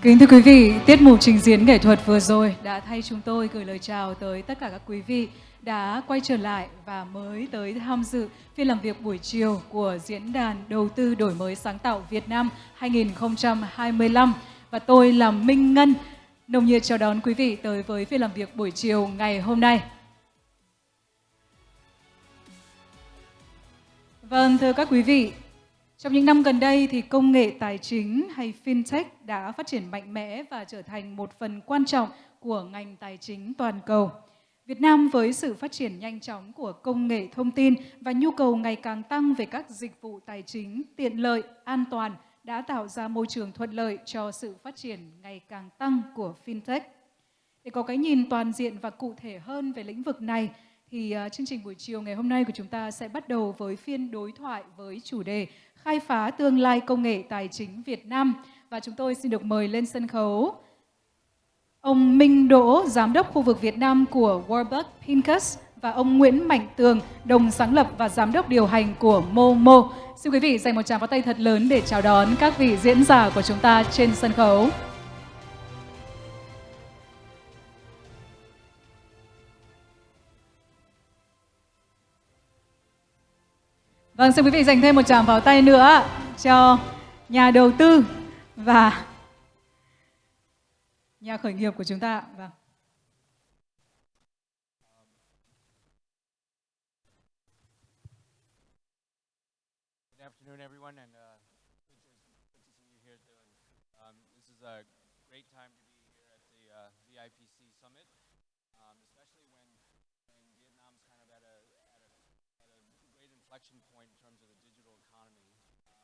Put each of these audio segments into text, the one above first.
Kính thưa quý vị, tiết mục trình diễn nghệ thuật vừa rồi đã thay chúng tôi gửi lời chào tới tất cả các quý vị đã quay trở lại và mới tới tham dự phiên làm việc buổi chiều của Diễn đàn Đầu tư Đổi mới Sáng tạo Việt Nam 2025. Và tôi là Minh Ngân, nồng nhiệt chào đón quý vị tới với phiên làm việc buổi chiều ngày hôm nay. Vâng, thưa các quý vị, trong những năm gần đây thì công nghệ tài chính hay fintech đã phát triển mạnh mẽ và trở thành một phần quan trọng của ngành tài chính toàn cầu. Việt Nam với sự phát triển nhanh chóng của công nghệ thông tin và nhu cầu ngày càng tăng về các dịch vụ tài chính tiện lợi, an toàn đã tạo ra môi trường thuận lợi cho sự phát triển ngày càng tăng của fintech. Để có cái nhìn toàn diện và cụ thể hơn về lĩnh vực này, thì chương trình buổi chiều ngày hôm nay của chúng ta sẽ bắt đầu với phiên đối thoại với chủ đề khai phá tương lai công nghệ tài chính Việt Nam. Và chúng tôi xin được mời lên sân khấu ông Minh Đỗ, Giám đốc khu vực Việt Nam của Warburg Pincus và ông Nguyễn Mạnh Tường, đồng sáng lập và Giám đốc điều hành của Momo. Xin quý vị dành một tràng pháo tay thật lớn để chào đón các vị diễn giả của chúng ta trên sân khấu. Vâng, xin quý vị dành thêm một tràng pháo tay nữa cho nhà đầu tư và nhà khởi nghiệp của chúng ta. Vâng. Good afternoon, everyone, and good to see you here. This is a great time to be here at the VIPC Summit, especially when Vietnam's kind of at a great inflection point in terms of the digital economy. So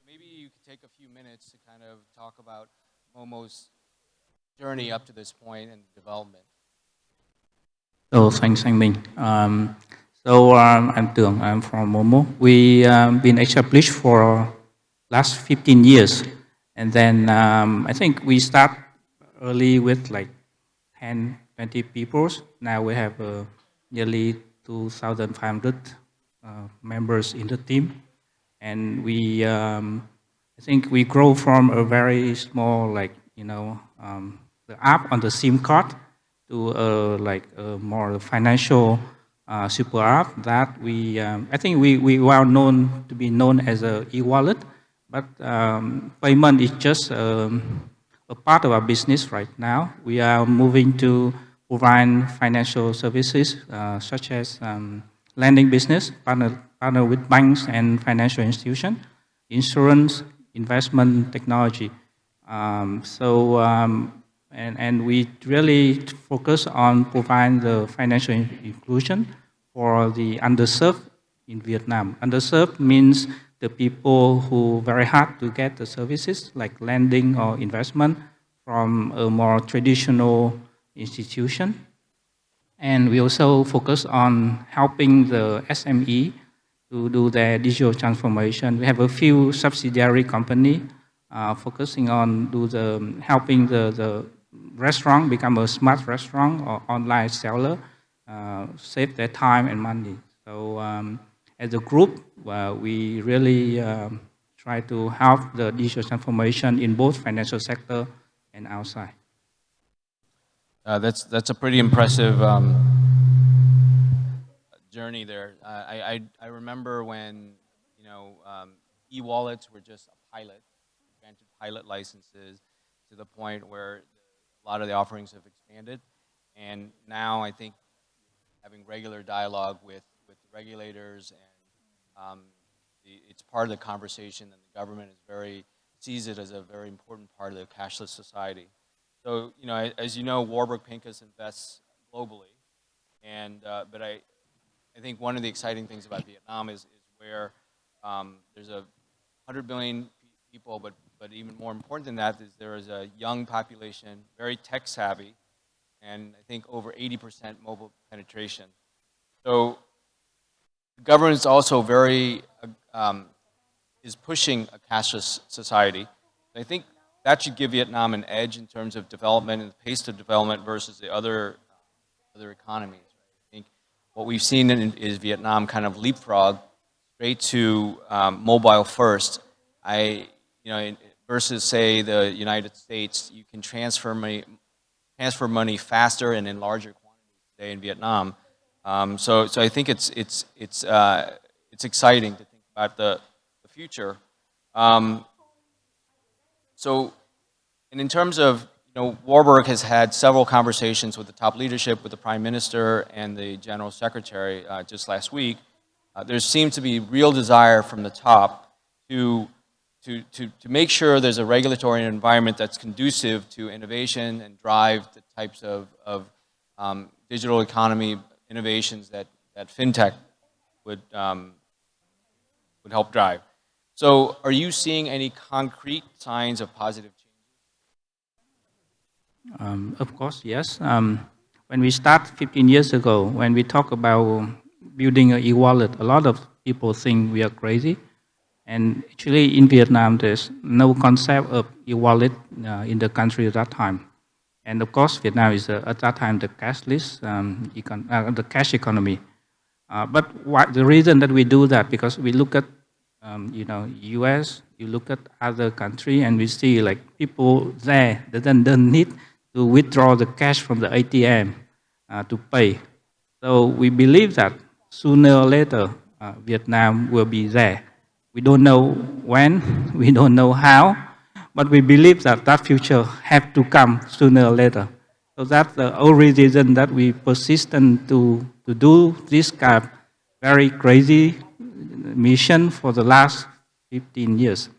maybe you could take a few minutes to kind of talk about Momo's journey up to this point and development. So thanks, Minh. I'm Tương. I'm from Momo. We been established for last 15 years, and then I think we start early with like 10, 20 people. Now we have nearly 2,500 members in the team, and we I think we grow from a very small, like the app on the SIM card to like a more financial super app that we I think we well known to be known as a e-wallet, but payment is just a part of our business right now. We are moving to provide financial services such as lending business, partner with banks and financial institutions, insurance, investment technology. And we really focus on providing the financial inclusion for the underserved in Vietnam. Underserved means the people who very hard to get the services like lending or investment from a more traditional institution. And we also focus on helping the SME to do their digital transformation. We have a few subsidiary company focusing on helping the restaurant become a smart restaurant or online seller, save their time and money. So as a group, we really try to help the digital transformation in both financial sector and outside. That's a pretty impressive journey there. I remember when e-wallets were just a pilot, granted pilot licenses to the point where a lot of the offerings have expanded, and now I think having regular dialogue with the regulators and it's part of the conversation, and the government sees it as a very important part of the cashless society. So as you know, Warburg Pincus invests globally, and but I think one of the exciting things about Vietnam is where there's 100 million people, but even more important than that is there is a young population, very tech savvy, and I think over 80% mobile penetration. So the government is also is pushing a cashless society. And I think that should give Vietnam an edge in terms of development and the pace of development versus the other economies. I think what we've seen is Vietnam kind of leapfrog straight to mobile first. versus say the United States, you can transfer money faster and in larger quantities today in Vietnam. So I think it's exciting to think about the future. So, and in terms of, Warburg has had several conversations with the top leadership, with the Prime Minister and the General Secretary just last week. There seems to be real desire from the top to make sure there's a regulatory environment that's conducive to innovation and drive the types of digital economy innovations that fintech would help drive. So are you seeing any concrete signs of positive change? Of course, yes. When we start 15 years ago, when we talk about building an e-wallet, a lot of people think we are crazy. And actually, in Vietnam, there's no concept of e-wallet in the country at that time. And of course, Vietnam is at that time the cashless, the cash economy. But the reason that we do that, because we look at, U.S., you look at other country, and we see like people there that don't need to withdraw the cash from the ATM to pay. So we believe that sooner or later, Vietnam will be there. We don't know when, we don't know how, but we believe that future have to come sooner or later. So that's the only reason that we persistent to do this kind of very crazy mission for the last 15 years.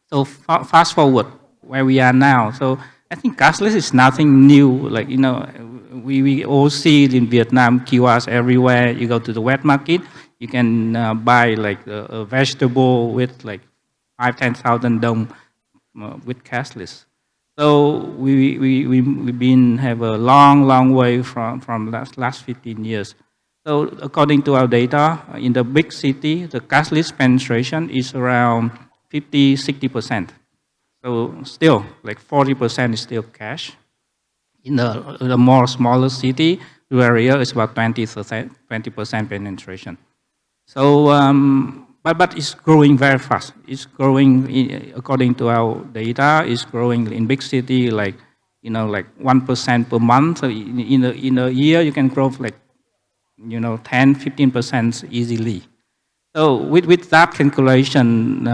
So fast forward where we are now. So I think cashless is nothing new. Like, we all see it in Vietnam, kiosks everywhere. You go to the wet market, you can buy like a vegetable with like 5,000-10,000 dong with cashless. So we've been have a long way from last 15 years. So according to our data, in the big city, the cashless penetration is around 50-60%. So still, like 40% is still cash. In the more smaller city, area is about 20% penetration. So, but it's growing very fast. It's growing, according to our data, it's growing in big city like 1% per month. So in a year, you can grow like 10-15% easily. So with that calculation,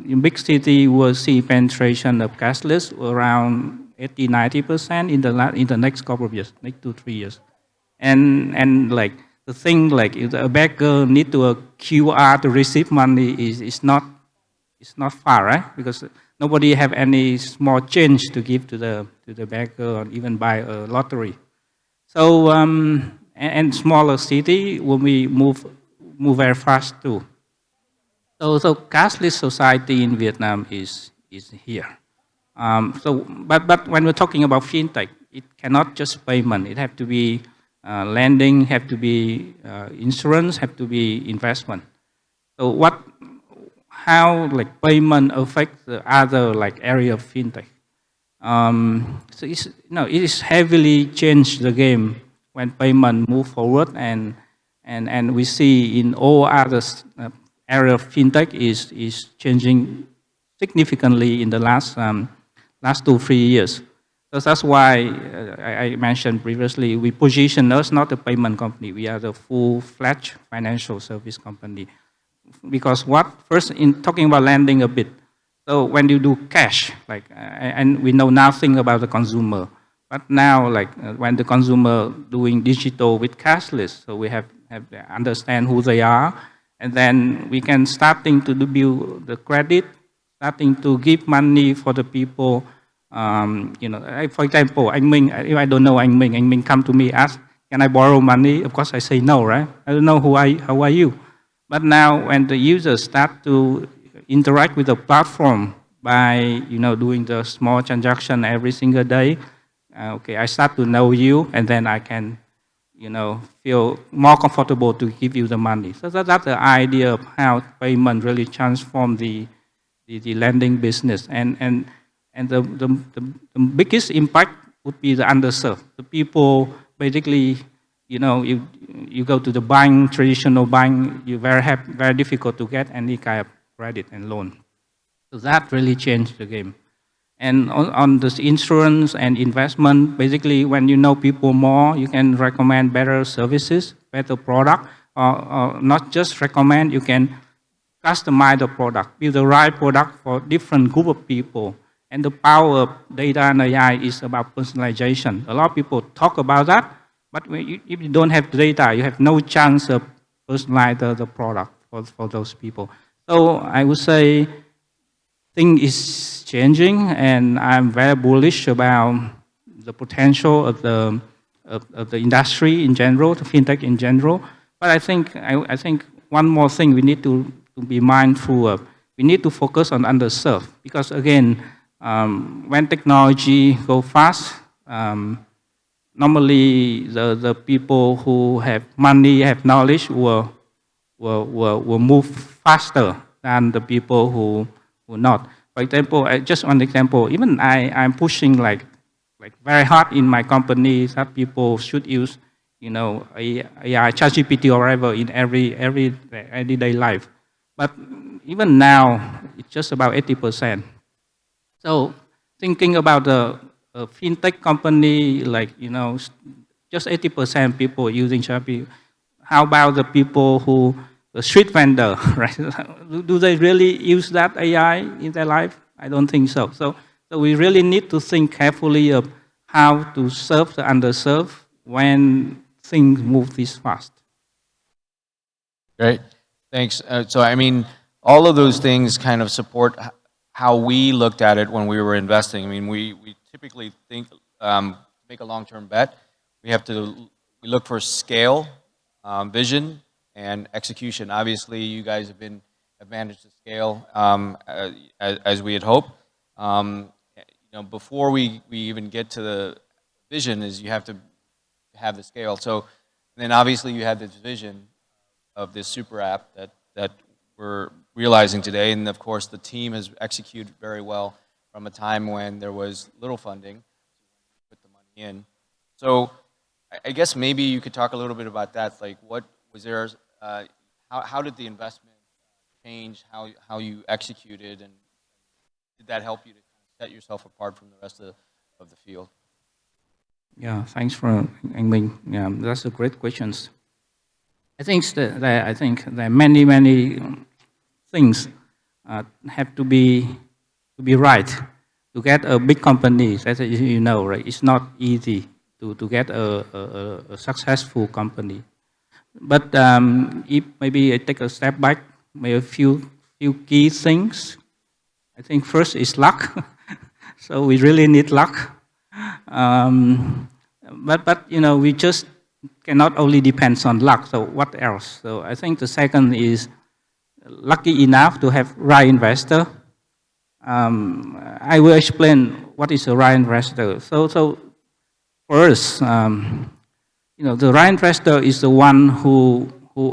in big city, we'll see penetration of cashless around 80-90% in the next couple of years, like 2-3 years. And like the thing, like if a beggar need to a QR to receive money is not far, right? Because nobody have any small change to give to the beggar or even buy a lottery. So and smaller city will we move very fast too. So cashless society in Vietnam is here. But when we're talking about fintech, it cannot just payment. It have to be lending, have to be insurance, have to be investment. So how like payment affect the other like area of fintech? So it is heavily changed the game when payment move forward, and we see in all other area of fintech is changing significantly in the last 2-3 years. So that's why I mentioned previously, we position us not a payment company, we are the full-fledged financial service company. Because first in talking about lending a bit, so when you do cash, like, and we know nothing about the consumer, but now like when the consumer doing digital with cashless, so we have to understand who they are, and then we can starting to build the credit, starting to give money for the people. For example, Anh Minh, if I don't know Anh Minh come to me, ask, can I borrow money? Of course I say no, right? I don't know how are you? But now when the users start to interact with the platform by doing the small transaction every single day, okay, I start to know you, and then I can feel more comfortable to give you the money. So that's the idea of how payment really transform the lending business, and the biggest impact would be the underserved. The people basically, you go to the bank, traditional bank, very difficult to get any kind of credit and loan. So that really changed the game. And on this insurance and investment, basically when you know people more, you can recommend better services, better product, or not just recommend, you can customize the product, build the right product for different group of people. And the power of data and AI is about personalization. A lot of people talk about that, but if you don't have data, you have no chance of personalize the product for those people. So I would say thing is changing, and I'm very bullish about the potential of the industry in general, the fintech in general. But I think one more thing we need to be mindful of. We need to focus on underserved, because again, when technology go fast, normally the people who have money, have knowledge will move faster than the people who not. For example, just one example, even I'm pushing like very hard in my company that people should use, AI, ChatGPT or whatever in everyday life. But even now, it's just about 80%. So thinking about the fintech company, just 80% people using ChatGPT. How about the people the street vendor, right? Do they really use that AI in their life? I don't think so. So we really need to think carefully of how to serve the underserved when things move this fast. Great, thanks. So I mean, all of those things kind of support how we looked at it when we were investing. I mean, we typically think, make a long-term bet, we look for scale, vision, and execution. Obviously, you guys have managed to scale as we had hoped. Before we even get to the vision, is you have to have the scale. So then obviously you have this vision of this super app that we're realizing today, and of course the team has executed very well from a time when there was little funding, put the money in. So I guess maybe you could talk a little bit about that. Like, what was there? How did the investment change how you executed, and did that help you to kind of set yourself apart from the rest of the field? Yeah, thanks for Minh. Yeah, that's a great question. I think there are many things have to be right to get a big company. As you know, right? It's not easy to get a successful company. But if maybe I take a step back, maybe a few key things. I think first is luck. So we really need luck. But we just cannot only depend on luck. So what else? So I think the second is lucky enough to have right investor. I will explain what is a right investor. So for us, the right investor is the one who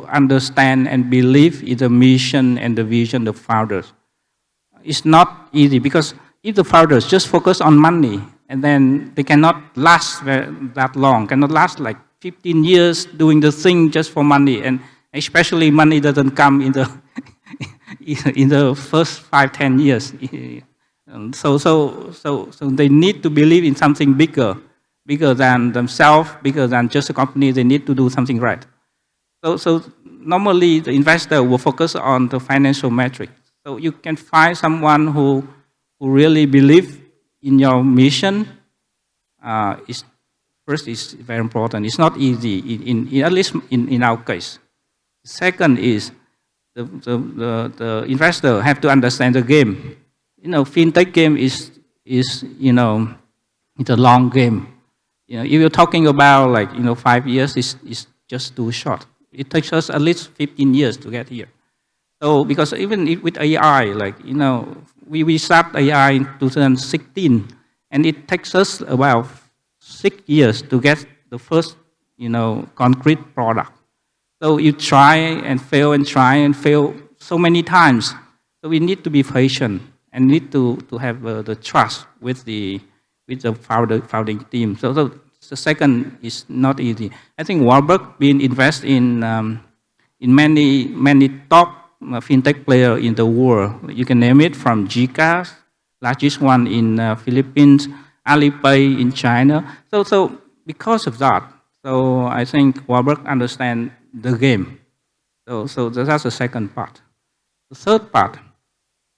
understand and believe in the mission and the vision of founders. It's not easy, because if the founders just focus on money, and then they cannot last that long, cannot last like 15 years doing the thing just for money, and especially money doesn't come in the in the first 5-10 years. So they need to believe in something bigger than themselves, bigger than just a company. They need to do something right. So normally the investor will focus on the financial metric. So you can find someone who really believe in your mission. First is very important. It's not easy, at least in our case. Second is the investor have to understand the game. Fintech game is it's a long game. If you're talking about 5 years, it's just too short. It takes us at least 15 years to get here. So because even with AI, we start AI in 2016, and it takes us about 6 years to get the first concrete product. So you try and fail so many times. So we need to be patient and need to have the trust with the founding team. So the second is not easy. I think Warburg been invest in many top fintech player in the world. You can name it from GCash, largest one in Philippines, Alipay in China. So because of that, so I think Warburg understand the game. So that's the second part. The third part,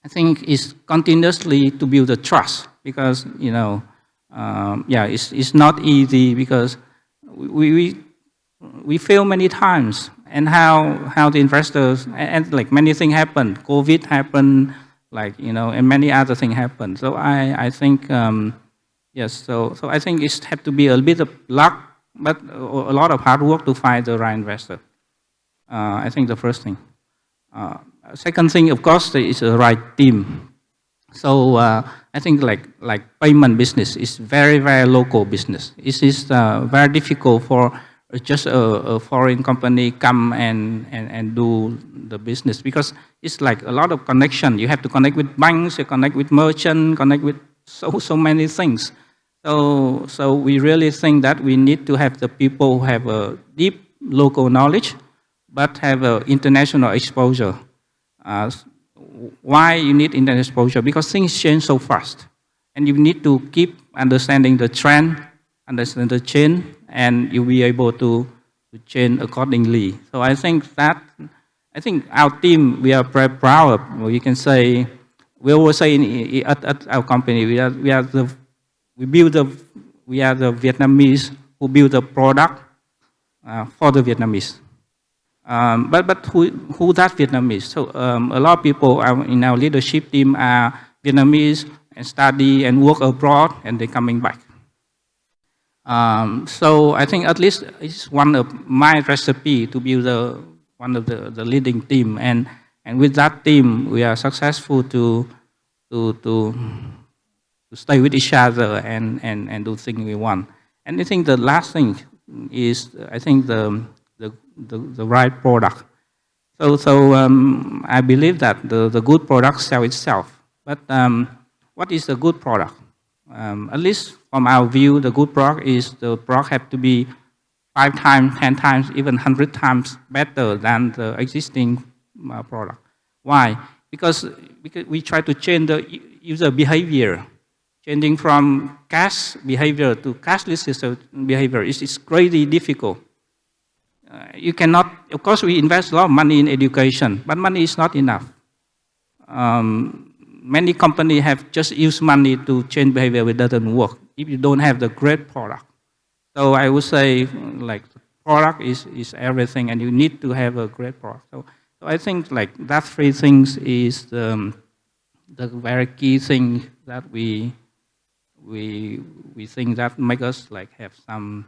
I think, is continuously to build the trust because it's not easy because we fail many times, and how the investors and like many things happen. COVID happened, and many other things happen. So I think yes. So I think it had to be a bit of luck, but a lot of hard work to find the right investor. I think the first thing. Second thing, of course, is the right team. So I think like payment business is very local business. It is very difficult for just a foreign company come and do the business because it's like a lot of connection. You have to connect with banks, you connect with merchants, connect with so many things. So we really think that we need to have the people who have a deep local knowledge, but have international exposure. Why you need international exposure? Because things change so fast, and you need to keep understanding the trend, understand the change, and you'll be able to change accordingly. So I think our team, we are very proud of. You can say, we always say at our company, we are the Vietnamese who build the product for the Vietnamese. But who that Vietnamese? So a lot of people in our leadership team are Vietnamese and study and work abroad, and they're coming back. So I think at least it's one of my recipe to build one of the leading team, and with that team we are successful to stay with each other and do things we want. And I think the last thing is I think the right product. So I believe that the good product sells itself. But what is a good product? At least from our view, the good product is the product have to be 5 times, 10 times, even 100 times better than the existing product. Why? Because we try to change the user behavior. Changing from cash behavior to cashless behavior is crazy difficult. You cannot, of course, we invest a lot of money in education, but money is not enough. Many companies have just used money to change behavior, it doesn't work if you don't have the great product. So I would say, like, product is everything, and you need to have a great product. So I think like that 3 things is the very key thing that we think that make us like have some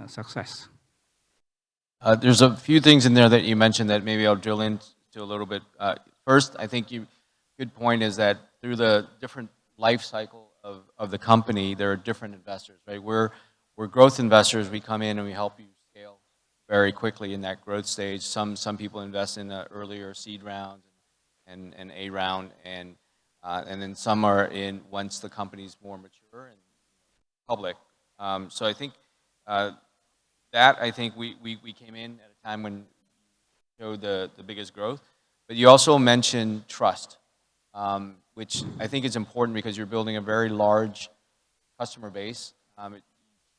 success. There's a few things in there that you mentioned that maybe I'll drill into a little bit. First, I think good point is that through the different life cycle of the company, there are different investors, right? We're growth investors. We come in and we help you scale very quickly in that growth stage. Some people invest in the earlier seed round and A round, and then some are in once the company's more mature and public. So I think that I think we came in at a time when you showed the biggest growth. But you also mentioned trust, which I think is important because you're building a very large customer base. You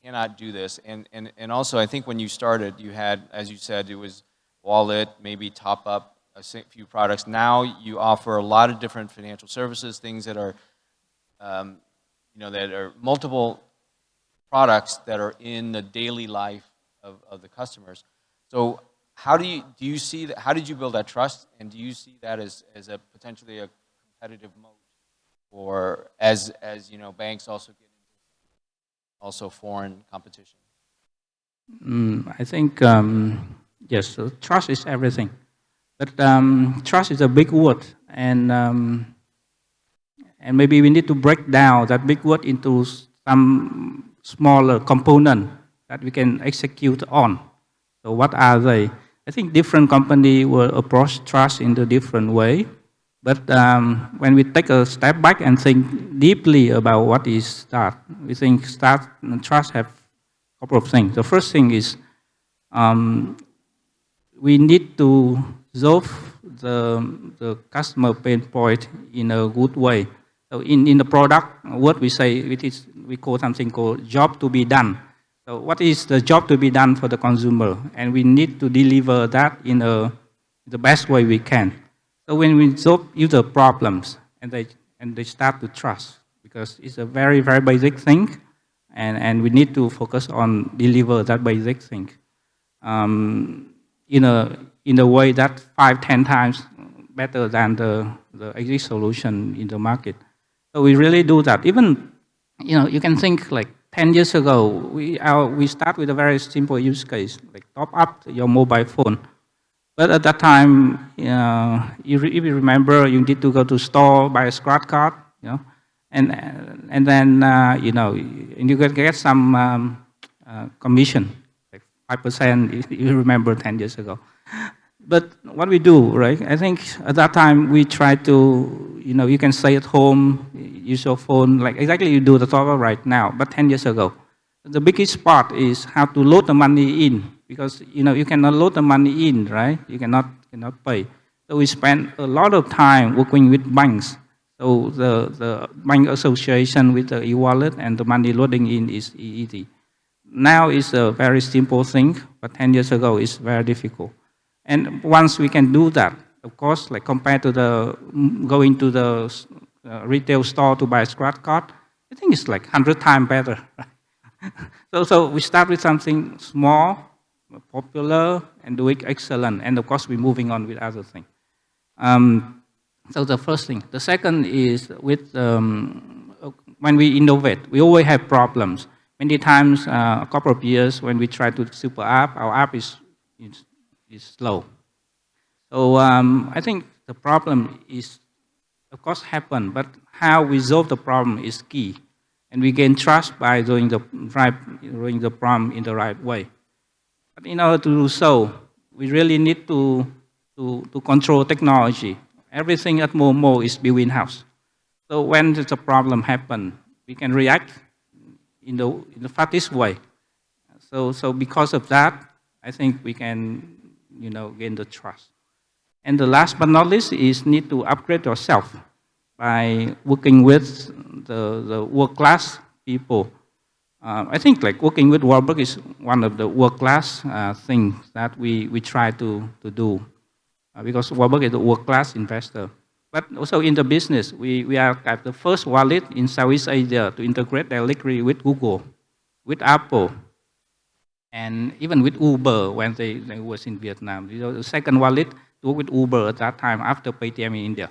cannot do this. And also I think when you started, you had, as you said, it was wallet, maybe top up a few products. Now you offer a lot of different financial services, things that are, that are multiple products that are in the daily life of the customers. So how do you see that? How did you build that trust, and do you see that as a potentially a competitive moat, or as banks also get into foreign competition? I think yes. So trust is everything, but trust is a big word, and maybe we need to break down that big word into some smaller component that we can execute on. So what are they? I think different companies will approach trust in a different way. But when we take a step back and think deeply about what is that, we think trust have a couple of things. The first thing is we need to solve the customer pain point in a good way. So in the product, what we say, we call something called job to be done. So what is the job to be done for the consumer? And we need to deliver that in the best way we can. So when we solve user problems, and they start to trust, because it's a very, very basic thing, and we need to focus on deliver that basic thing in a way that 5-10 times better than the existing solution in the market. So we really do that. Even, you can think like 10 years ago, we start with a very simple use case, like top up your mobile phone. But at that time, if you remember, you need to go to store, buy a scratch card, and then and you can get some commission, like 5%. If you remember 10 years ago. But what we do, right? I think at that time we try to, you can stay at home, use your phone, like exactly you do the top up right now. But 10 years ago, the biggest part is how to load the money in. Because you cannot load the money in, right? You cannot pay. So we spend a lot of time working with banks. So the bank association with the e-wallet and the money loading in is easy. Now it's a very simple thing, but 10 years ago it's very difficult. And once we can do that, of course, like compared to going to the retail store to buy a scratch card, I think it's like 100 times better. So we start with something small, popular, and do it excellent. And of course, we're moving on with other things. So the first thing. The second is with when we innovate, we always have problems. Many times, a couple of years, when we try to super app, our app is slow. So I think the problem is, of course, happen, but how we solve the problem is key. And we gain trust by doing the problem in the right way. But in order to do so, we really need to control technology. Everything at Momo is built in-house. So when the problem happens, we can react in the fastest way. So because of that, I think we can gain the trust. And the last but not least is need to upgrade yourself by working with the world-class people. I think like working with Warburg is one of the world-class things that we try to do because Warburg is a world-class investor. But also in the business, we are at the first wallet in Southeast Asia to integrate directly with Google, with Apple, and even with Uber when they was in Vietnam. The second wallet to work with Uber at that time after Paytm in India.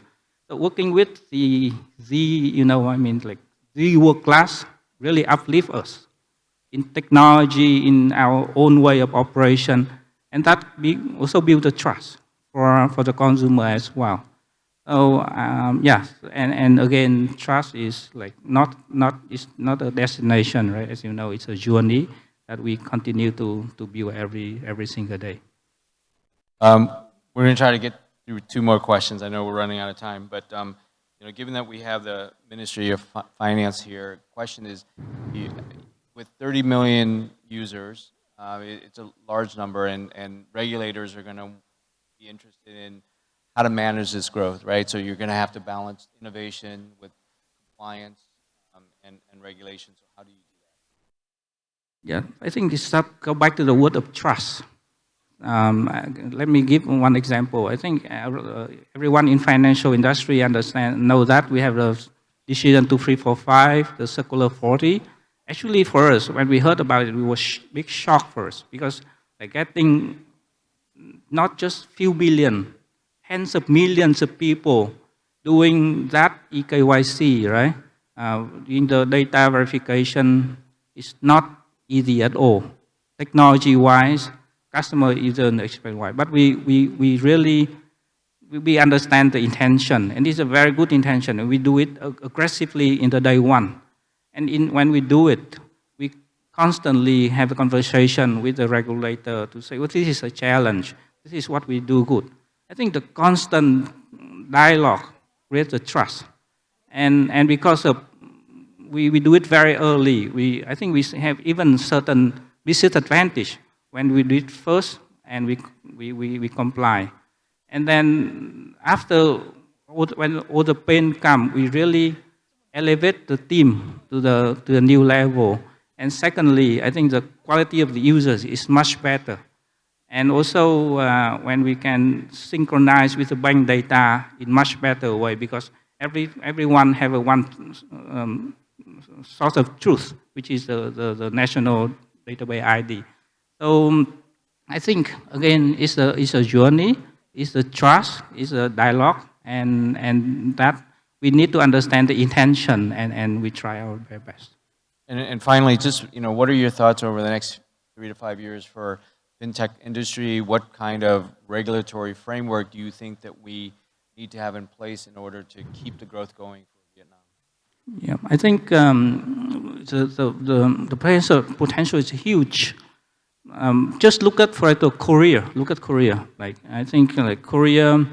So working with the world-class really uplift us in technology, in our own way of operation, and that also build the trust for the consumer as well. So yes, and again, trust is like not a destination, right? As you know, it's a journey that we continue to build every single day. We're going to try to get through two more questions. I know we're running out of time, but given that we have the Ministry of Finance here, question is, with 30 million users, it's a large number, and regulators are going to be interested in how to manage this growth, right? So you're going to have to balance innovation with compliance and regulation. So how do you do that? Yeah, I think this go back to the word of trust. Let me give one example. I think everyone in financial industry know that we have the decision 2345, the circular 40. Actually, for us, when we heard about it, we were big shock for us because they're getting not just few billion, tens of millions of people doing that eKYC, right? Doing the data verification is not easy at all. Technology-wise, customer isn't expect why, but we really understand the intention, and it's a very good intention, and we do it aggressively in the day one. And when we do it, we constantly have a conversation with the regulator to say, well, this is a challenge. This is what we do good. I think the constant dialogue creates the trust, and because of we do it very early. I think we have even certain business advantage when we do it first and we comply. And then after when all the pain come, we really elevate the team to a new level. And secondly, I think the quality of the users is much better. And also when we can synchronize with the bank data in much better way, because everyone have a one source of truth, which is the national database ID. So I think again it's a journey, it's a trust, it's a dialogue, and that we need to understand the intention, and we try our very best. And finally, just what are your thoughts over the next 3 to 5 years for fintech industry? What kind of regulatory framework do you think that we need to have in place in order to keep the growth going for Vietnam? Yeah, I think the potential is huge. Just look at, for example, Korea. Look at Korea. Like I think like Korea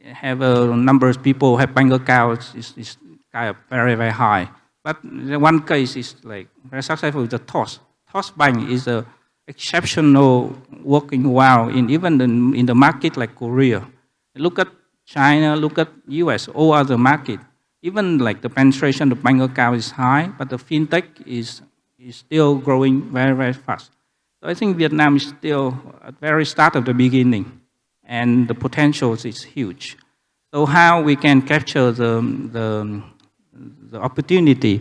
have a number of people have bank accounts is kind of very, very high. But the one case is like very successful with the TOS. TOS Bank is a exceptional working well even in the market like Korea. Look at China, look at US, all other market. Even like the penetration of bank account is high, but the fintech is still growing very, very fast. So I think Vietnam is still at the very start of the beginning, and the potential is huge. So how we can capture the opportunity?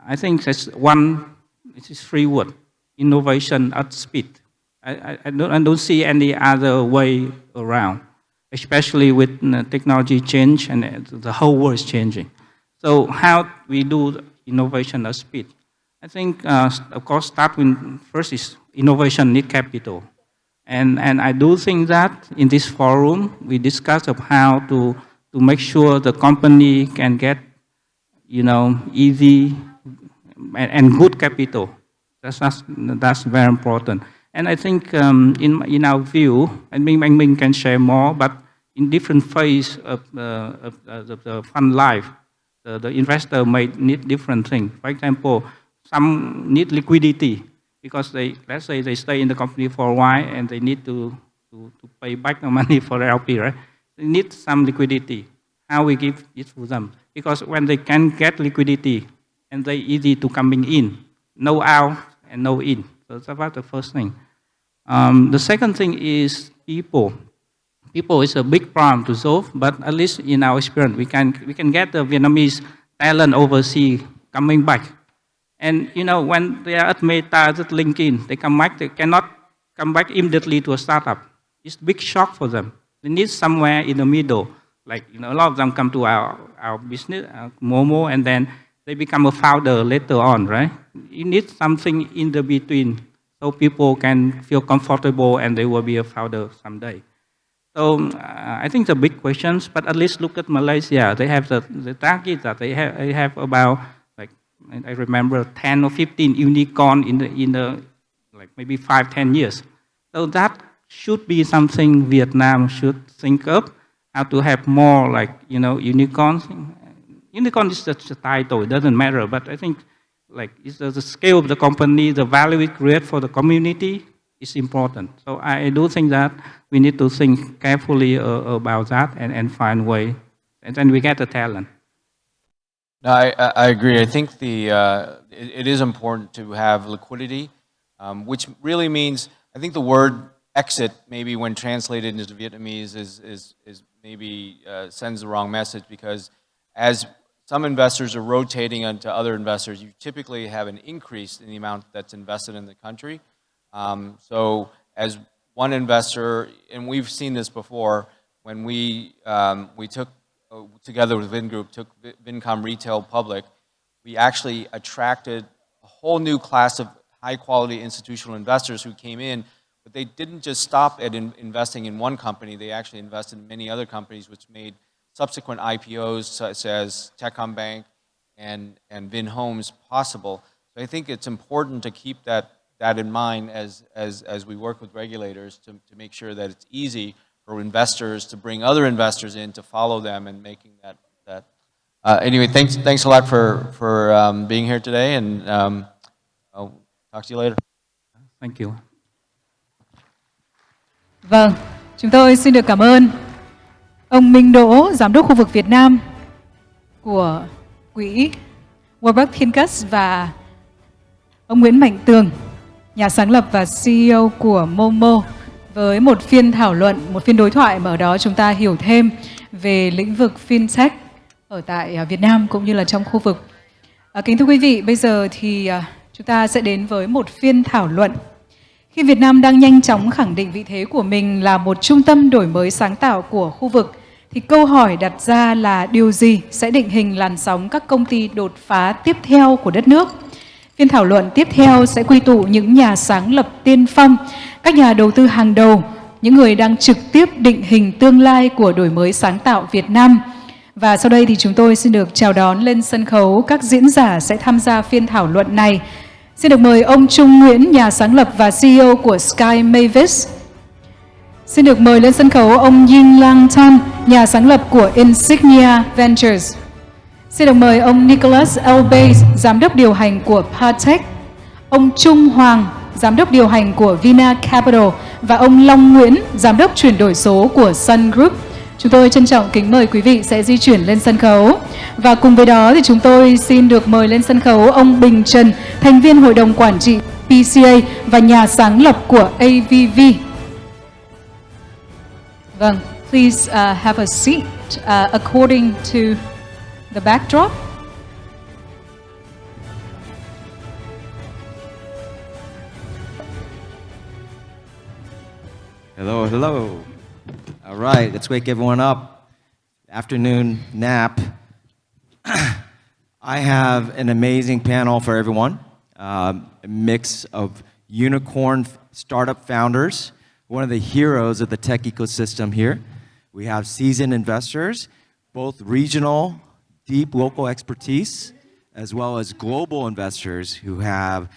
I think that's one. It is three words: innovation at speed. I don't see any other way around, especially with technology change and the whole world is changing. So how we do innovation at speed? I think, of course, start with first is innovation need capital. And I do think that in this forum, we discuss of how to make sure the company can get, easy and good capital. That's very important. And I think in our view, and Minh Minh can share more, but in different phase of the fund life, the investor may need different things. For example, some need liquidity because let's say they stay in the company for a while and they need to pay back the money for the LP, right? They need some liquidity. How we give it to them? Because when they can get liquidity and they easy to coming in, no out and no in. So that's about the first thing. The second thing is people. People is a big problem to solve, but at least in our experience, we can get the Vietnamese talent overseas coming back. And when they are at Meta, at LinkedIn, they come back, they cannot come back immediately to a startup. It's a big shock for them. They need somewhere in the middle. Like a lot of them come to our business, Momo, and then they become a founder later on, right? You need something in the between so people can feel comfortable and they will be a founder someday. So I think the big questions, but at least look at Malaysia. They have the target that they have about, like I remember 10 or 15 unicorn in the like maybe 5-10 years. So that should be something Vietnam should think of, how to have more like unicorns. Unicorn is just a title; it doesn't matter. But I think like it's the scale of the company, the value it creates for the community is important. So I do think that we need to think carefully about that and find a way, and then we get the talent. No, I agree. I think it is important to have liquidity, which really means, I think the word exit, maybe when translated into Vietnamese, is maybe sends the wrong message, because as some investors are rotating onto other investors, you typically have an increase in the amount that's invested in the country. So as one investor, and we've seen this before, when we took, together with Vingroup, took Vincom Retail public, we actually attracted a whole new class of high-quality institutional investors who came in, but they didn't just stop at investing in one company. They actually invested in many other companies, which made subsequent IPOs, such as Techcombank and Vin Homes, possible. So I think it's important to keep that in mind as we work with regulators to make sure that it's easy for investors to bring other investors in to follow them and making that. Anyway, thanks a lot for being here today, and I'll talk to you later. Thank you. Vâng, chúng tôi xin được cảm ơn Ông Minh Đỗ, Giám đốc khu vực Việt Nam của quỹ Warburg Pincus và ông Nguyễn Mạnh Tường, nhà sáng lập và CEO của Momo, với một phiên thảo luận, một phiên đối thoại mà ở đó chúng ta hiểu thêm về lĩnh vực fintech ở tại Việt Nam cũng như là trong khu vực. Kính thưa quý vị, bây giờ thì chúng ta sẽ đến với một phiên thảo luận. Khi Việt Nam đang nhanh chóng khẳng định vị thế của mình là một trung tâm đổi mới sáng tạo của khu vực, thì câu hỏi đặt ra là điều gì sẽ định hình làn sóng các công ty đột phá tiếp theo của đất nước? Phiên thảo luận tiếp theo sẽ quy tụ những nhà sáng lập tiên phong, các nhà đầu tư hàng đầu, những người đang trực tiếp định hình tương lai của đổi mới sáng tạo Việt Nam. Và sau đây thì chúng tôi xin được chào đón lên sân khấu các diễn giả sẽ tham gia phiên thảo luận này. Xin được mời ông Trung Nguyễn, nhà sáng lập và CEO của Sky Mavis. Xin được mời lên sân khấu ông Yin Lang Tan, nhà sáng lập của Insignia Ventures. Xin được mời ông Nicholas L. Bays, giám đốc điều hành của Part2, ông Trung Hoàng, giám đốc điều hành của Vina Capital và ông Long Nguyễn, giám đốc chuyển đổi số của Sun Group. Chúng tôi trân trọng kính mời quý vị sẽ di chuyển lên sân khấu. Và cùng với đó thì chúng tôi xin được mời lên sân khấu ông Bình Trần, thành viên hội đồng quản trị PCA và nhà sáng lập của AVV. Vâng, please have a seat according to the backdrop. Hello, hello. All right, let's wake everyone up. Afternoon nap. I have an amazing panel for everyone. A mix of unicorn startup founders, one of the heroes of the tech ecosystem here. We have seasoned investors, both regional, deep local expertise, as well as global investors who have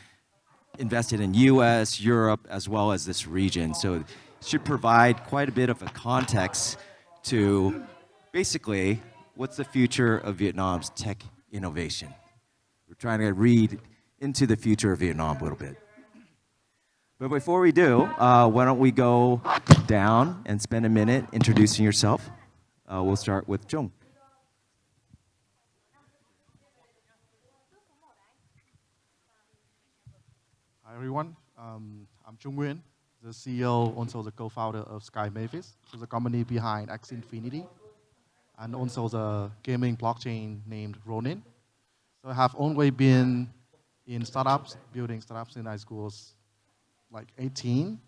invested in US, Europe, as well as this region. So it should provide quite a bit of a context to basically what's the future of Vietnam's tech innovation. We're trying to read into the future of Vietnam a little bit. But before we do, why don't we go down and spend a minute introducing yourself. We'll start with Chung. Hi everyone, I'm Trung Nguyễn, the CEO, also the co-founder of Sky Mavis, so the company behind X Infinity, and also the gaming blockchain named Ronin. So I have always been in startups, building startups since I was like 18.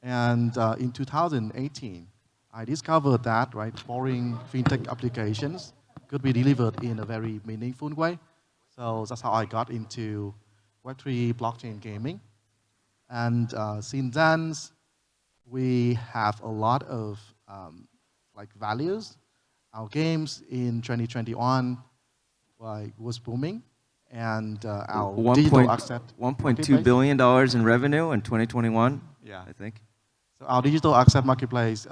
And in 2018, I discovered that boring fintech applications could be delivered in a very meaningful way. So that's how I got into Web3 blockchain gaming. And since then, we have a lot of values. Our games in 2021 was booming, and our digital asset $1.2 billion in revenue in 2021. Yeah, I think. So our digital asset marketplace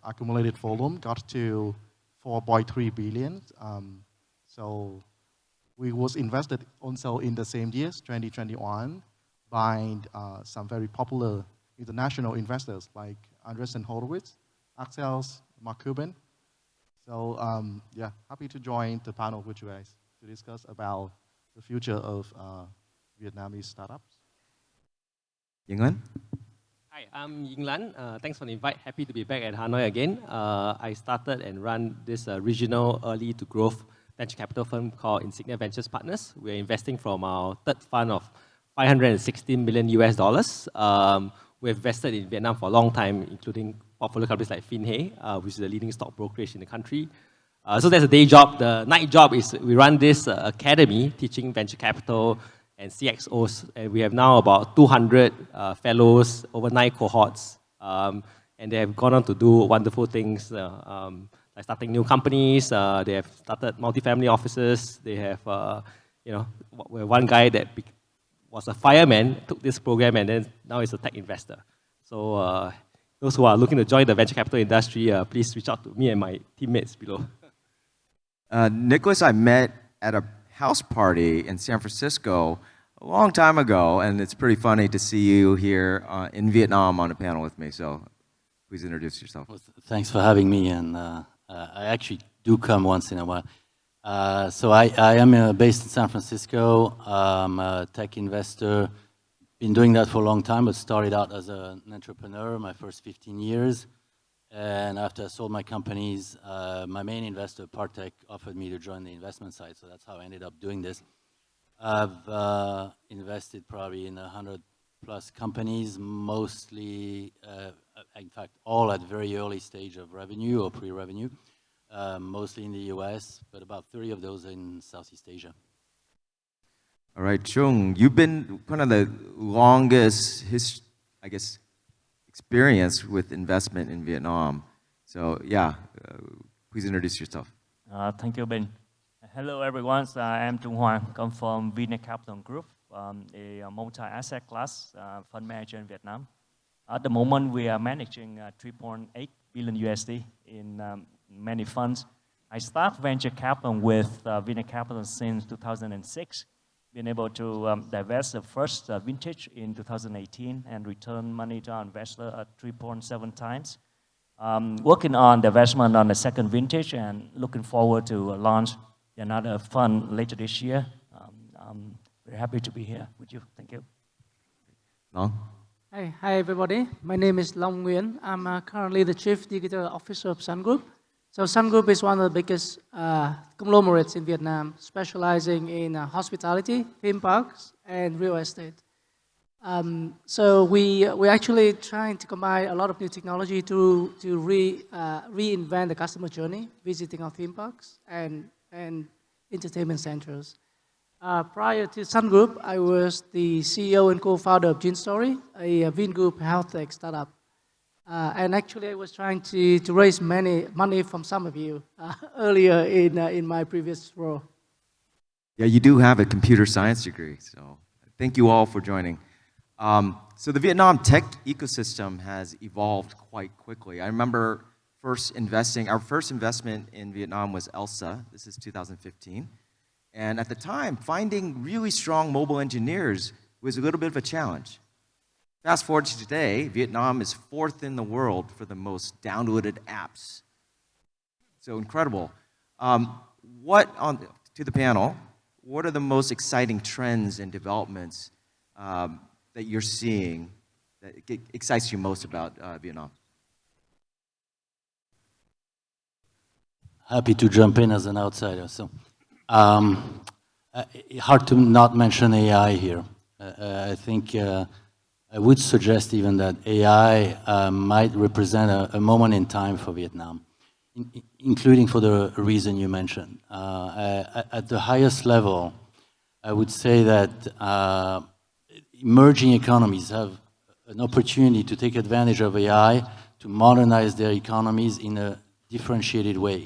accumulated volume got to 4.3 billion. So we was invested also in the same years, 2021, by some very popular international investors like Andreessen Horowitz, Axels, Mark Cuban. So yeah, happy to join the panel with you guys to discuss about the future of Vietnamese startups. Ying Lan? Hi, I'm Ying Lan. Thanks for the invite. Happy to be back at Hanoi again. I started and run this regional early to growth venture capital firm called Insignia Ventures Partners. We're investing from our third fund of $516 million US. We've invested in Vietnam for a long time, including portfolio companies like Phim, which is the leading stock brokerage in the country. So that's a day job. The night job is we run this academy teaching venture capital and CXOs. And we have now about 200 fellows, over 9 cohorts. And they have gone on to do wonderful things, like starting new companies. They have started multifamily offices. They have, one guy that was a fireman, took this program, and then now he's a tech investor. So those who are looking to join the venture capital industry, please reach out to me and my teammates below. Nicholas, I met at a house party in San Francisco a long time ago, and it's pretty funny to see you here in Vietnam on a panel with me. So Please introduce yourself. Well, thanks for having me, and I actually do come once in a while. So I am based in San Francisco. I'm a tech investor. Been doing that for a long time, but started out as an entrepreneur my first 15 years. And after I sold my companies, my main investor, Part2, offered me to join the investment side, so that's how I ended up doing this. I've invested probably in 100 plus companies, mostly, in fact, all at very early stage of revenue or pre-revenue, mostly in the US, but about 30 of those in Southeast Asia. All right, Chung, you've been kind of the longest, I guess, experience with investment in Vietnam. So yeah, please introduce yourself. Thank you, Ben. Hello, everyone. I'm Trung Hoàng, come from Vnet Capital Group, a multi-asset class fund manager in Vietnam. At the moment, we are managing 3.8 billion USD in many funds. I started venture capital with Vnet Capital since 2006. Been able to divest the first vintage in 2018 and return money to our investor at 3.7 times. Working on divestment on the second vintage and looking forward to launch another fund later this year. I'm very happy to be here with you. Thank you. Long? Hi everybody. My name is Long Nguyen. I'm currently the Chief Digital Officer of Sun Group. So Sun Group is one of the biggest conglomerates in Vietnam, specializing in hospitality, theme parks, and real estate. So we're actually trying to combine a lot of new technology to reinvent the customer journey, visiting our theme parks and entertainment centers. Prior to Sun Group, I was the CEO and co-founder of Gene Story, a Vingroup health tech startup. And actually, I was trying to raise money from some of you earlier in my previous role. Yeah, you do have a computer science degree, so thank you all for joining. So the Vietnam tech ecosystem has evolved quite quickly. I remember our first investment in Vietnam was Elsa. This is 2015. And at the time, finding really strong mobile engineers was a little bit of a challenge. Fast forward to today, Vietnam is 4th in the world for the most downloaded apps. So incredible. To the panel, what are the most exciting trends and developments that you're seeing that excites you most about Vietnam? Happy to jump in as an outsider. So, hard to not mention AI here. I think I would suggest even that AI might represent a moment in time for Vietnam, including for the reason you mentioned. At the highest level, I would say that emerging economies have an opportunity to take advantage of AI to modernize their economies in a differentiated way,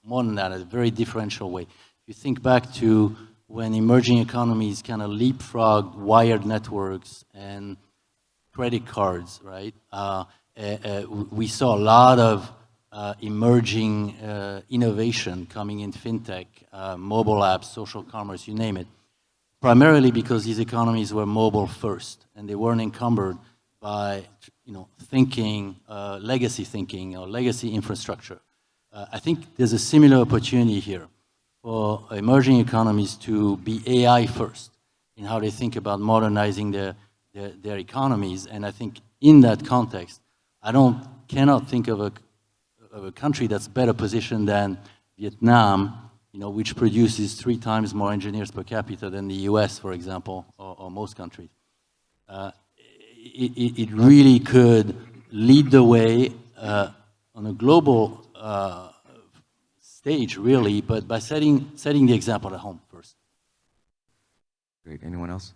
more than that, a very differential way. If you think back to when emerging economies kind of leapfrogged wired networks and credit cards, right? We saw a lot of emerging innovation coming in fintech, mobile apps, social commerce, you name it, primarily because these economies were mobile first and they weren't encumbered by thinking, legacy thinking or legacy infrastructure. I think there's a similar opportunity here for emerging economies to be AI first in how they think about modernizing their economies. And I think in that context, cannot think of a country that's better positioned than Vietnam, which produces 3 times more engineers per capita than the US, for example, or most countries. It really could lead the way on a global stage, really, but by setting the example at home first. Great. Anyone else?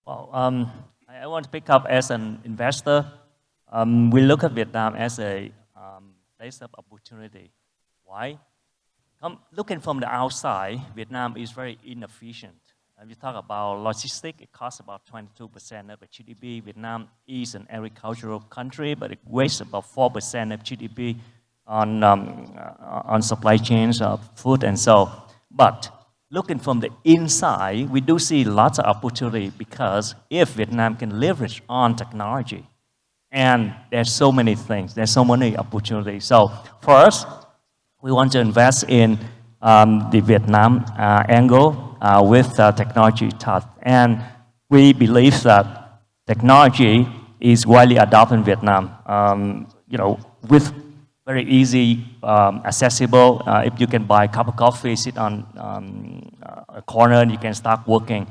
Well, I want to pick up as an investor. We look at Vietnam as a place of opportunity. Why? Looking from the outside, Vietnam is very inefficient. If you talk about logistics, it costs about 22% of the GDP. Vietnam is an agricultural country, but it wastes about 4% of GDP on supply chains of food and so. But looking from the inside, we do see lots of opportunity because if Vietnam can leverage on technology, And there's so many things, there's so many opportunities. So for us, we want to invest in the Vietnam angle with technology touch. And we believe that technology is widely adopted in Vietnam. With very easy, accessible. If you can buy a cup of coffee, sit on a corner, and you can start working.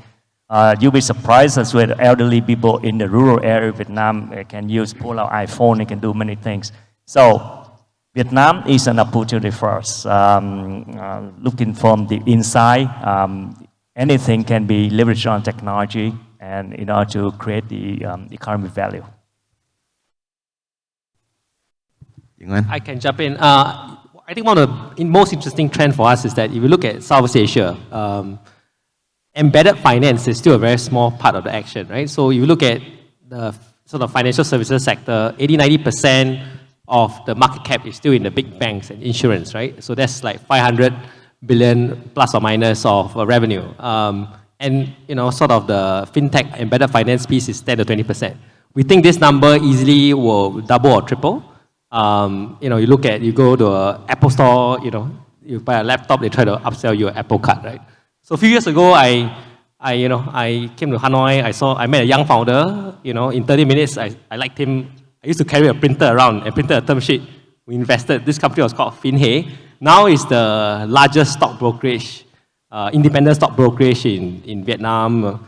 You'll be surprised as well. Elderly people in the rural area of Vietnam can pull out iPhone, they can do many things. So Vietnam is an opportunity for us. Looking from the inside, anything can be leveraged on technology and in order to create the economic value. I can jump in. I think one of the most interesting trends for us is that if you look at Southeast Asia, embedded finance is still a very small part of the action, right? So you look at the sort of financial services sector, 80-90% of the market cap is still in the big banks and insurance, right? So that's like 500 billion plus or minus of revenue. And sort of the fintech embedded finance piece is 10-20%. We think this number easily will double or triple. You go to an Apple store, you buy a laptop, they try to upsell you an Apple card, right? So a few years ago, I came to Hanoi. I met a young founder. In 30 minutes, I liked him. I used to carry a printer around and printed a term sheet. We invested. This company was called Phim. Now it's the largest stock brokerage, independent stock brokerage in Vietnam.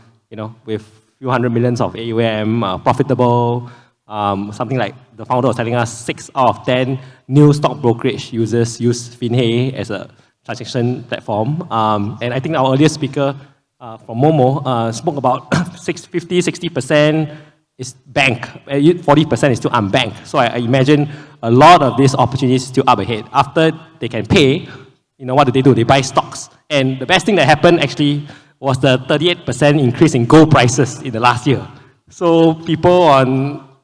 With a few hundred millions of AUM, profitable. Something like the founder was telling us 6 out of 10 new stock brokerage users use Phim as a transaction platform. And I think our earlier speaker from Momo spoke about 50-60% is bank, 40% is still unbanked. So I imagine a lot of these opportunities still up ahead. After they can pay, what do? They buy stocks. And the best thing that happened actually was the 38% increase in gold prices in the last year. So people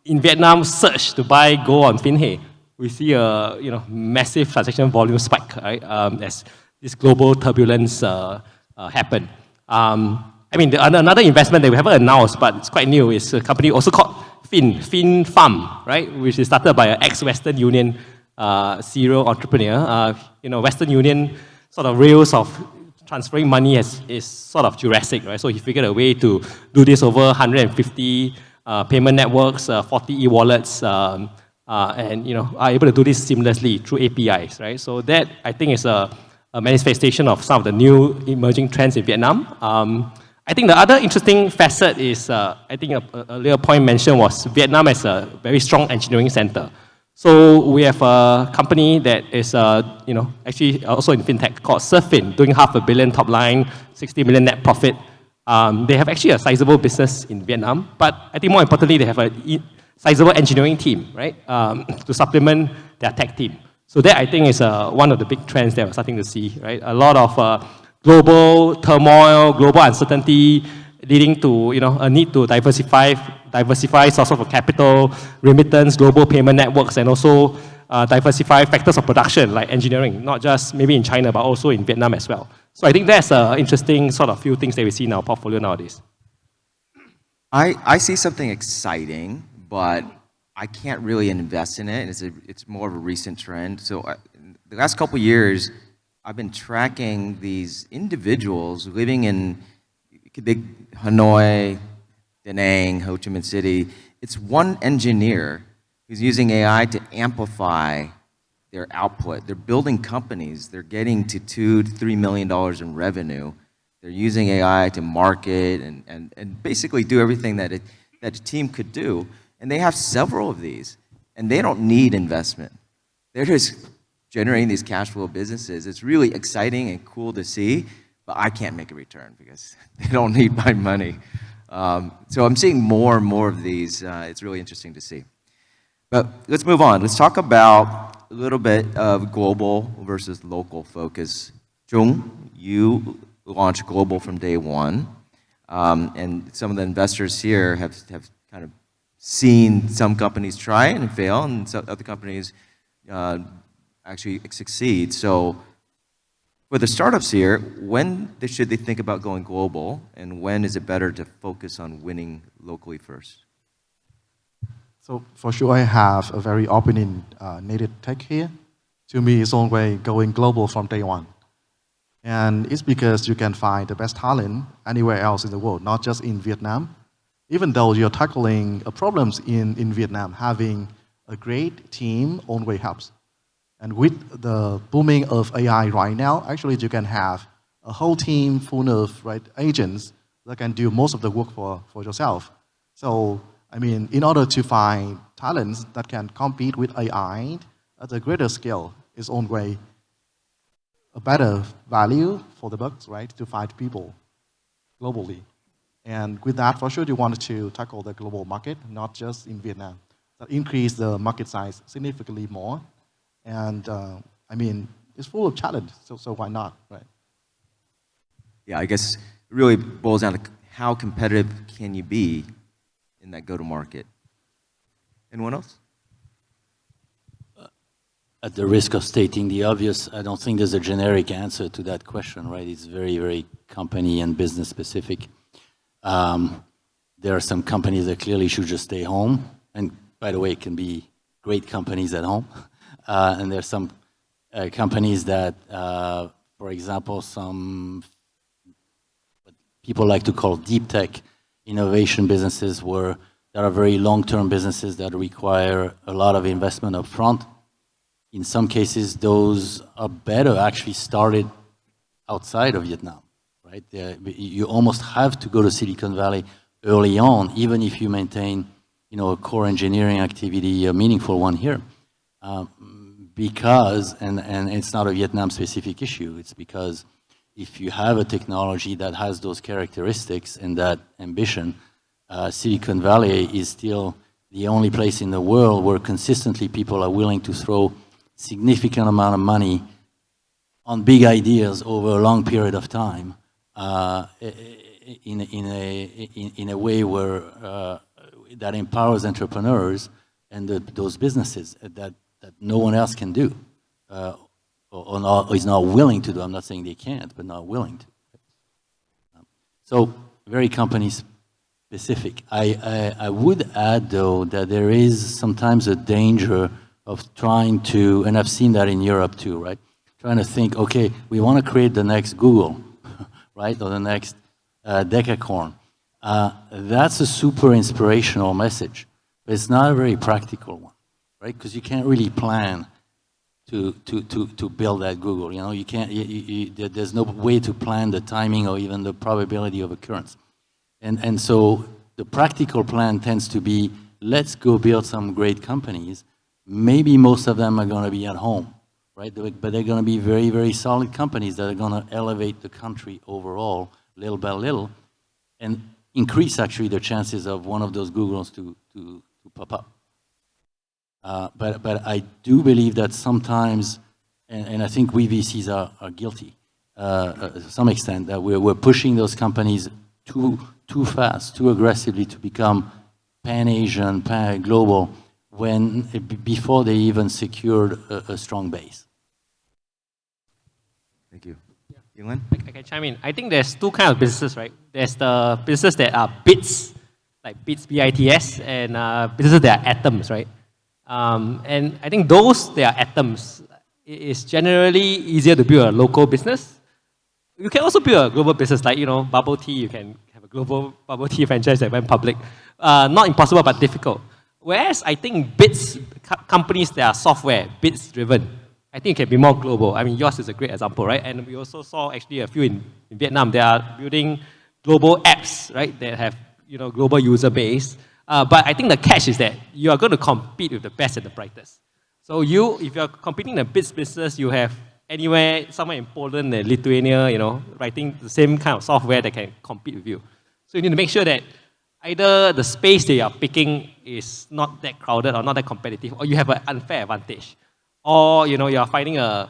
in Vietnam search to buy gold on Phim. We see a massive transaction volume spike, right? As this global turbulence happened. Another investment that we haven't announced, but it's quite new, is a company also called Phim, right? Which is started by an ex-Western Union serial entrepreneur. Western Union sort of rails of transferring money is sort of Jurassic, right? So he figured a way to do this over 150 payment networks, 40 e-wallets, and are able to do this seamlessly through APIs, right? So that, I think, is a manifestation of some of the new emerging trends in Vietnam. I think the other interesting facet is, I think an earlier point mentioned was Vietnam as a very strong engineering center. So we have a company that is, actually also in fintech called Surfin, doing $500 million top line, 60 million net profit. They have actually a sizable business in Vietnam, but I think more importantly, they have a sizable engineering team, right, to supplement their tech team. So that, I think, is one of the big trends that we're starting to see, right? A lot of global turmoil, global uncertainty, leading to a need to diversify source of capital, remittance, global payment networks, and also diversify factors of production like engineering, not just maybe in China, but also in Vietnam as well. So I think that's an interesting sort of few things that we see in our portfolio nowadays. I see something exciting, but I can't really invest in it. It's more of a recent trend. So the last couple of years, I've been tracking these individuals living in big Hanoi, Da Nang, Ho Chi Minh City. It's one engineer who's using AI to amplify their output. They're building companies. They're getting to $2 to $3 million in revenue. They're using AI to market and basically do everything that a team could do. And they have several of these, and they don't need investment. They're just generating these cash flow businesses. It's really exciting and cool to see, but I can't make a return because they don't need my money. So I'm seeing more and more of these. It's really interesting to see. But let's move on. Let's talk about a little bit of global versus local focus. Chung, you launched global from day one, and some of the investors here have kind of seen some companies try it and fail, and some other companies actually succeed. So for the startups here, when should they think about going global, and when is it better to focus on winning locally first? So for sure, I have a very opinion-nated take here. To me, it's always going global from day one. And it's because you can find the best talent anywhere else in the world, not just in Vietnam. Even though you're tackling problems in Vietnam, having a great team always helps. And with the booming of AI right now, actually you can have a whole team full of agents that can do most of the work for yourself. So, I mean, in order to find talents that can compete with AI at a greater scale, is always a better value for the bucks, right? To find people globally. And with that, for sure, you want to tackle the global market, not just in Vietnam. That increase the market size significantly more. And I mean, it's full of challenge, so why not, right? Yeah, I guess it really boils down to how competitive can you be in that go-to-market. Anyone else? At the risk of stating the obvious, I don't think there's a generic answer to that question, right? It's very, very company and business specific. There are some companies that clearly should just stay home. And by the way, it can be great companies at home. And there's some companies that, for example, some what people like to call deep tech innovation businesses that are very long-term businesses that require a lot of investment up front. In some cases, those are better actually started outside of Vietnam, right? You almost have to go to Silicon Valley early on, even if you maintain, a core engineering activity, a meaningful one here. Because, and it's not a Vietnam-specific issue, it's because if you have a technology that has those characteristics and that ambition, Silicon Valley is still the only place in the world where consistently people are willing to throw significant amount of money on big ideas over a long period of time in a way where that empowers entrepreneurs and those businesses that no one else can do or is not willing to do. I'm not saying they can't, but not willing to. So very company specific. I would add though that there is sometimes a danger of trying to, and I've seen that in Europe too, right? Trying to think, okay, we want to create the next Google, right? Or the next Decacorn. That's a super inspirational message, but it's not a very practical one, right? Because you can't really plan to build that Google. You can't. There's no way to plan the timing or even the probability of occurrence. And so the practical plan tends to be, let's go build some great companies. Maybe most of them are going to be at home, right? But they're going to be very, very solid companies that are going to elevate the country overall, little by little, and increase actually the chances of one of those Googles to pop up. But I do believe that sometimes, and I think we VCs are guilty to some extent, that we're pushing those companies too fast, too aggressively to become pan-Asian, pan-global, before they even secured a strong base. Thank you. Yinglan? I can chime in. I think there's two kinds of businesses, right? There's the businesses that are bits, like bits, B-I-T-S, and businesses that are atoms, right? And I think those that are atoms, it's generally easier to build a local business. You can also build a global business, like, bubble tea, you can have a global bubble tea franchise that went public. Not impossible, but difficult. Whereas I think bits, companies that are software, bits driven, I think it can be more global. I mean, yours is a great example, right? And we also saw actually a few in Vietnam. They are building global apps, right, that have global user base. But I think the catch is that you are going to compete with the best and the brightest. So if you're competing in a bits business, you have somewhere in Poland and Lithuania, writing the same kind of software that can compete with you. So you need to make sure that either the space that you are picking is not that crowded or not that competitive, or you have an unfair advantage. Or you are finding a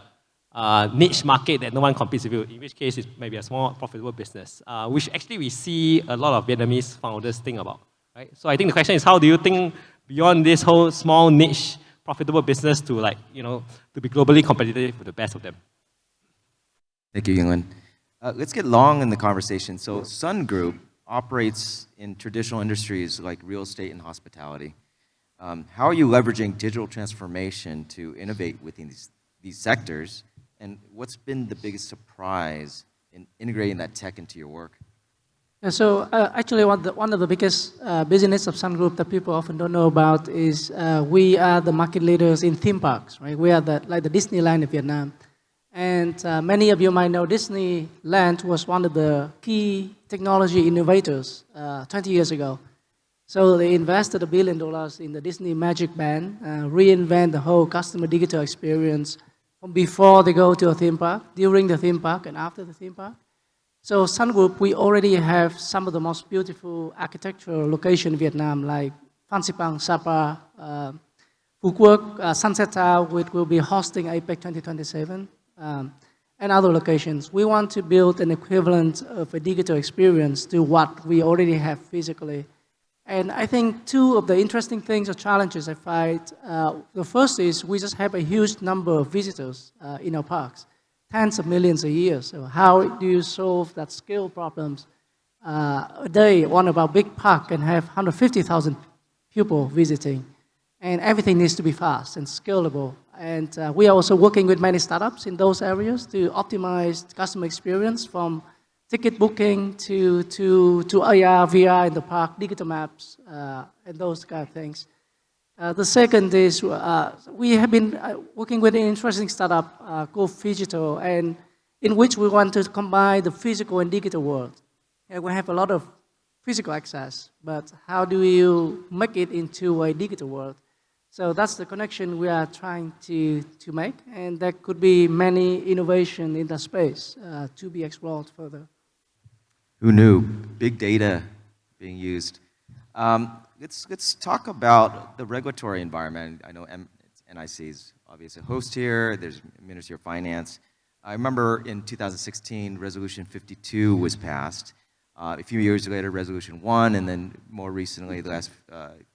niche market that no one competes with you, in which case it may be a small profitable business, which actually we see a lot of Vietnamese founders think about. Right? So I think the question is, how do you think beyond this whole small niche profitable business to to be globally competitive with the best of them? Thank you, Yinglan. Let's get long in the conversation. So Sun Group operates in traditional industries like real estate and hospitality. How are you leveraging digital transformation to innovate within these sectors? And what's been the biggest surprise in integrating that tech into your work? Yeah, so actually one of the biggest business of Sun Group that people often don't know about is we are the market leaders in theme parks, right? We are like the Disneyland of Vietnam. And many of you might know Disneyland was one of the key technology innovators 20 years ago. So they invested $1 billion in the Disney Magic Band, reinvent the whole customer digital experience from before they go to a theme park, during the theme park, and after the theme park. So Sun Group, we already have some of the most beautiful architectural locations in Vietnam, like Phan Xipang, Sapa, Phu Quoc, Sunset Tower, which will be hosting APEC 2027, and other locations. We want to build an equivalent of a digital experience to what we already have physically. And I think two of the interesting things or challenges I find, the first is we just have a huge number of visitors in our parks, tens of millions a year. So how do you solve that scale problems? A day, one of our big parks can have 150,000 people visiting, and everything needs to be fast and scalable. And we are also working with many startups in those areas to optimize customer experience, from ticket booking to AR, VR in the park, digital maps, and those kind of things. The second is we have been working with an interesting startup called Phygital, and in which we want to combine the physical and digital world. And we have a lot of physical access, but how do you make it into a digital world? So that's the connection we are trying to make, and there could be many innovation in that space to be explored further. Who knew? Big data being used. Let's talk about the regulatory environment. I know NIC is obviously a host here. There's Ministry of Finance. I remember in 2016, Resolution 52 was passed. A few years later, Resolution 1, and then more recently, the last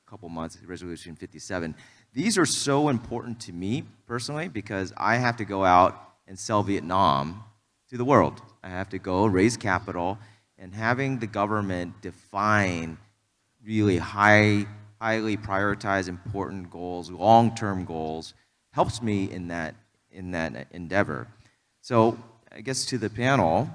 couple months, Resolution 57. These are so important to me personally because I have to go out and sell Vietnam to the world. I have to go raise capital, and having the government define really highly prioritized important goals, long-term goals, helps me in that endeavor. So I guess to the panel,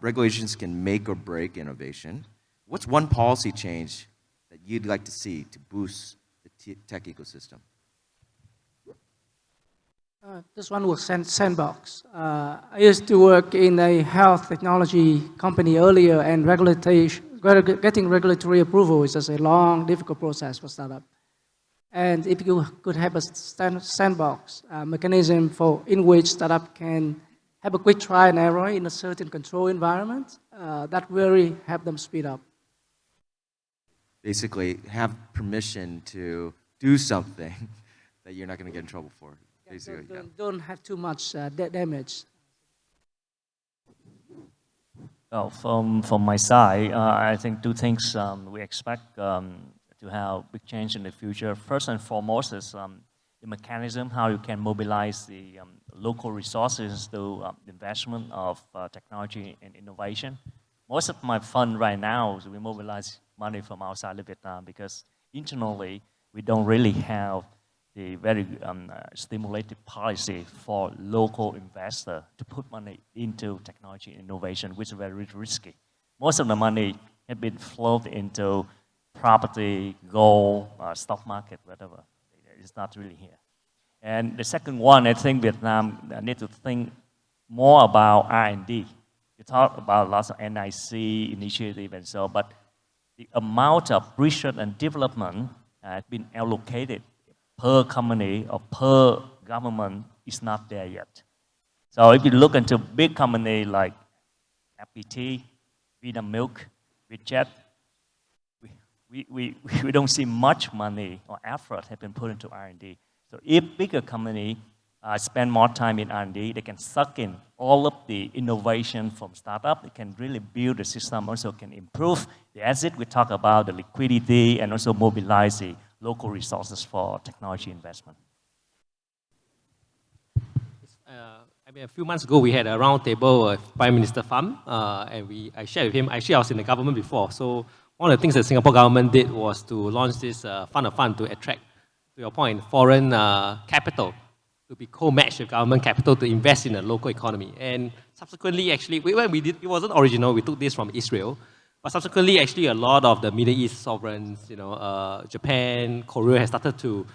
regulations can make or break innovation. What's one policy change that you'd like to see to boost the tech ecosystem? This one was Sandbox. I used to work in a health technology company earlier, and getting regulatory approval is just a long, difficult process for startup. And if you could have a sandbox mechanism in which startup can have a quick try and error in a certain control environment, that really help them speed up. Basically, have permission to do something that you're not going to get in trouble for. Basically, don't have too much damage. Well, from my side, I think two things we expect to have big change in the future. First and foremost is the mechanism, how you can mobilize the local resources through investment of technology and innovation. Most of my fund right now is we mobilize money from outside of Vietnam because internally we don't really have the very stimulative policy for local investor to put money into technology and innovation, which is very risky. Most of the money has been flowed into property, gold, stock market, whatever. It's not really here. And the second one, I think Vietnam need to think more about R&D. You talk about lots of NIC initiative and so, but the amount of research and development has been allocated per company or per government is not there yet. So if you look into big company like FPT, Vietnam Milk, Vietjet, we don't see much money or effort have been put into R&D. So if bigger company spend more time in R&D, they can suck in all of the innovation from startup. They can really build the system, also can improve the asset. We talk about the liquidity and also mobilize the local resources for technology investment. I mean, a few months ago, we had a round table with Prime Minister Pham, and I shared with him. Actually, I was in the government before, so one of the things that Singapore government did was to launch this fund of fund to attract to your point, foreign capital to be co-matched with government capital to invest in the local economy. And subsequently, actually, it wasn't original, we took this from Israel, but subsequently, actually, a lot of the Middle East sovereigns, Japan, Korea has started to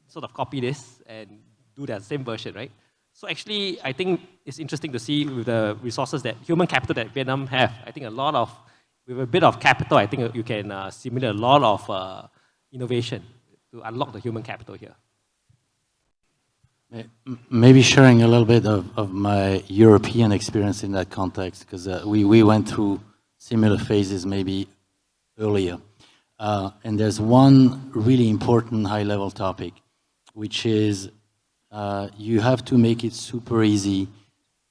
sort of copy this and do their same version, right? So actually, I think it's interesting to see with the resources that human capital that Vietnam have. I think with a bit of capital, I think you can simulate a lot of innovation to unlock the human capital here. Maybe sharing a little bit of my European experience in that context, because we went through similar phases maybe earlier. And there's one really important high-level topic, which is you have to make it super easy.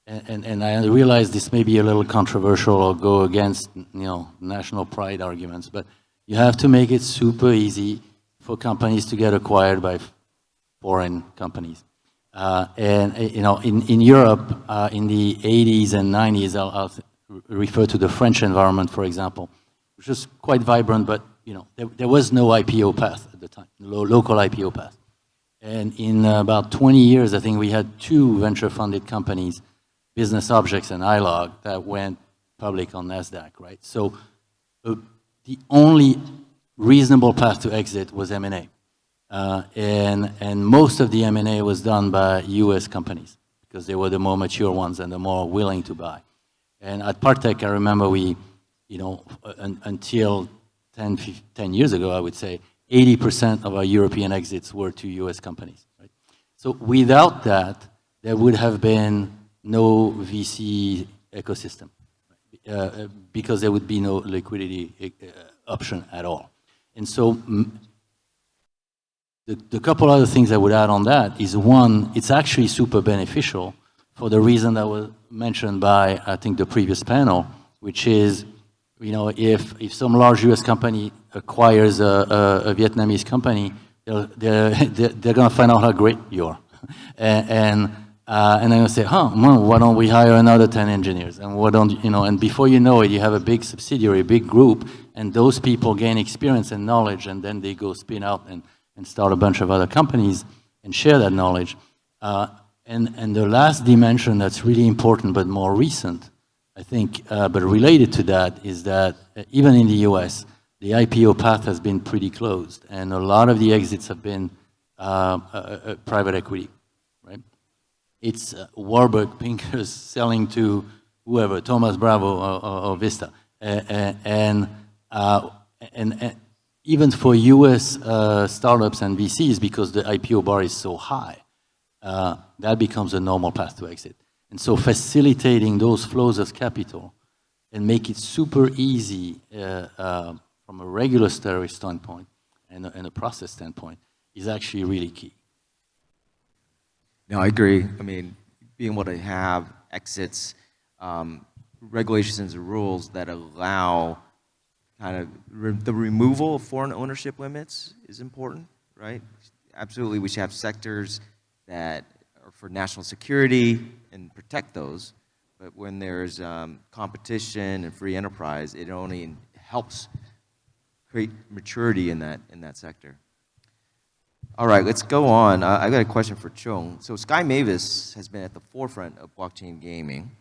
And I realize this may be a little controversial or go against national pride arguments, but you have to make it super easy for companies to get acquired by foreign companies. In Europe, in the 80s and 90s, I'll refer to the French environment, for example, which was quite vibrant, but there was no IPO path at the time, local IPO path. And in about 20 years, I think we had 2 venture-funded companies, Business Objects and iLog, that went public on NASDAQ, right? So the only reasonable path to exit was M&A. And most of the M&A was done by US companies because they were the more mature ones and the more willing to buy. And at Part2, I remember we, until 10 years ago, I would say, 80% of our European exits were to US companies. Right? So without that, there would have been no VC ecosystem because there would be no liquidity option at all. And so the couple other things I would add on that is, one, it's actually super beneficial for the reason that was mentioned by, I think, the previous panel, which is, if some large US company acquires a Vietnamese company, they're going to find out how great you are. And they're going to say, why don't we hire another 10 engineers? And why don't, and before you know it, you have a big subsidiary, a big group, and those people gain experience and knowledge, and then they go spin out and start a bunch of other companies and share that knowledge. And the last dimension that's really important but more recent, I think, but related to that, is that even in the US, the IPO path has been pretty closed, and a lot of the exits have been private equity, right? It's Warburg Pincus selling to whoever, Thomas Bravo or Vista. And even for US startups and VCs, because the IPO bar is so high, that becomes a normal path to exit. And so facilitating those flows of capital and make it super easy from a regulatory standpoint and a process standpoint is actually really key. No, I agree. I mean, being able to have exits, regulations and rules that allow kind of the removal of foreign ownership limits is important, right? Absolutely, we should have sectors that are for national security and protect those. But when there's competition and free enterprise, it only helps create maturity in that sector. All right, let's go on. I got a question for Chung. So Sky Mavis has been at the forefront of blockchain gaming,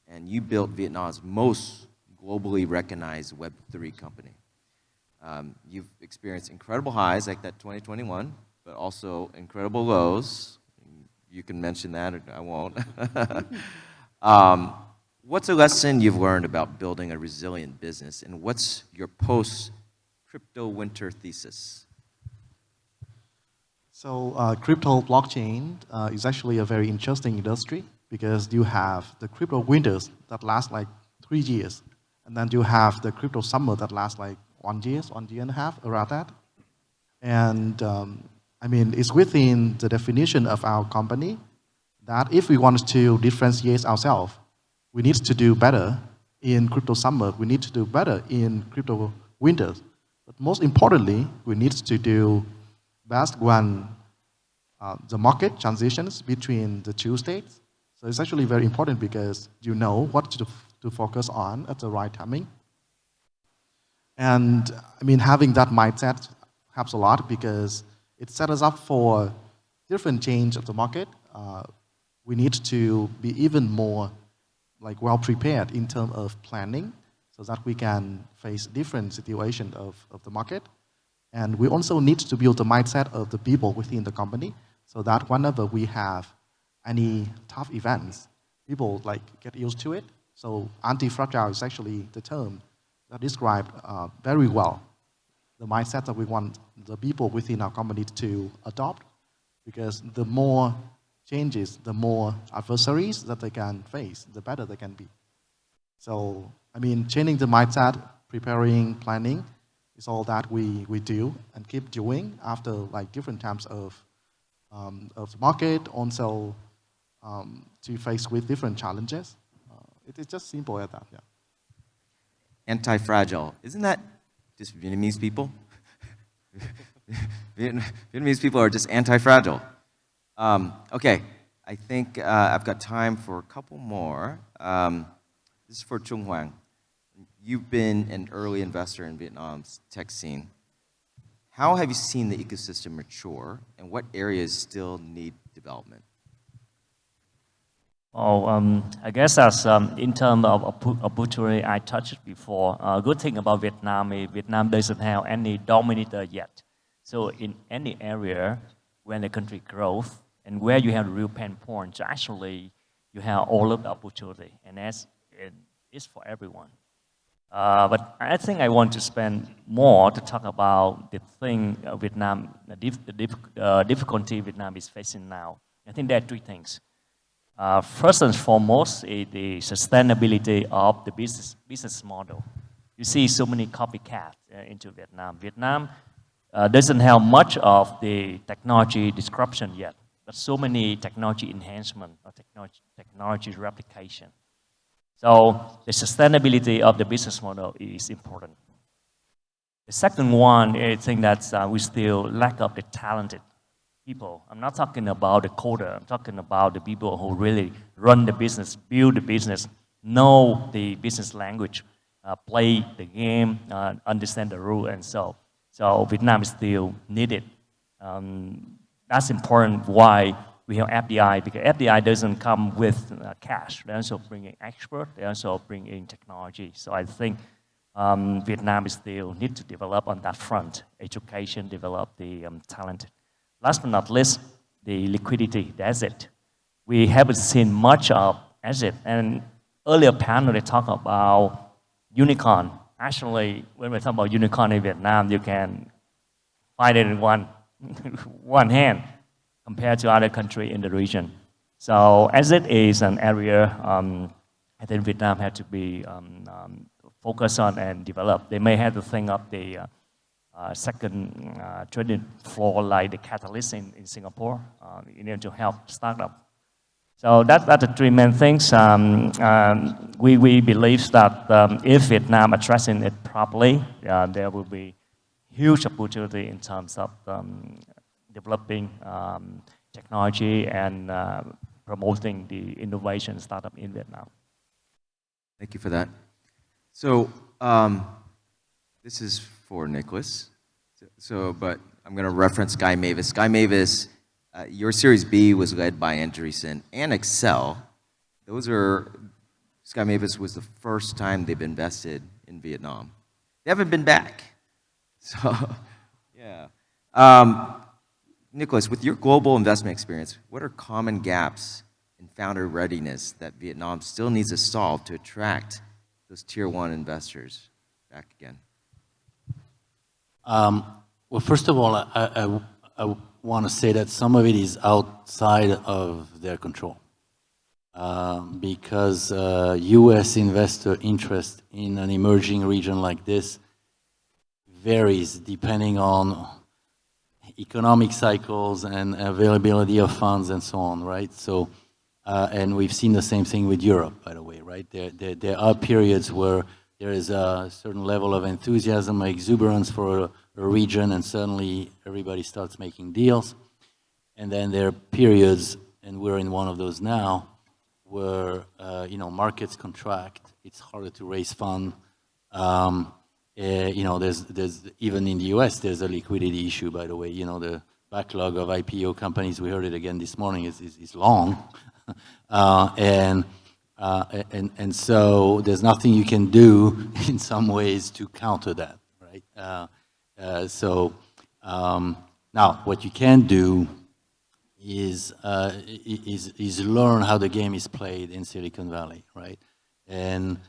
and you built Vietnam's most globally recognized Web3 company. You've experienced incredible highs like that 2021, but also incredible lows. You can mention that, or I won't. What's a lesson you've learned about building a resilient business, and what's your post-crypto winter thesis? So crypto blockchain is actually a very interesting industry because you have the crypto winters that last like 3 years, and then you have the crypto summer that lasts like 1 year and a half, around that. And I mean, it's within the definition of our company that if we want to differentiate ourselves, we need to do better in crypto summer, we need to do better in crypto winters. But most importantly, we need to do best when the market transitions between the 2 states. So it's actually very important because you know what to focus on at the right timing. And I mean, having that mindset helps a lot because it set us up for different change of the market. We need to be even more like well prepared in terms of planning so that we can face different situations of the market. And we also need to build the mindset of the people within the company so that whenever we have any tough events, people like get used to it. So anti-fragile is actually the term that describes very well the mindset that we want the people within our company to adopt, because the more changes, the more adversaries that they can face, the better they can be. So, I mean, changing the mindset, preparing, planning, is all that we do and keep doing after like different times of the market, also to face with different challenges. It's just simple as that, yeah. Anti-fragile. Isn't that just Vietnamese people? Vietnamese people are just anti-fragile. Okay, I think I've got time for a couple more. This is for Trung Hoang. You've been an early investor in Vietnam's tech scene. How have you seen the ecosystem mature, and what areas still need development? Oh, I guess as in terms of opportunity, I touched it before. Good thing about Vietnam is Vietnam doesn't have any dominator yet. So in any area when the country grows and where you have real pain points, actually you have all of the opportunity, and it's for everyone. But I think I want to spend more to talk about the thing Vietnam, the difficulty Vietnam is facing now. I think there are three things. First and foremost is the sustainability of the business model. You see so many copycats into Vietnam. Vietnam doesn't have much of the technology disruption yet, but so many technology enhancement or technology replication. So the sustainability of the business model is important. The second one, I think that we still lack of the talented people. I'm not talking about the coder. I'm talking about the people who really run the business, build the business, know the business language, play the game, understand the rule, and so. So Vietnam is still needed. That's important why we have FDI, because FDI doesn't come with cash. They also bring in expert. They also bring in technology. So I think Vietnam still need to develop on that front. Education, develop the talent. Last but not least, the liquidity, the asset. We haven't seen much of asset. And earlier panel, they talked about unicorn. Actually, when we talk about unicorn in Vietnam, you can find it in one hand compared to other countries in the region. So asset is an area I think Vietnam had to be focused on and develop. They may have to think of the second trading floor like the catalyst in Singapore in order to help startup. So that's the three main things. We believe that if Vietnam addressing it properly, there will be huge opportunity in terms of developing technology and promoting the innovation startup in Vietnam. Thank you for that. So this is for Nicholas. But I'm going to reference Guy Mavis. Guy Mavis, your Series B was led by Andreessen and Excel. Guy Mavis was the first time they've invested in Vietnam. They haven't been back. So, yeah. Nicholas, with your global investment experience, what are common gaps in founder readiness that Vietnam still needs to solve to attract those tier one investors back again? Well, first of all, I want to say that some of it is outside of their control. Because US investor interest in an emerging region like this varies depending on economic cycles and availability of funds and so on, right? So, and we've seen the same thing with Europe, by the way, right? There are periods where there is a certain level of enthusiasm, exuberance for a region, and suddenly everybody starts making deals. And then there are periods, and we're in one of those now, where markets contract. It's harder to raise funds. There's even in the US, there's a liquidity issue, by the way. The backlog of IPO companies, we heard it again this morning, is long. And so there's nothing you can do in some ways to counter that, right? Now what you can do is learn how the game is played in Silicon Valley, right? And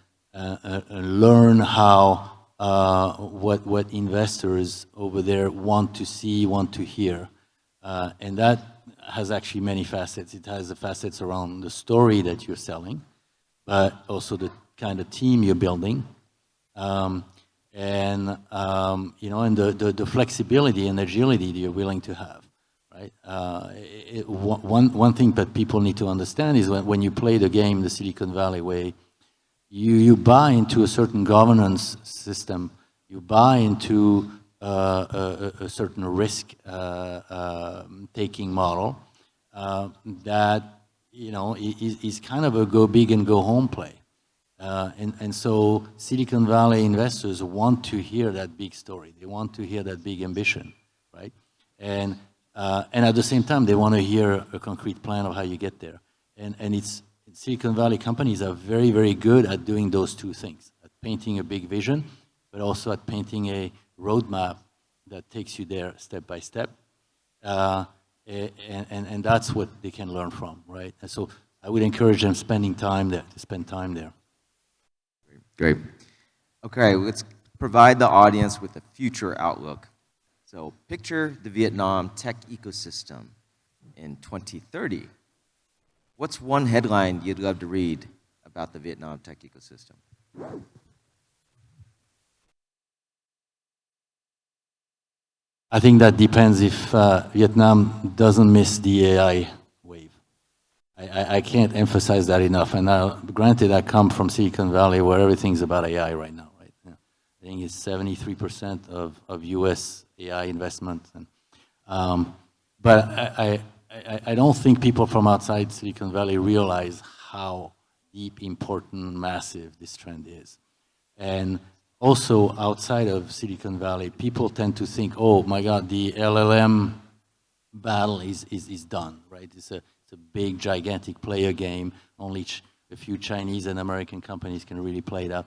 learn how what investors over there want to see, want to hear, and that has actually many facets. It has the facets around the story that you're selling, but also the kind of team you're building, and the flexibility and agility that you're willing to have, right? One thing that people need to understand is when you play the game the Silicon Valley way, you buy into a certain governance system, you buy into a certain risk taking model that is kind of a go big and go home play. And so Silicon Valley investors want to hear that big story. They want to hear that big ambition, right? And at the same time, they want to hear a concrete plan of how you get there. And Silicon Valley companies are very, very good at doing those two things, at painting a big vision, but also at painting a roadmap that takes you there step by step. And that's what they can learn from, right? And so I would encourage them spend time there. Great. Okay, let's provide the audience with a future outlook. So picture the Vietnam tech ecosystem in 2030. What's one headline you'd love to read about the Vietnam tech ecosystem? I think that depends if Vietnam doesn't miss the AI wave. I can't emphasize that enough. And granted, I come from Silicon Valley where everything's about AI right now, right? Yeah. I think it's 73% of US AI investment. But I don't think people from outside Silicon Valley realize how deep, important, massive this trend is. And also outside of Silicon Valley, people tend to think, oh my God, the LLM battle is done, right? It's a big, gigantic player game. Only a few Chinese and American companies can really play that.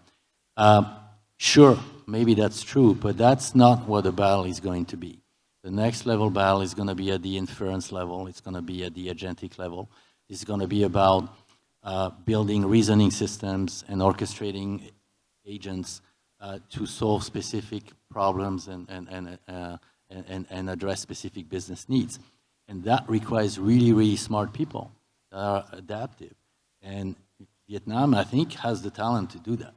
Sure, maybe that's true, but that's not what the battle is going to be. The next level battle is going to be at the inference level. It's going to be at the agentic level. It's going to be about building reasoning systems and orchestrating agents to solve specific problems and address specific business needs. And that requires really, really smart people that are adaptive. And Vietnam, I think, has the talent to do that,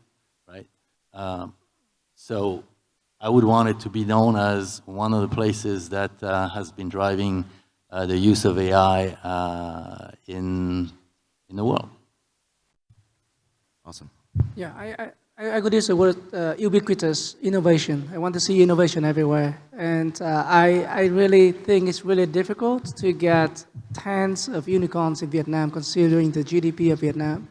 right? So I would want it to be known as one of the places that has been driving the use of AI in the world. Awesome. Yeah, I could use the word ubiquitous innovation. I want to see innovation everywhere. And I really think it's really difficult to get tens of unicorns in Vietnam, considering the GDP of Vietnam.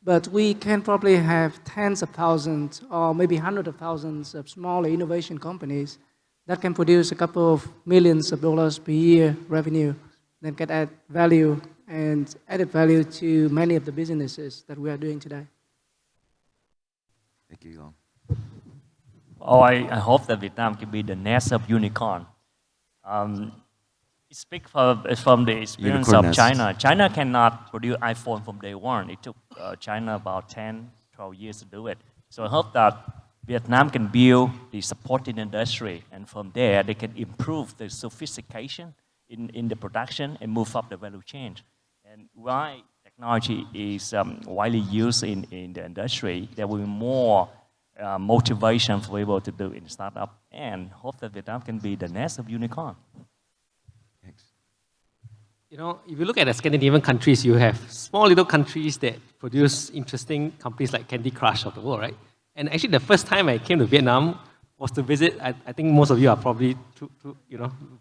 But we can probably have tens of thousands or maybe hundreds of thousands of smaller innovation companies that can produce a couple of millions of dollars per year revenue that can add value and added value to many of the businesses that we are doing today. Thank you, Long. Oh, I hope that Vietnam can be the nest of unicorn. Speak from the experience Unicorn of nest. China. China cannot produce iPhone from day one. It took China about 10, 12 years to do it. So I hope that Vietnam can build the supporting industry, and from there they can improve the sophistication in the production and move up the value chain. And why technology is widely used in the industry, there will be more motivation for people to do in startup, and hope that Vietnam can be the nest of unicorn. You know, if you look at the Scandinavian countries, you have small little countries that produce interesting companies like Candy Crush of the world, right? And actually, the first time I came to Vietnam was to visit. I think most of you are probably,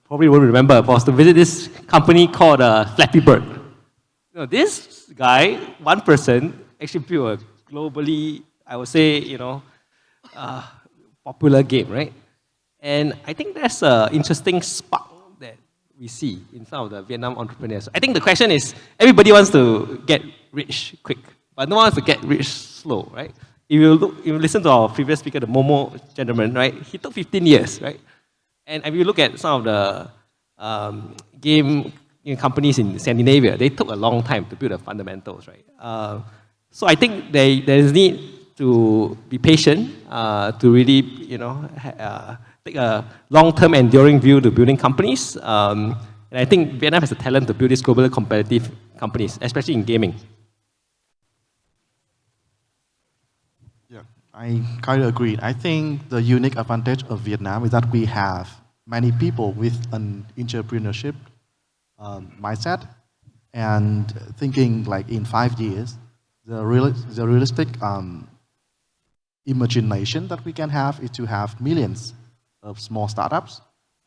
probably won't remember. Was to visit this company called Flappy Bird. You know, this guy, one person, actually built a globally, I would say, popular game, right? And I think that's an interesting spark that we see in some of the Vietnam entrepreneurs. I think the question is, everybody wants to get rich quick, but no one wants to get rich slow, right? If you listen to our previous speaker, the Momo gentleman, right? He took 15 years, right? And if you look at some of the game companies in Scandinavia, they took a long time to build the fundamentals, right? So I think there is need to be patient, to really, take a long-term enduring view to building companies. And I think Vietnam has the talent to build these globally competitive companies, especially in gaming. Yeah, I kind of agree. I think the unique advantage of Vietnam is that we have many people with an entrepreneurship mindset and thinking like in 5 years, the realistic imagination that we can have is to have millions of small startups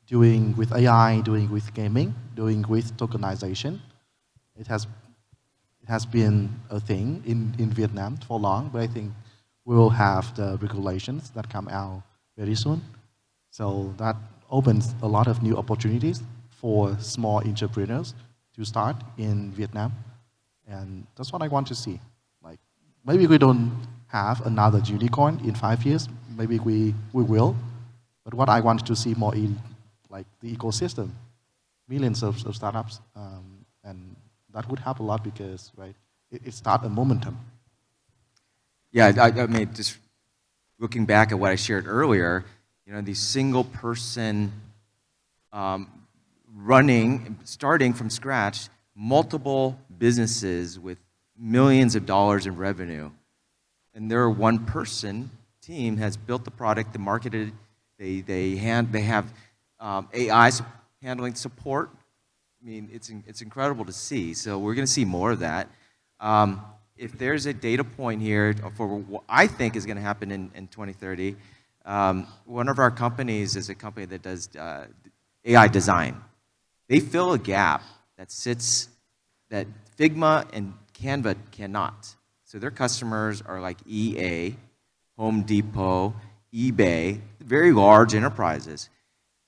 doing with AI, doing with gaming, doing with tokenization. It has been a thing in Vietnam for long, but I think we will have the regulations that come out very soon. So that opens a lot of new opportunities for small entrepreneurs to start in Vietnam. And that's what I want to see. Like, maybe we don't have another unicorn in 5 years, maybe we will. But what I want to see more in like the ecosystem, millions of startups, and that would help a lot because it starts a momentum. Yeah, I mean, just looking back at what I shared earlier, these single person starting from scratch, multiple businesses with millions of dollars in revenue, and their one person team has built the product, they marketed it, they have AI handling support. I mean, it's incredible to see. So we're going to see more of that. If there's a data point here for what I think is going to happen in 2030, one of our companies is a company that does AI design. They fill a gap that Figma and Canva cannot. So their customers are like EA, Home Depot, eBay, very large enterprises.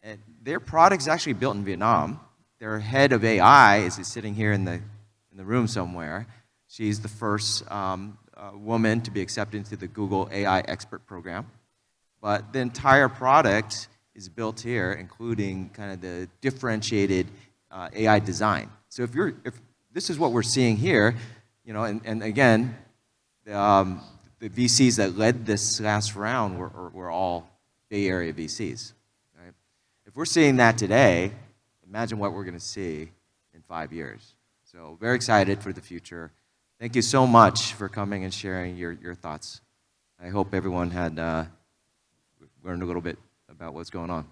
And their product is actually built in Vietnam. Their head of AI is sitting here in the room somewhere. She's the first woman to be accepted into the Google AI Expert Program. But the entire product is built here, including kind of the differentiated AI design. So if this is what we're seeing here, and again, the VCs that led this last round were all Bay Area VCs. Right? If we're seeing that today, imagine what we're going to see in 5 years. So very excited for the future. Thank you so much for coming and sharing your thoughts. I hope everyone had learned a little bit about what's going on.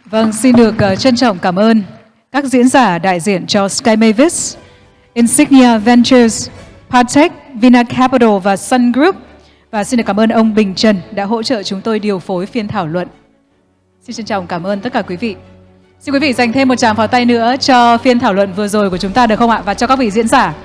Vâng, xin được trân trọng cảm ơn các diễn giả đại diện cho Sky Mavis, Insignia Ventures, Part2, Vina Capital và Sun Group. Và xin được cảm ơn ông Bình Trần đã hỗ trợ chúng tôi điều phối phiên thảo luận. Xin trân trọng cảm ơn tất cả quý vị. Xin quý vị dành thêm một tràng pháo tay nữa cho phiên thảo luận vừa rồi của chúng ta được không ạ? Và cho các vị diễn giả.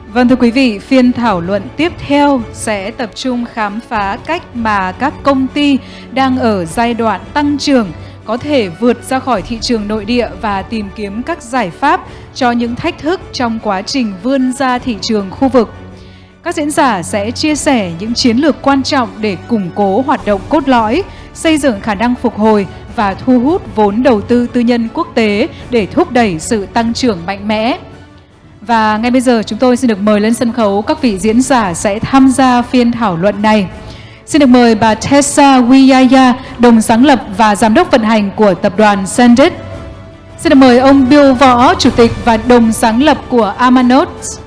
Vâng thưa quý vị, phiên thảo luận tiếp theo sẽ tập trung khám phá cách mà các công ty đang ở giai đoạn tăng trưởng có thể vượt ra khỏi thị trường nội địa và tìm kiếm các giải pháp cho những thách thức trong quá trình vươn ra thị trường khu vực. Các diễn giả sẽ chia sẻ những chiến lược quan trọng để củng cố hoạt động cốt lõi, xây dựng khả năng phục hồi và thu hút vốn đầu tư tư nhân quốc tế để thúc đẩy sự tăng trưởng mạnh mẽ. Và ngay bây giờ chúng tôi xin được mời lên sân khấu các vị diễn giả sẽ tham gia phiên thảo luận này. Xin được mời bà Tessa Wiyaya, đồng sáng lập và giám đốc vận hành của tập đoàn Sendit. Xin được mời ông Bill Võ, chủ tịch và đồng sáng lập của Amanotes.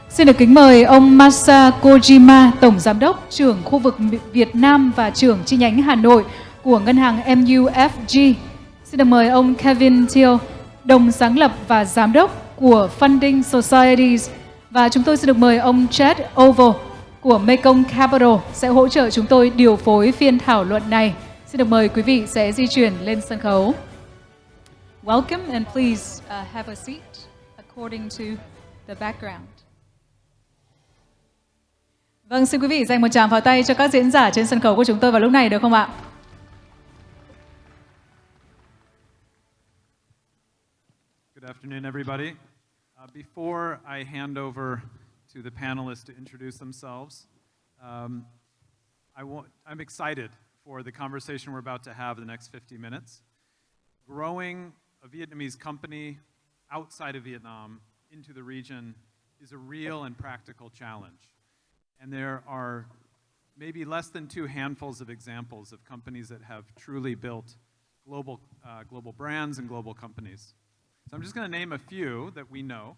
Xin được kính mời ông Masa Kojima, tổng giám đốc, trưởng khu vực Việt Nam và trưởng chi nhánh Hà Nội của ngân hàng MUFG. Xin được mời ông Kevin Thiel, đồng sáng lập và giám đốc của Funding Societies. Và chúng tôi xin được mời ông Chad Oval của Mekong Capital sẽ hỗ trợ chúng tôi điều phối phiên thảo luận này. Xin được mời quý vị sẽ di chuyển lên sân khấu. Welcome and please have a seat according to the background. Vâng, xin quý vị dành một tràng pháo tay cho các diễn giả trên sân khấu của chúng tôi vào lúc này được không ạ? Good afternoon, everybody. Before I hand over to the panelists to introduce themselves, I'm excited for the conversation we're about to have the next 50 minutes. Growing a Vietnamese company outside of Vietnam into the region is a real and practical challenge. And there are maybe less than 2 handfuls of examples of companies that have truly built global brands and global companies. So I'm just going to name a few that we know.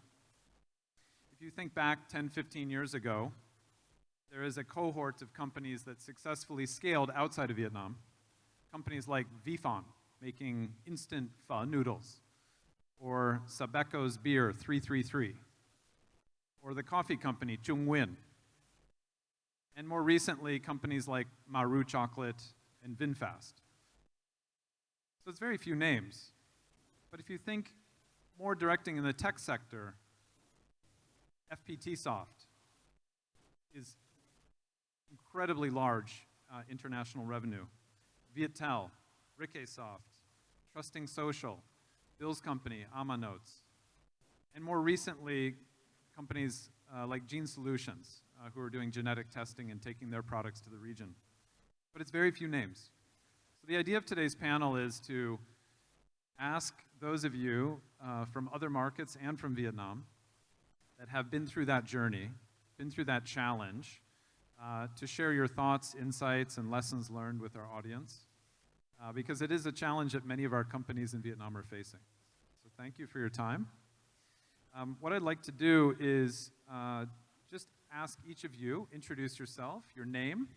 If you think back 10, 15 years ago, there is a cohort of companies that successfully scaled outside of Vietnam. Companies like Vmotion, making instant pho noodles, or Sabeco's beer 333, or the coffee company Chung, and more recently companies like Maru Chocolate and VinFast. So it's very few names. But if you think more directing in the tech sector, FPT Soft is incredibly large international revenue. Viettel, Rickesoft, Trusting Social, Bill's company, Amanotes, and more recently, companies like Gene Solutions, who are doing genetic testing and taking their products to the region. But it's very few names. So the idea of today's panel is to ask those of you from other markets and from Vietnam that have been through that journey, been through that challenge, to share your thoughts, insights, and lessons learned with our audience, because it is a challenge that many of our companies in Vietnam are facing. So thank you for your time. What I'd like to do is just ask each of you, introduce yourself, your name,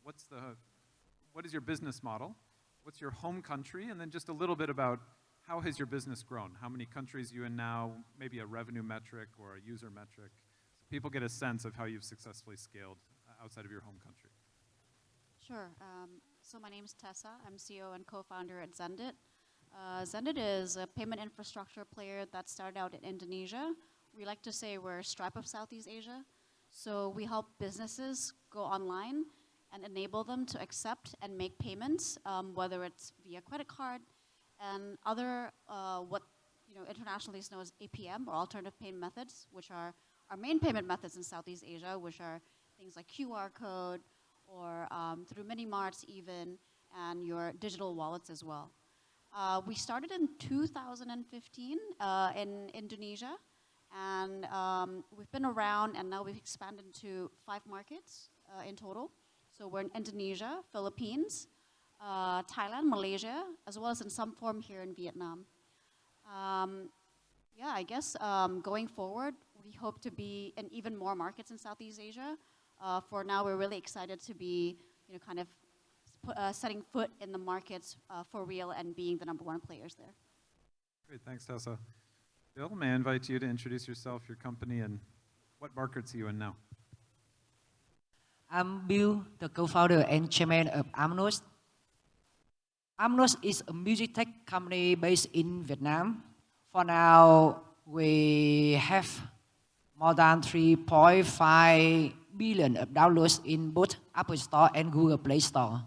what is your business model, what's your home country, and then just a little bit about how has your business grown, how many countries you in now, maybe a revenue metric or a user metric, so people get a sense of how you've successfully scaled outside of your home country. Sure. So my name is Tessa. I'm CEO and co-founder at Zendit. Zendit is a payment infrastructure player that started out in Indonesia. We like to say we're Stripe of Southeast Asia. So we help businesses go online and enable them to accept and make payments, whether it's via credit card and other what internationally is known as APM, or alternative payment methods, which are our main payment methods in Southeast Asia, which are things like QR code or through mini marts even, and your digital wallets as well. We started in 2015 in Indonesia, and we've been around, and now we've expanded to 5 markets in total. So we're in Indonesia, Philippines, Thailand, Malaysia, as well as in some form here in Vietnam. Yeah, I guess going forward, we hope to be in even more markets in Southeast Asia. For now, we're really excited to be, kind of setting foot in the markets for real and being the #1 players there. Great, thanks, Tessa. Bill, may I invite you to introduce yourself, your company, and what markets are you in now? I'm Bill, the co-founder and chairman of Amnos. Amnos is a music tech company based in Vietnam. For now, we have more than 3.5 billion of downloads in both Apple Store and Google Play Store.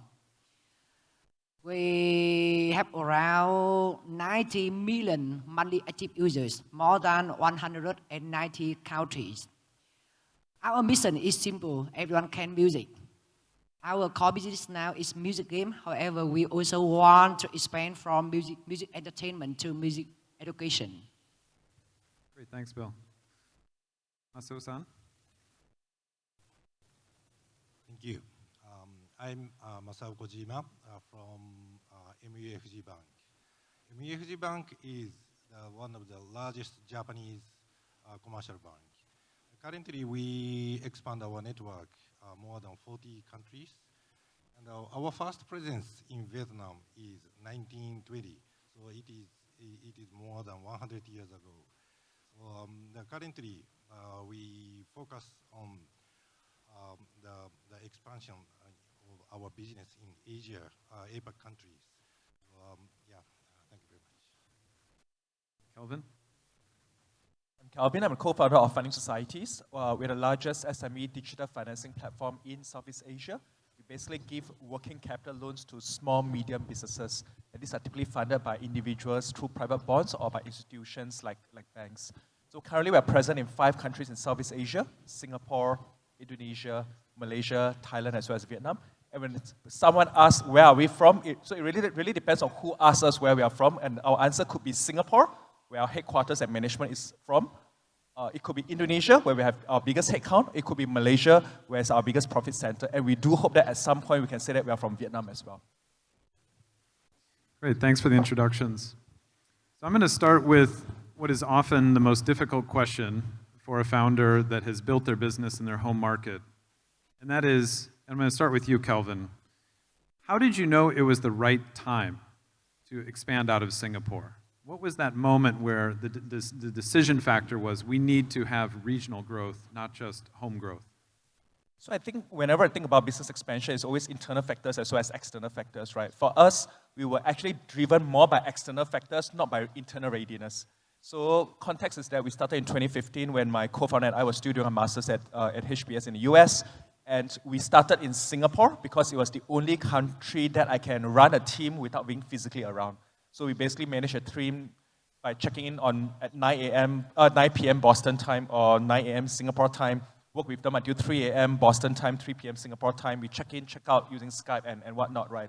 We have around 90 million monthly active users, more than 190 countries. Our mission is simple: everyone can music. Our core business now is music game. However, we also want to expand from music entertainment to music education. Great, thanks, Bill. Masato-san? Thank you. I'm Masao Kojima from MUFG Bank. MUFG Bank is one of the largest Japanese commercial bank. Currently, we expand our network more than 40 countries. And our first presence in Vietnam is 1920. So it is more than 100 years ago. So currently, we focus on the expansion of our business in Asia, APAC countries. Yeah, thank you very much. Kelvin? I'm Calvin. I'm a co-founder of Funding Societies. We're the largest SME digital financing platform in Southeast Asia. We basically give working capital loans to small, medium businesses. And these are typically funded by individuals through private bonds or by institutions like banks. So currently we're present in 5 countries in Southeast Asia: Singapore, Indonesia, Malaysia, Thailand, as well as Vietnam. And when someone asks where are we from, it really depends on who asks us where we are from. And our answer could be Singapore, where our headquarters and management is from. It could be Indonesia, where we have our biggest headcount. It could be Malaysia, where it's our biggest profit center. And we do hope that at some point we can say that we are from Vietnam as well. Great, thanks for the introductions. So I'm going to start with what is often the most difficult question for a founder that has built their business in their home market. And that is, I'm going to start with you, Kelvin. How did you know it was the right time to expand out of Singapore? What was that moment where the decision factor was, we need to have regional growth, not just home growth? So I think whenever I think about business expansion, it's always internal factors as well as external factors, right? For us, we were actually driven more by external factors, not by internal readiness. So context is that we started in 2015 when my co-founder and I were still doing a master's at HBS in the US. And we started in Singapore because it was the only country that I can run a team without being physically around. So we basically managed a team by checking in at 9 p.m. Boston time or 9 a.m. Singapore time, work with them until 3 a.m. Boston time, 3 p.m. Singapore time. We check in, check out using Skype and whatnot, right?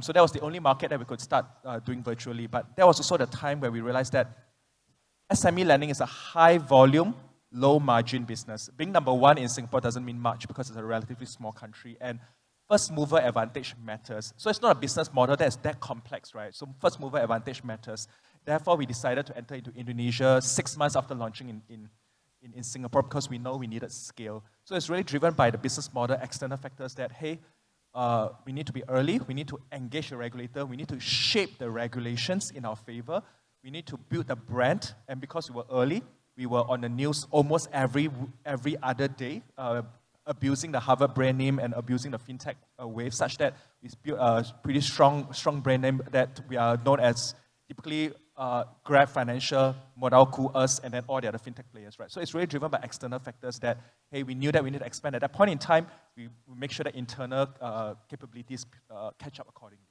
So that was the only market that we could start doing virtually. But that was also the time where we realized that SME lending is a high volume, low margin business. Being number 1 in Singapore doesn't mean much because it's a relatively small country. And first mover advantage matters. So it's not a business model that is that complex, right? So first mover advantage matters. Therefore, we decided to enter into Indonesia 6 months after launching in Singapore because we know we needed scale. So it's really driven by the business model, external factors that, hey, we need to be early, we need to engage the regulator, we need to shape the regulations in our favor, we need to build a brand, and because we were early, we were on the news almost every other day, abusing the Harvard brand name and abusing the fintech wave, such that we built a pretty strong brand name that we are known as typically Grab Financial, Modalku, us, and then all the other fintech players, right? So it's really driven by external factors that, hey, we knew that we need to expand. At that point in time, we make sure that internal capabilities catch up accordingly.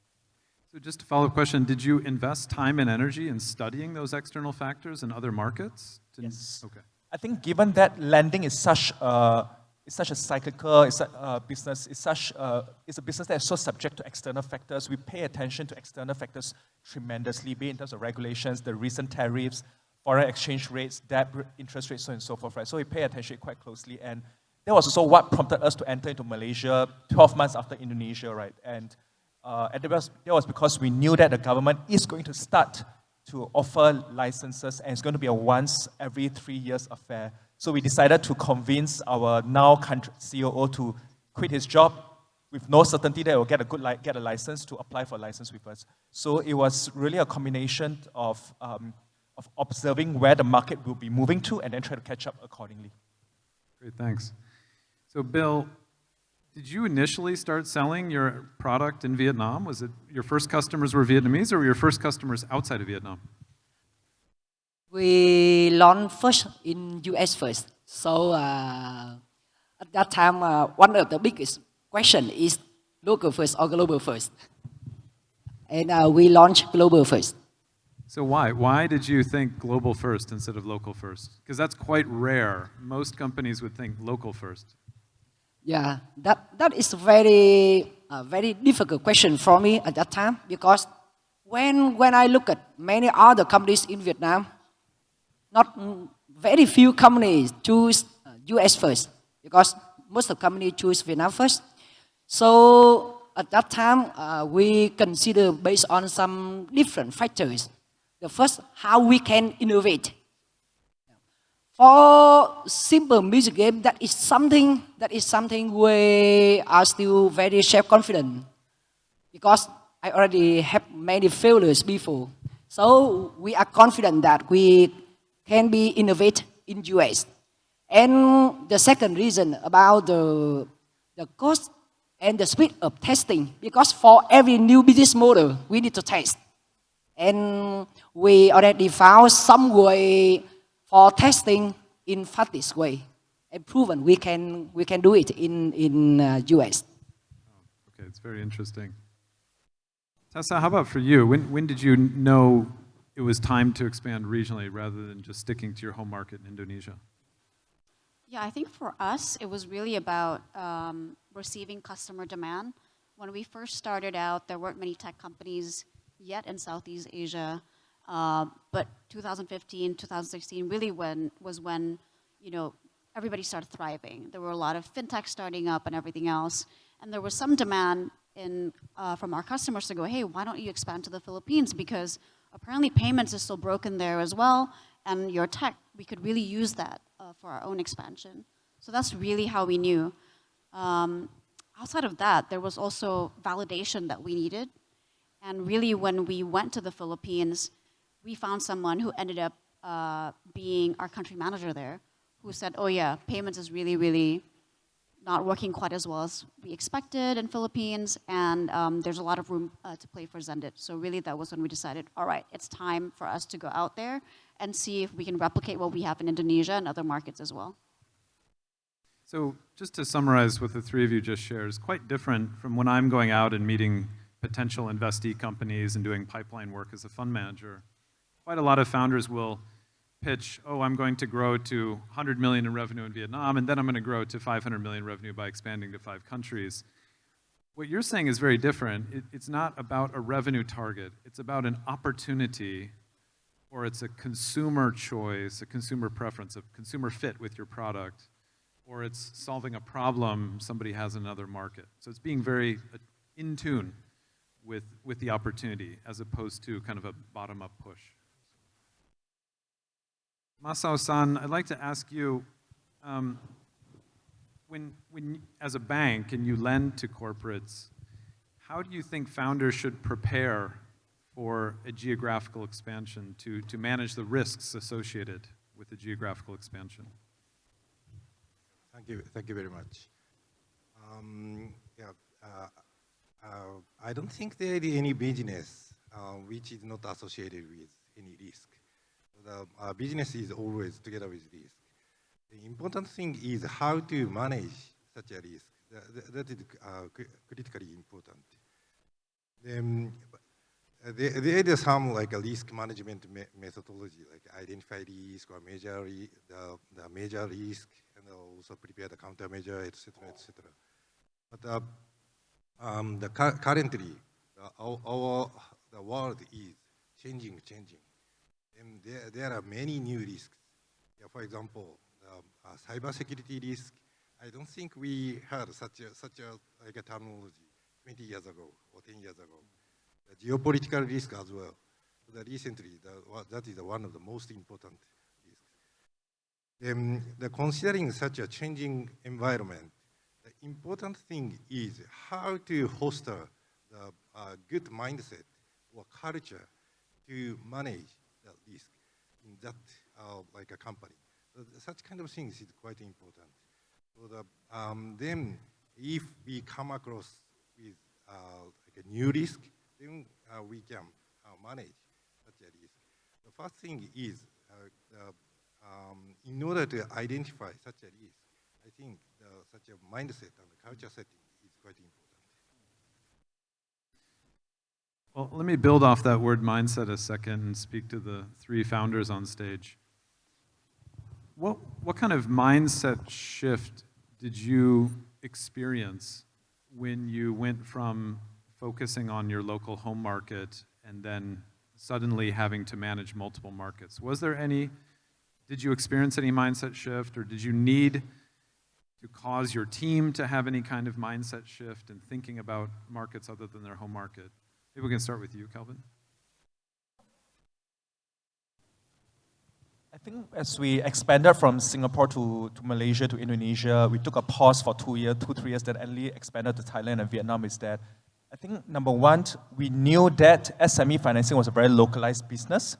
So just a follow-up question, did you invest time and energy in studying those external factors in other markets? Yes. Okay. I think given that lending is such a cyclical business, it's a business that is so subject to external factors. We pay attention to external factors tremendously, be it in terms of regulations, the recent tariffs, foreign exchange rates, debt, interest rates, so on and so forth, right? So we pay attention quite closely, and that was also what prompted us to enter into Malaysia 12 months after Indonesia, right? And that was because we knew that the government is going to start to offer licenses, and it's going to be a once every 3 years affair. So we decided to convince our now country COO to quit his job with no certainty that he will get a license to apply for a license with us. So it was really a combination of observing where the market will be moving to and then try to catch up accordingly. Great, thanks. So Bill, did you initially start selling your product in Vietnam? Was it your first customers were Vietnamese or were your first customers outside of Vietnam? We launched first in US first. So at that time, one of the biggest question is local first or global first. And we launched global first. So why? Why did you think global first instead of local first? Because that's quite rare. Most companies would think local first. Yeah, that is a very difficult question for me at that time, because when I look at many other companies in Vietnam, not very few companies choose US first, because most of the companies choose Vietnam first. So at that time, we consider based on some different factors. The first, how we can innovate. For simple music game, that is something we are still very self-confident, because I already have many failures before. So we are confident that we can be innovative in US. And the second reason about the cost and the speed of testing, because for every new business model, we need to test. And we already found some way for testing in practice way and proven we can do it in US. Okay, it's very interesting. Tessa, how about for you? When did you know it was time to expand regionally rather than just sticking to your home market in Indonesia? Yeah, I think for us, it was really about receiving customer demand. When we first started out, there weren't many tech companies yet in Southeast Asia, but 2015, 2016 really was when, you know, everybody started thriving. There were a lot of fintech starting up and everything else, and there was some demand from our customers to go, hey, why don't you expand to the Philippines? Because apparently payments is still broken there as well, and your tech, we could really use that for our own expansion. So that's really how we knew. Outside of that, there was also validation that we needed. And really, when we went to the Philippines, we found someone who ended up being our country manager there, who said, oh yeah, payments is really, really not working quite as well as we expected in Philippines, and there's a lot of room to play for Zendit. So really, that was when we decided, all right, it's time for us to go out there and see if we can replicate what we have in Indonesia and other markets as well. So just to summarize what the three of you just shared, is quite different from when I'm going out and meeting potential investee companies and doing pipeline work as a fund manager. Quite a lot of founders will pitch, oh, I'm going to grow to 100 million in revenue in Vietnam, and then I'm going to grow to 500 million revenue by expanding to 5 countries. What you're saying is very different. It's not about a revenue target. It's about an opportunity, or it's a consumer choice, a consumer preference, a consumer fit with your product, or it's solving a problem somebody has in another market. So it's being very in tune with the opportunity, as opposed to kind of a bottom-up push. Masao-san, I'd like to ask you, when as a bank and you lend to corporates, how do you think founders should prepare for a geographical expansion to manage the risks associated with the geographical expansion? Thank you very much. I don't think there is any business which is not associated with any risk. The business is always together with risk. The important thing is how to manage such a risk. That is critically important. There is some like a risk management methodology, like identify risk or measure the major risk, and also prepare the countermeasure, etc., etc. But currently, the world is changing. And there are many new risks. Yeah, for example, cybersecurity risk. I don't think we had such a like a terminology 20 years ago or 10 years ago. The geopolitical risk as well. Recently, that is one of the most important risks. Considering such a changing environment, the important thing is how to foster the good mindset or culture to manage the risk in that like a company. Such kind of things is quite important. So then if we come across with like a new risk, then we can manage such a risk. The first thing is in order to identify such a risk, I think such a mindset and the culture setting is quite important. Well, let me build off that word mindset a second and speak to the three founders on stage. What kind of mindset shift did you experience when you went from focusing on your local home market and then suddenly having to manage multiple markets? Did you experience any mindset shift, or did you need to cause your team to have any kind of mindset shift in thinking about markets other than their home market? Maybe we can start with you, Kelvin. I think as we expanded from Singapore to Malaysia to Indonesia, we took a pause for 3 years, then only expanded to Thailand and Vietnam. Is that I think number one, we knew that SME financing was a very localized business.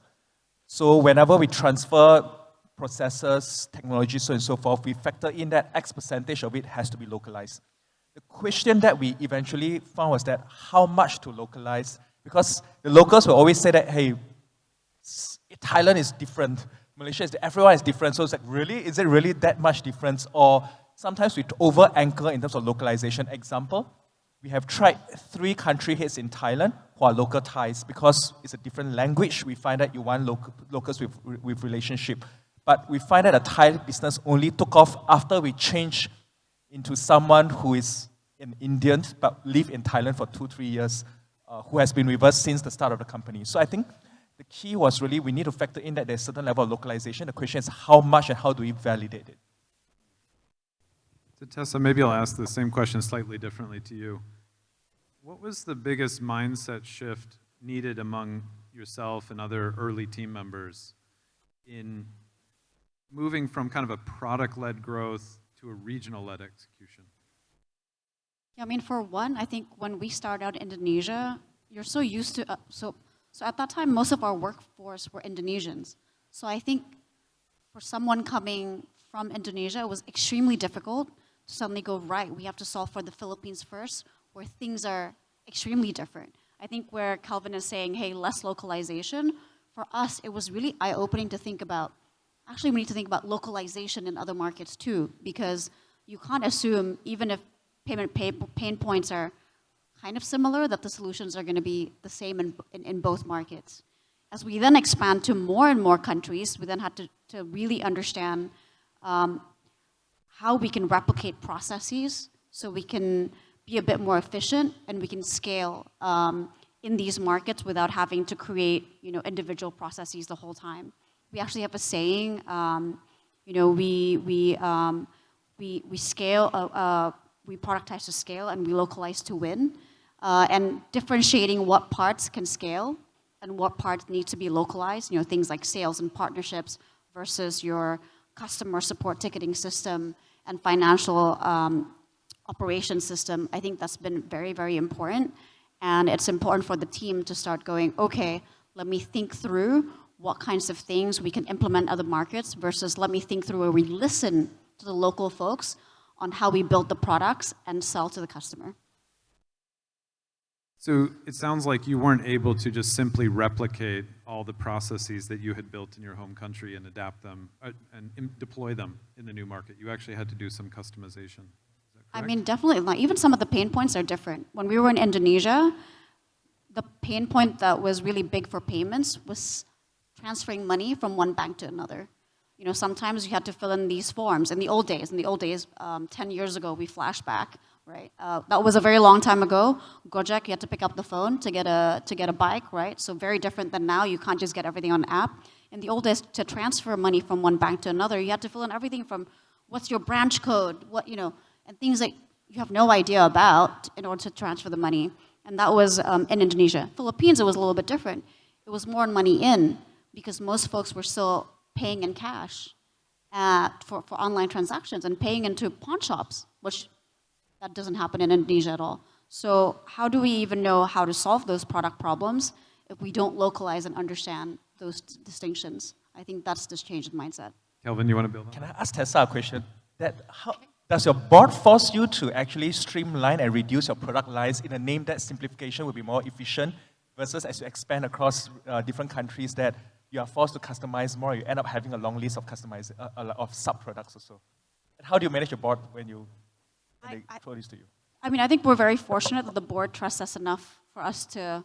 So whenever we transfer processes, technology, so on and so forth, we factor in that X percentage of it has to be localized. The question that we eventually found was that how much to localize Because the locals will always say that, hey, Thailand is different, Malaysia is, everyone is different, so it's like, really? Is it really that much difference? Or sometimes we over-anchor in terms of localization. Example, we have tried 3 country heads in Thailand who are local Thais because it's a different language. We find that you want locals with relationship. But we find that a Thai business only took off after we changed into someone who is an Indian but live in Thailand for 2-3 years, who has been with us since the start of the company. So I think the key was really we need to factor in that there's a certain level of localization. The question is how much and how do we validate it? So Tessa, maybe I'll ask the same question slightly differently to you. What was the biggest mindset shift needed among yourself and other early team members in moving from kind of a product-led growth to a regional-led execution? Yeah, I mean, for one, I think when we started out in Indonesia, you're so used to, so at that time, most of our workforce were Indonesians. So I think for someone coming from Indonesia, it was extremely difficult to suddenly go, right, we have to solve for the Philippines first, where things are extremely different. I think where Kelvin is saying, hey, less localization, for us, it was really eye-opening to think about, actually we need to think about localization in other markets too, because you can't assume, even if payment pain points are kind of similar, that the solutions are going to be the same in both markets. As we then expand to more and more countries, we then had to really understand how we can replicate processes so we can be a bit more efficient and we can scale in these markets without having to create, individual processes the whole time. We actually have a saying, we scale, we productize to scale and we localize to win, and differentiating what parts can scale and what parts need to be localized, things like sales and partnerships versus your customer support ticketing system and financial operation system. I think that's been very, very important. And it's important for the team to start going, okay, let me think through what kinds of things we can implement in other markets versus let me think through where we listen to the local folks on how we build the products and sell to the customer. So it sounds like you weren't able to just simply replicate all the processes that you had built in your home country and adapt them and deploy them in the new market. You actually had to do some customization. I mean, definitely. Like, even some of the pain points are different. When we were in Indonesia, the pain point that was really big for payments was transferring money from one bank to another. Sometimes you had to fill in these forms. In the old days, 10 years ago, we flash back, right? That was a very long time ago. Gojek, you had to pick up the phone to get a bike, right? So very different than now. You can't just get everything on an app. In the old days, to transfer money from one bank to another, you had to fill in everything from what's your branch code, and things that you have no idea about in order to transfer the money. And that was in Indonesia. Philippines, it was a little bit different. It was more money in because most folks were still paying in cash for online transactions and paying into pawn shops, which that doesn't happen in Indonesia at all. So how do we even know how to solve those product problems if we don't localize and understand those distinctions? I think that's this change in mindset. Kelvin, you want to build on? Can I ask Tessa a question? Does your board force you to actually streamline and reduce your product lines in a name that simplification will be more efficient versus as you expand across different countries that you are forced to customize more, you end up having a long list of of sub-products or so? And how do you manage your board when they throw this to you? I mean, I think we're very fortunate that the board trusts us enough for us to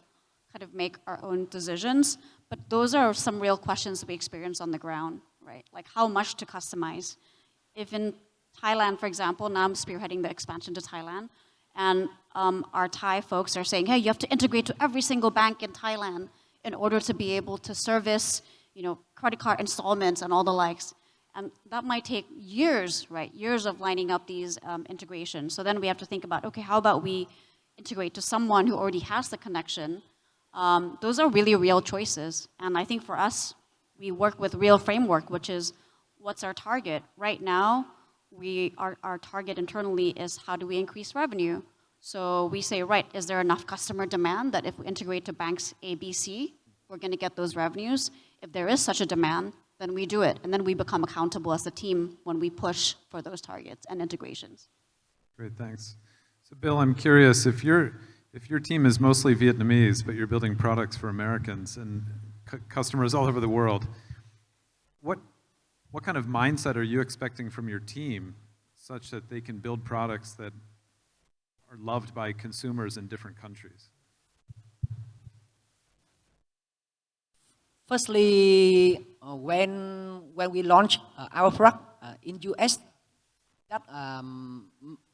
kind of make our own decisions, but those are some real questions we experience on the ground, right? Like how much to customize. If in Thailand, for example, now I'm spearheading the expansion to Thailand, and our Thai folks are saying, hey, you have to integrate to every single bank in Thailand in order to be able to service, credit card installments and all the likes. And that might take years, right? Years of lining up these integrations. So then we have to think about, okay, how about we integrate to someone who already has the connection? Those are really real choices. And I think for us, we work with real framework, which is what's our target? Right now, our target internally is how do we increase revenue? So we say, right, is there enough customer demand that if we integrate to banks A, B, C, we're going to get those revenues? If there is such a demand, then we do it. And then we become accountable as a team when we push for those targets and integrations. Great, thanks. So Bill, I'm curious, if you're if your team is mostly Vietnamese, but you're building products for Americans and customers all over the world, what kind of mindset are you expecting from your team such that they can build products that are loved by consumers in different countries? Firstly, when we launch our product in US, that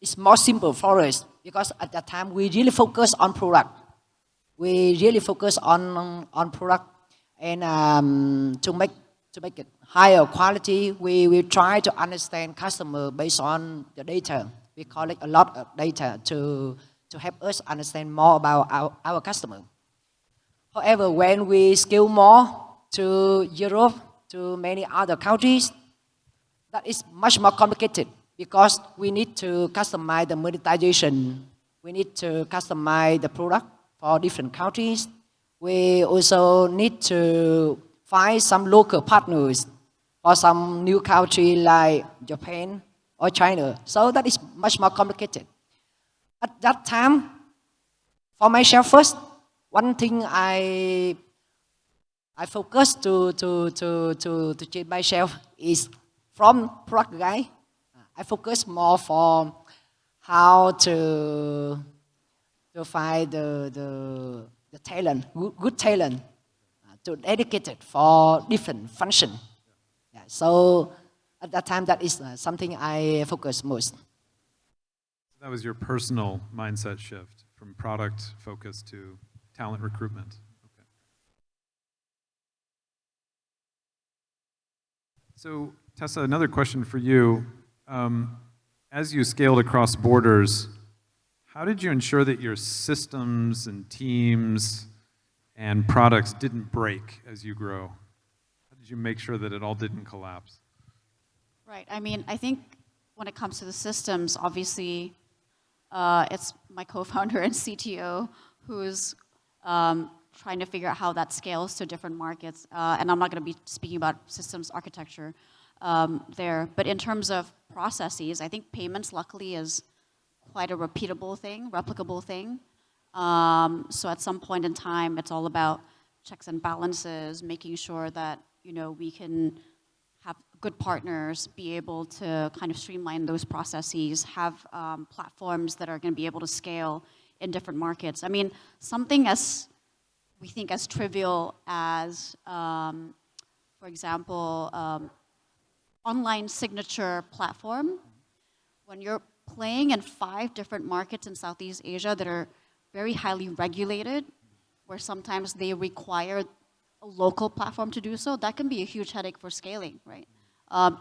is more simple for us because at that time we really focus on product. We really focus on product, and to make it higher quality, we try to understand customer based on the data. We collect a lot of data to help us understand more about our customer. However, when we scale more to Europe, to many other countries, that is much more complicated because we need to customize the monetization. We need to customize the product for different countries. We also need to find some local partners for some new country like Japan or China. So that is much more complicated. At that time, for myself first, one thing I focus to change myself is from product guy. I focus more for how to find the talent, good talent, to dedicate it for different function. Yeah, so at that time, that is something I focus most. That was your personal mindset shift from product focus to talent recruitment. Okay. So Tessa, another question for you. As you scaled across borders, how did you ensure that your systems and teams and products didn't break as you grow? How did you make sure that it all didn't collapse? Right. I mean, I think when it comes to the systems, obviously, it's my co-founder and CTO who's trying to figure out how that scales to different markets. And I'm not going to be speaking about systems architecture there. But in terms of processes, I think payments, luckily, is quite a repeatable thing, replicable thing. So at some point in time, it's all about checks and balances, making sure that, you know, we can have good partners, be able to kind of streamline those processes, have platforms that are going to be able to scale in different markets. I mean, something as, we think as trivial as, for example, online signature platform. When you're playing in 5 different markets in Southeast Asia that are very highly regulated, where sometimes they require a local platform to do so, that can be a huge headache for scaling, right?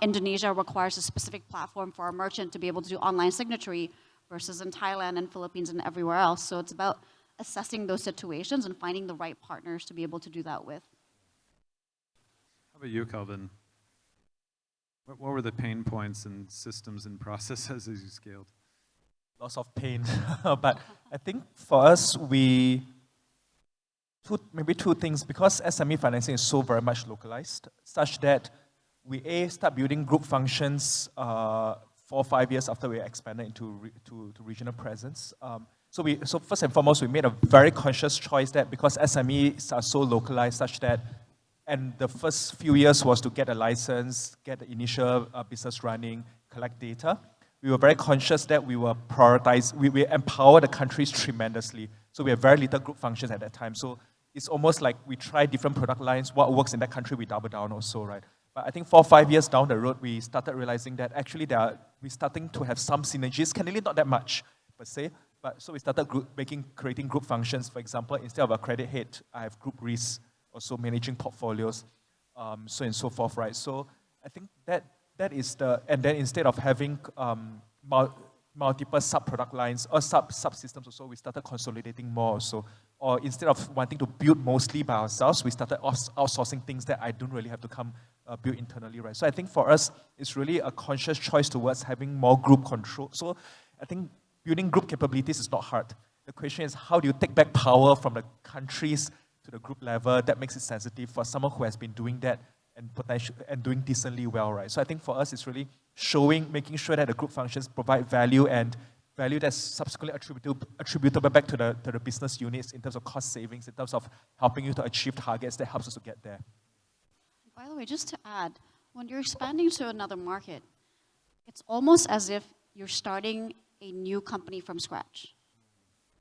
Indonesia requires a specific platform for a merchant to be able to do online signatory versus in Thailand and Philippines and everywhere else. So it's about assessing those situations and finding the right partners to be able to do that with. How about you, Kelvin? What were the pain points and systems and processes as you scaled? Lots of pain. But I think for us, maybe two things, because SME financing is so very much localized, such that we start building group functions 4 or 5 years after we expanded into regional presence. So first and foremost, we made a very conscious choice that because SMEs are so localized such that, and the first few years was to get a license, get the initial business running, collect data. We were very conscious that we were prioritized, we empower the countries tremendously. So we have very little group functions at that time. So it's almost like we try different product lines, what works in that country, we double down also, right? But I think 4 or 5 years down the road, we started realizing that actually we're starting to have some synergies, candidly not that much, per se. But so we started creating group functions. For example, instead of a credit head, I have group risk, also managing portfolios, so and so forth, right? So I think that is and then instead of having multiple sub-product lines or subsystems also, we started consolidating more also. Or instead of wanting to build mostly by ourselves, we started outsourcing things that I don't really have to build internally, right? So I think for us, it's really a conscious choice towards having more group control. So I think building group capabilities is not hard. The question is, how do you take back power from the countries to the group level? That makes it sensitive for someone who has been doing that and doing decently well, right? So I think for us, it's really making sure that the group functions provide value and value that's subsequently attributable back to the business units in terms of cost savings, in terms of helping you to achieve targets that helps us to get there. By the way, just to add, when you're expanding to another market, it's almost as if you're starting a new company from scratch.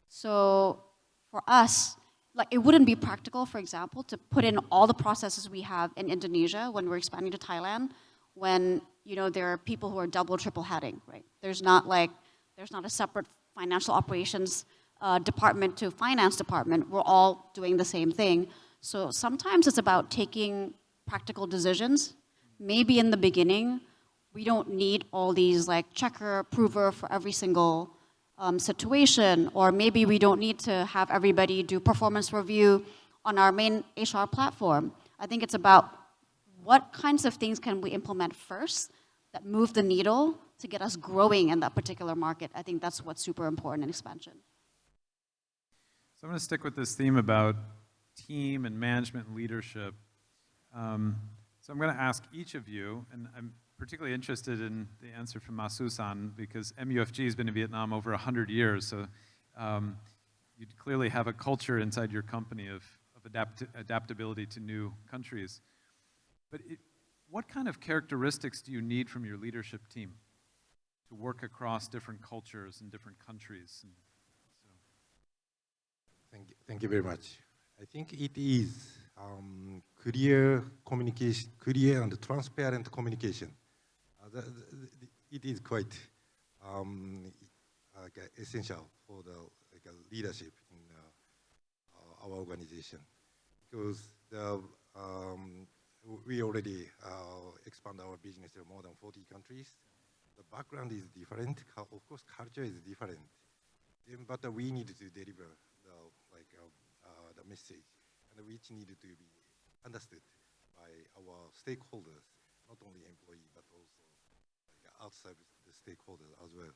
So for us, like it wouldn't be practical, for example, to put in all the processes we have in Indonesia when we're expanding to Thailand, when there are people who are double, triple heading, right? There's not a separate financial operations department to finance department. We're all doing the same thing. So sometimes it's about taking practical decisions. Maybe in the beginning, we don't need all these like checker, approver for every single situation, or maybe we don't need to have everybody do performance review on our main HR platform. I think it's about what kinds of things can we implement first that move the needle to get us growing in that particular market. I think that's what's super important in expansion. So I'm going to stick with this theme about team and management and leadership. So I'm going to ask each of you, and I'm particularly interested in the answer from Masu-san because MUFG has been in Vietnam over 100 years, so you clearly have a culture inside your company of adaptability to new countries. But what kind of characteristics do you need from your leadership team to work across different cultures and different countries? And so. Thank you very much. I think it is clear communication, clear and transparent communication. It is quite essential for the leadership in our organization because we already expand our business to more than 40 countries. The background is different. Of course, culture is different, but we need to deliver the message, and which needed to be understood by our stakeholders, not only employees but also outside the stakeholders as well.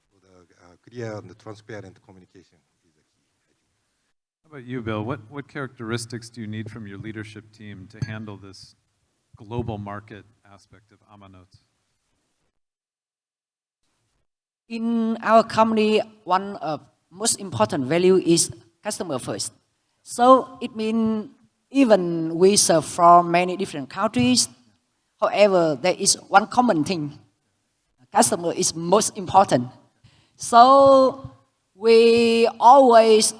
So the clear and transparent communication is the key, I think. How about you, Bill? What characteristics do you need from your leadership team to handle this global market aspect of Amanot? In our company, one of most important value is customer first. So it means even we serve from many different countries, however, there is one common thing. Customer is most important. So we always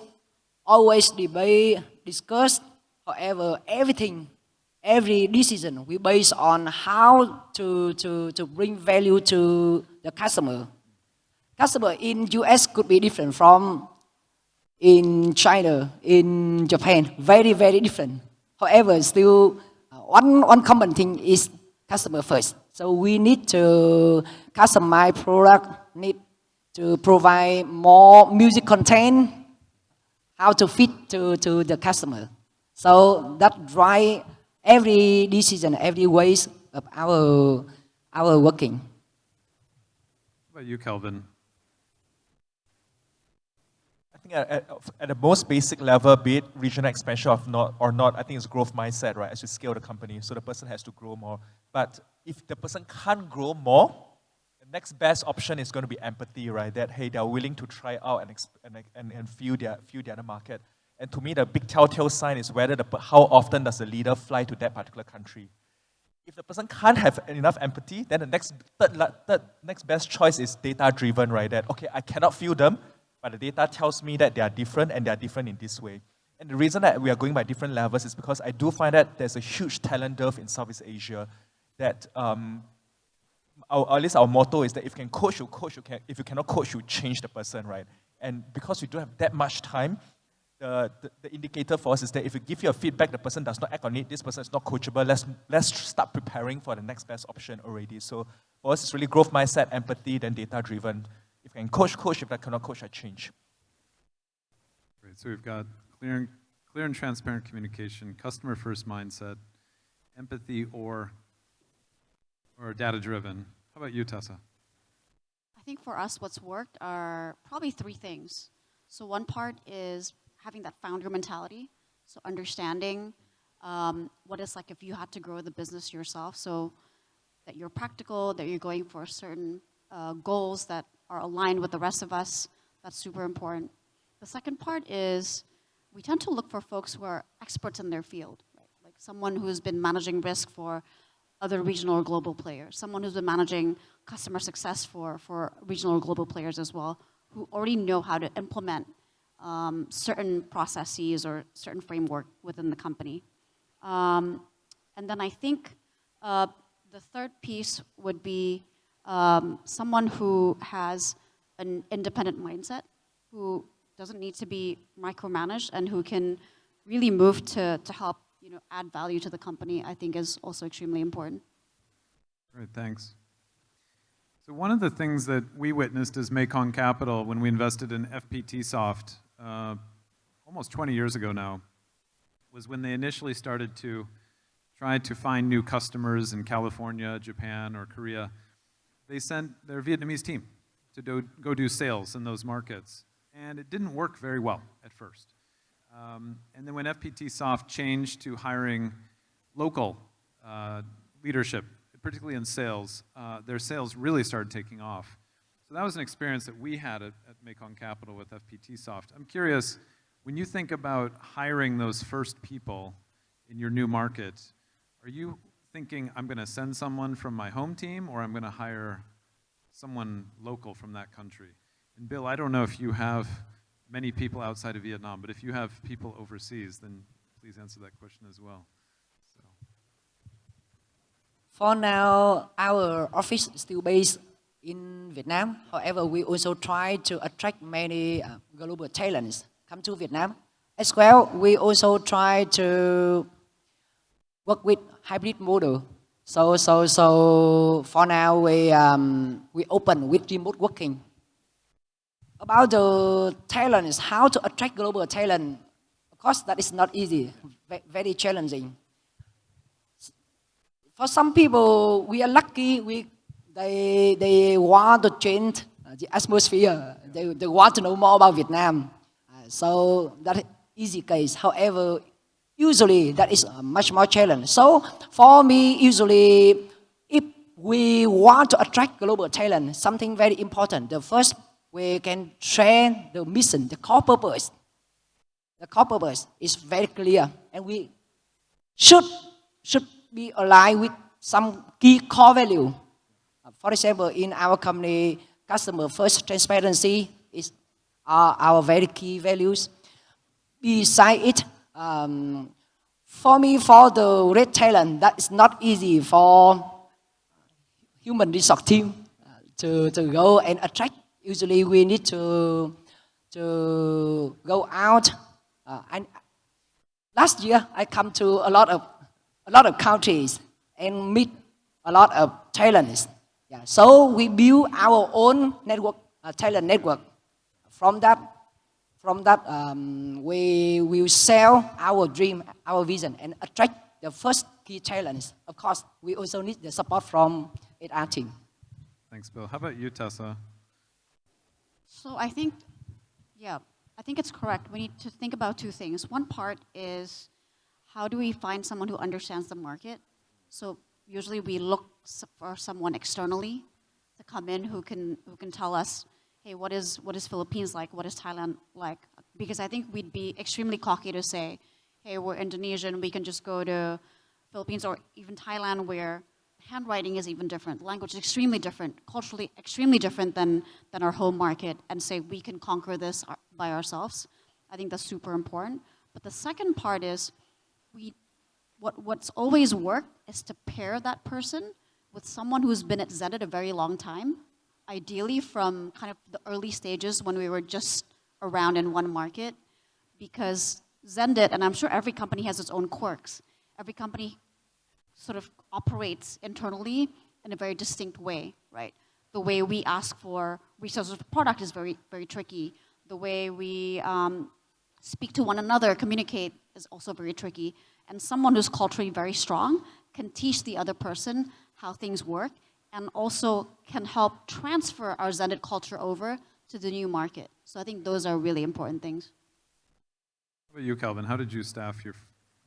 debate, discuss, however, every decision we base on how to bring value to the customer. Customer in US could be different from in China, in Japan, very, very different. However, still one common thing is customer first. So we need to customize product, need to provide more music content, how to fit to the customer. So that drive every decision, every ways of our working. How about you, Kelvin? I think at the most basic level, be it regional expansion or not, I think it's growth mindset, right? As you scale the company, so the person has to grow more. But if the person can't grow more, the next best option is going to be empathy, right? That, hey, they're willing to try out and feel the other market. And to me, the big telltale sign is whether how often does the leader fly to that particular country. If the person can't have enough empathy, then the next best choice is data-driven, right? That, okay, I cannot feel them, but the data tells me that they are different and they are different in this way. And the reason that we are going by different levels is because I do find that there's a huge talent dearth in Southeast Asia that, at least our motto is that if you can coach, you coach. If you cannot coach, you change the person, right? And because we don't have that much time, the indicator for us is that if you give your feedback, the person does not act on it, this person is not coachable, let's start preparing for the next best option already. So for us, it's really growth mindset, empathy, then data-driven. If I can coach, if I cannot coach, I change. Great, so we've got clear and transparent communication, customer-first mindset, empathy, or data-driven. How about you, Tessa? I think for us, what's worked are probably three things. So one part is having that founder mentality, so understanding what it's like if you had to grow the business yourself, so that you're practical, that you're going for certain goals that are aligned with the rest of us. That's super important. The second part is we tend to look for folks who are experts in their field, right? Like someone who's been managing risk for other regional or global players, someone who's been managing customer success for regional or global players as well, who already know how to implement certain processes or certain framework within the company. And then I think the third piece would be someone who has an independent mindset, who doesn't need to be micromanaged and who can really move to help add value to the company, I think is also extremely important. Great, thanks. So one of the things that we witnessed as Mekong Capital when we invested in FPT Soft almost 20 years ago now was when they initially started to try to find new customers in California, Japan, or Korea. They sent their Vietnamese team to go do sales in those markets. And it didn't work very well at first. And then when FPT Soft changed to hiring local leadership, particularly in sales, their sales really started taking off. So that was an experience that we had at Mekong Capital with FPT Soft. I'm curious, when you think about hiring those first people in your new market, are you thinking, I'm going to send someone from my home team, or I'm going to hire someone local from that country? And Bill, I don't know if you have many people outside of Vietnam, but if you have people overseas, then please answer that question as well. So. For now, our office is still based in Vietnam. However, we also try to attract many global talents come to Vietnam. As well, we also try to work with hybrid model. So for now, we open with remote working. About the talents, how to attract global talent, of course, that is not easy, very challenging. For some people, we are lucky. They want to change the atmosphere. They want to know more about Vietnam. So that is easy case. However, usually that is much more challenge. So for me, usually, if we want to attract global talent, something very important. The first, we can train the mission, the core purpose. The core purpose is very clear, and we should be aligned with some key core value. For example, in our company, customer first, transparency is our very key values. Beside it, for me, for the red talent, that is not easy for human resource team to go and attract. Usually, we need to go out. And last year, I come to a lot of countries and meet a lot of talents. Yeah. So we build our own network, talent network. From that, we will sell our dream, our vision, and attract the first key talents. Of course, we also need the support from HR team. Thanks, Bill. How about you, Tessa? So I think it's correct. We need to think about two things. One part is how do we find someone who understands the market? So usually we look for someone externally to come in who can tell us, hey, what is Philippines like? What is Thailand like? Because I think we'd be extremely cocky to say, hey, we're Indonesian, we can just go to Philippines or even Thailand where handwriting is even different, language is extremely different, culturally extremely different than our home market, and say we can conquer this by ourselves. I think that's super important. But the second part is what's always worked is to pair that person with someone who's been at Zenit a very long time, ideally from kind of the early stages when we were just around in one market, because Zenit, and I'm sure every company has its own quirks, every company sort of operates internally in a very distinct way, right? The way we ask for resources for product is very, very tricky. The way we speak to one another, communicate is also very tricky. And someone who's culturally very strong can teach the other person how things work and also can help transfer our Zenit culture over to the new market. So I think those are really important things. How about you, Calvin? How did you staff your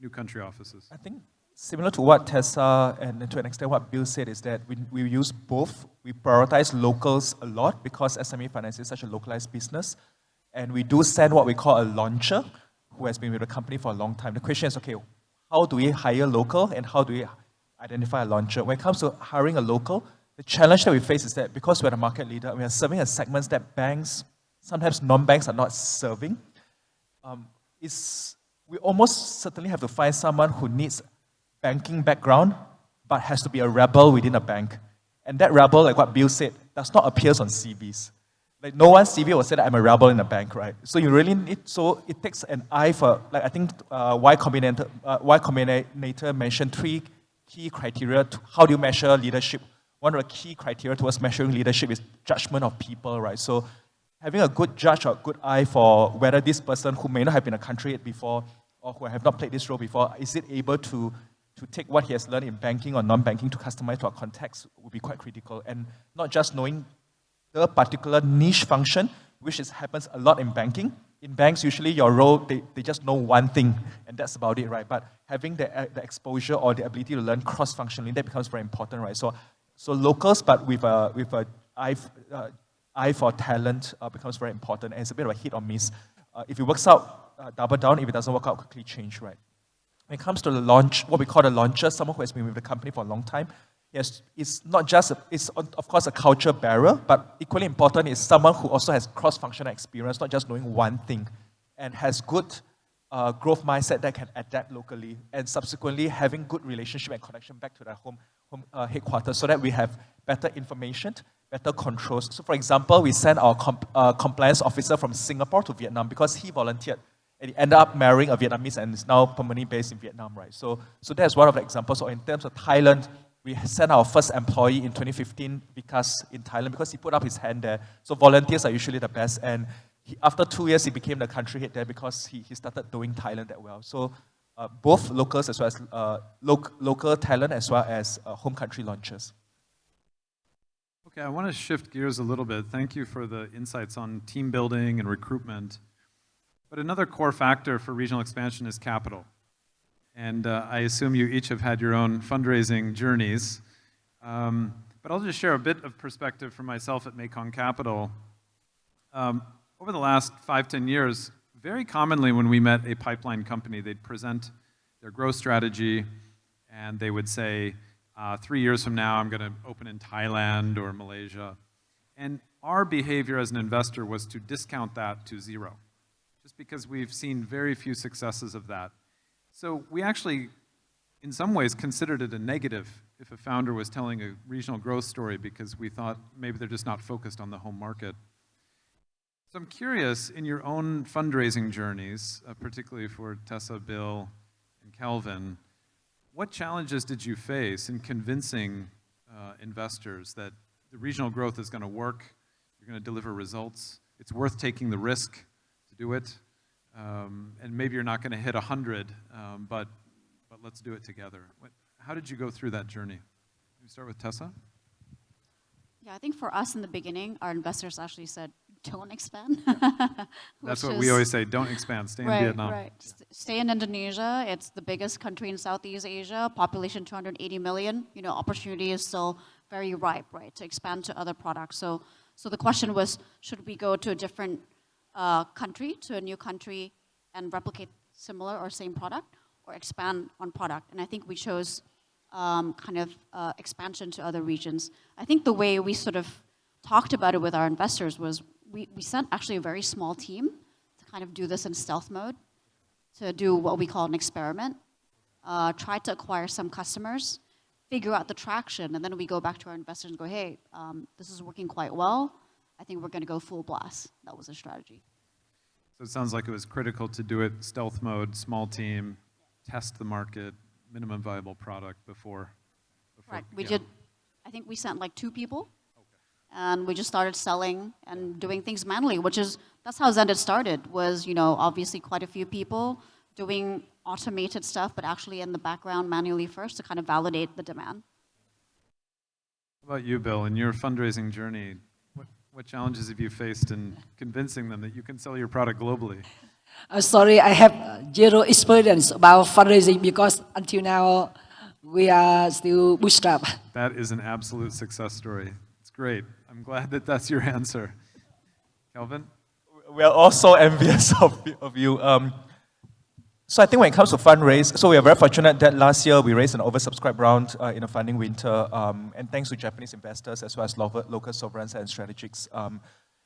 new country offices? I think similar to what Tessa and to an extent what Bill said is that we use both. We prioritize locals a lot because SME finance is such a localized business. And we do send what we call a launcher who has been with the company for a long time. The question is, okay, how do we hire local and how do we identify a launcher? When it comes to hiring a local, the challenge that we face is that because we're the market leader, we are serving a segments that banks, sometimes non-banks are not serving. We almost certainly have to find someone who needs banking background, but has to be a rebel within a bank. And that rebel, like what Bill said, does not appear on CVs. Like no one's CV will say that I'm a rebel in a bank, right? So you really need, so it takes an eye for, like I think Y Combinator mentioned 3 key criteria to how do you measure leadership. One of the key criteria towards measuring leadership is judgment of people, right? So having a good judge or a good eye for whether this person who may not have been a country head before or who have not played this role before, is it able to take what he has learned in banking or non-banking to customize to our context would be quite critical. And not just knowing the particular niche function, which happens a lot in banking. In banks, usually your role, they just know one thing, and that's about it, right? But having the exposure or the ability to learn cross-functionally, that becomes very important, right? So locals, but with a eye for talent becomes very important, and it's a bit of a hit or miss. If it works out, double down. If it doesn't work out, quickly change, right? When it comes to the launch, what we call the launcher, someone who has been with the company for a long time, yes, it's not just, it's of course a culture barrier, but equally important is someone who also has cross-functional experience, not just knowing one thing, and has good growth mindset that can adapt locally, and subsequently having good relationship and connection back to their home headquarters so that we have better information, better controls. So for example, we sent our compliance officer from Singapore to Vietnam because he volunteered. And he ended up marrying a Vietnamese and is now permanently based in Vietnam, right? So that's one of the examples. So in terms of Thailand, we sent our first employee in 2015 in Thailand because he put up his hand there. So volunteers are usually the best. And after 2 years, he became the country head there because he started doing Thailand that well. So both locals as well as local talent as well as home country launches. Okay, I want to shift gears a little bit. Thank you for the insights on team building and recruitment. But another core factor for regional expansion is capital. And I assume you each have had your own fundraising journeys. But I'll just share a bit of perspective from myself at Mekong Capital. Over the last 5-10 years, very commonly when we met a pipeline company, they'd present their growth strategy and they would say, 3 years from now, I'm going to open in Thailand or Malaysia. And our behavior as an investor was to discount that to 0. Just because we've seen very few successes of that. So we actually, in some ways, considered it a negative if a founder was telling a regional growth story because we thought maybe they're just not focused on the home market. So I'm curious, in your own fundraising journeys, particularly for Tessa, Bill, and Kelvin, what challenges did you face in convincing investors that the regional growth is going to work, you're going to deliver results, it's worth taking the risk do it, and maybe you're not going to hit 100, but let's do it together. How did you go through that journey? Can we start with Tessa? Yeah, I think for us in the beginning, our investors actually said, don't expand. That's what we always say, don't expand, stay in Vietnam. Right, stay in Indonesia. It's the biggest country in Southeast Asia, population 280 million. You know, opportunity is still very ripe, right, to expand to other products. So the question was, should we go to a different country, to a new country, and replicate similar or same product, or expand on product? And I think we chose expansion to other regions. I think the way we sort of talked about it with our investors was we sent actually a very small team to kind of do this in stealth mode, to do what we call an experiment, try to acquire some customers, figure out the traction, and then we go back to our investors and go, hey, this is working quite well. I think we're going to go full blast. That was the strategy. So it sounds like it was critical to do it stealth mode, small team, test the market, minimum viable product before. Right. We did. I think we sent like 2 people, and we just started selling and doing things manually, that's how Zendit started. Was obviously quite a few people doing automated stuff, but actually in the background manually first to kind of validate the demand. How about you, Bill? In your fundraising journey, what challenges have you faced in convincing them that you can sell your product globally? Sorry, I have 0 experience about fundraising because until now We are still bootstrap. That is an absolute success story. It's great. I'm glad that that's your answer. Kelvin? We are also envious of you. So I think when it comes to fundraise, so we are very fortunate that last year we raised an oversubscribed round in a funding winter, and thanks to Japanese investors as well as local sovereigns and strategics.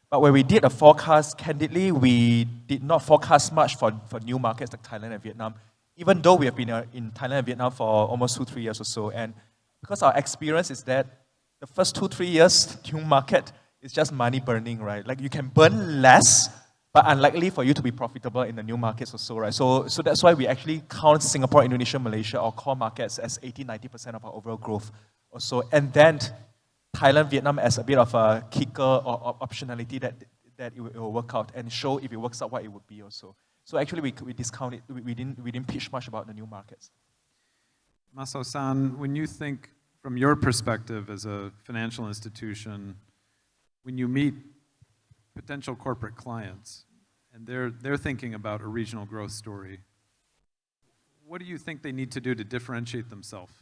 But when we did a forecast, candidly, we did not forecast much for new markets like Thailand and Vietnam, even though we have been in Thailand and Vietnam for almost 2-3 years or so. And because our experience is that the first 2-3 years, new market is just money burning, right? Like you can burn less, but unlikely for you to be profitable in the new markets or so, right? So that's why we actually count Singapore, Indonesia, Malaysia, our core markets as 80-90% of our overall growth or so. And then Thailand, Vietnam as a bit of a kicker or optionality that it will work out and show if it works out what it would be also. So actually we discount it, we didn't pitch much about the new markets. Masao-san, when you think from your perspective as a financial institution, when you meet potential corporate clients and they're thinking about a regional growth story, what do you think they need to do to differentiate themselves,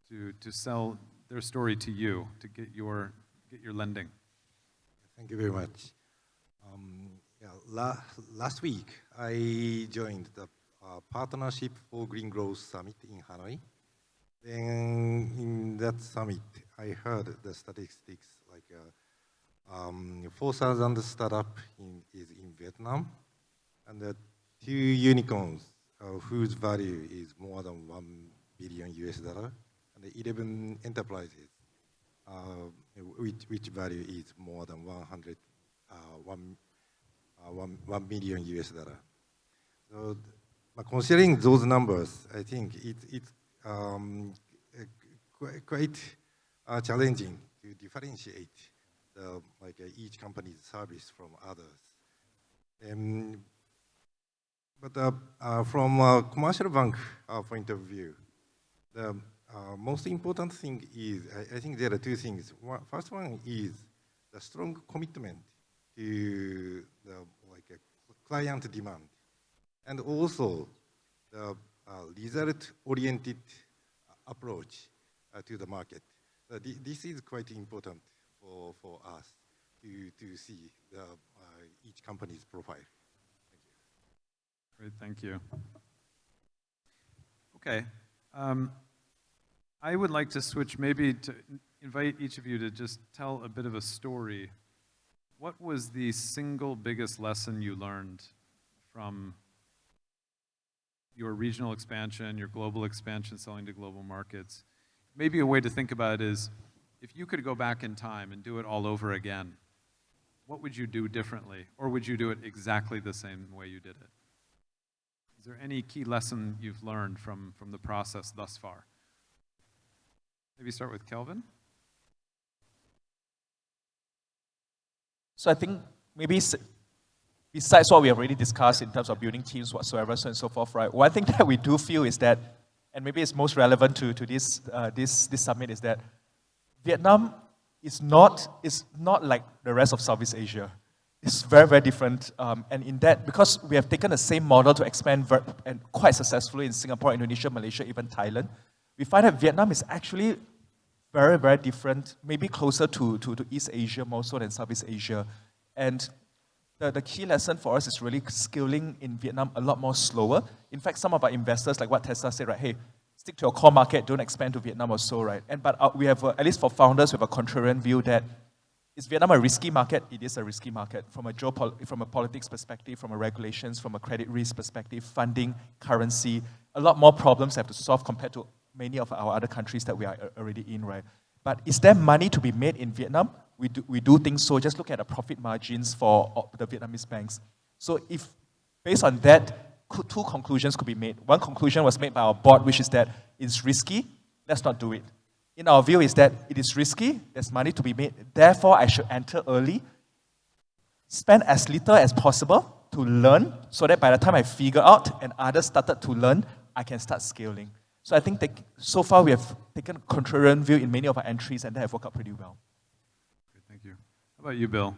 to sell their story to you, to get your lending? Thank you very much. Last week, I joined the Partnership for Green Growth Summit in Hanoi. Then in that summit, I heard the statistics like 4,000 startups is in Vietnam, and 2 unicorns whose value is more than $1 billion, and 11 enterprises which value is more than $1 million. So considering those numbers, I think it's quite challenging to differentiate each company's service from others. But from a commercial bank point of view, the most important thing is, I think there are 2 things. First one is the strong commitment to the client demand, and also the result-oriented approach to the market. This is quite important for us to see each company's profile. Great, thank you. Okay. I would like to switch, maybe to invite each of you to just tell a bit of a story. What was the single biggest lesson you learned from your regional expansion, your global expansion, selling to global markets? Maybe a way to think about it is, if you could go back in time and do it all over again, what would you do differently? Or would you do it exactly the same way you did it? Is there any key lesson you've learned from the process thus far? Maybe start with Kelvin. So I think maybe besides what we have already discussed in terms of building teams whatsoever, so and so forth, right? One thing that we do feel is that, and maybe it's most relevant to this summit, is that Vietnam is not like the rest of Southeast Asia. It's very, very different. And in that, because we have taken the same model to expand and quite successfully in Singapore, Indonesia, Malaysia, even Thailand, we find that Vietnam is actually very, very different, maybe closer to East Asia more so than Southeast Asia. And the key lesson for us is really scaling in Vietnam a lot more slower. In fact, some of our investors, like what Tessa said, right, hey, stick to your core market, don't expand to Vietnam or so, right? But we have, at least for founders, we have a contrarian view that, is Vietnam a risky market? It is a risky market from a politics perspective, from a regulations, from a credit risk perspective, funding, currency. A lot more problems have to solve compared to many of our other countries that we are already in, right? But is there money to be made in Vietnam? We do think so. Just look at the profit margins for the Vietnamese banks. So if, based on that, 2 conclusions could be made. One conclusion was made by our board, which is that it's risky, let's not do it. In our view is that it is risky, there's money to be made, therefore I should enter early, spend as little as possible to learn, so that by the time I figure out and others started to learn, I can start scaling. So I think that so far we have taken a contrarian view in many of our entries, and they have worked out pretty well. Great, thank you. How about you, Bill?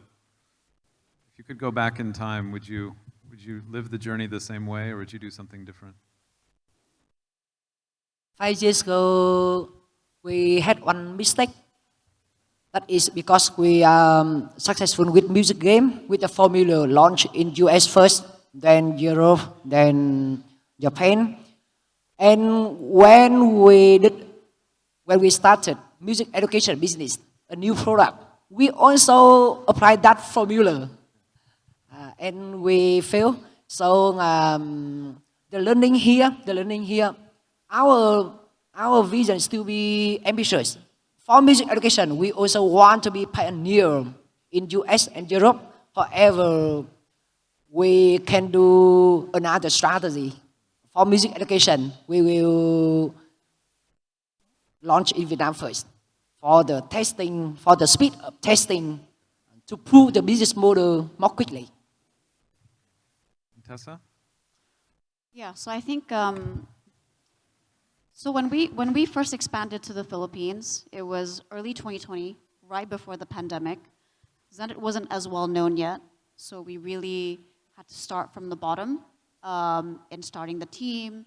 If you could go back in time, would you live the journey the same way, or would you do something different? 5 years ago, we had one mistake. That is because we are successful with music game, with the formula launched in US first, then Europe, then Japan. And when we started music education business, a new product, we also applied that formula, and we failed. So the learning here, our vision is to be ambitious. For music education, we also want to be pioneer in US and Europe. However, we can do another strategy. For music education, we will launch in Vietnam first for the testing, for the speed of testing, to prove the business model more quickly. Tessa? Yeah, so I think so when we first expanded to the Philippines, it was early 2020, right before the pandemic. Zenit wasn't as well known yet, so we really had to start from the bottom in starting the team,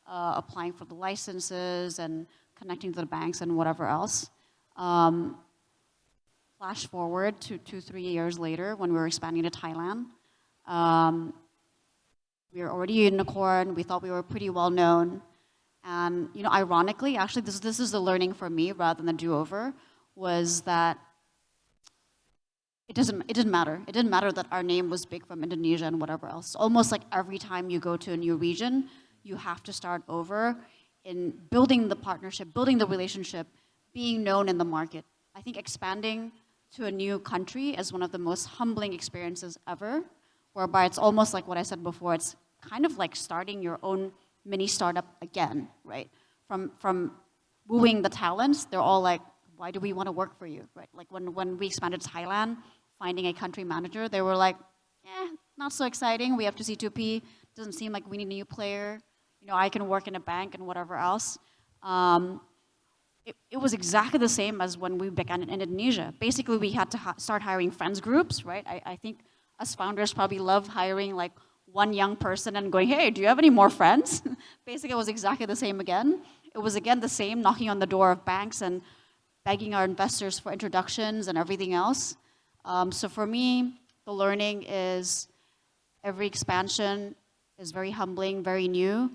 applying for the licenses, and connecting to the banks and whatever else. Flash forward to 2-3 years later, when we were expanding to Thailand. We were already a unicorn. We thought we were pretty well known. And ironically, actually, this is the learning for me rather than the do-over, was that it didn't matter. It didn't matter that our name was big from Indonesia and whatever else. Almost like every time you go to a new region, you have to start over in building the partnership, building the relationship, being known in the market. I think expanding to a new country is one of the most humbling experiences ever, whereby it's almost like what I said before. It's kind of like starting your own mini startup again, right? From wooing the talents, they're all like, why do we want to work for you, right? Like when we expanded to Thailand, finding a country manager, they were like, not so exciting. We have to C2P. Doesn't seem like we need a new player. I can work in a bank and whatever else. It was exactly the same as when we began in Indonesia. Basically, we had to start hiring friends groups, right? I think us founders probably love hiring like one young person and going, hey, do you have any more friends? Basically, it was exactly the same again. It was again the same, knocking on the door of banks and begging our investors for introductions and everything else. So for me, the learning is every expansion is very humbling, very new.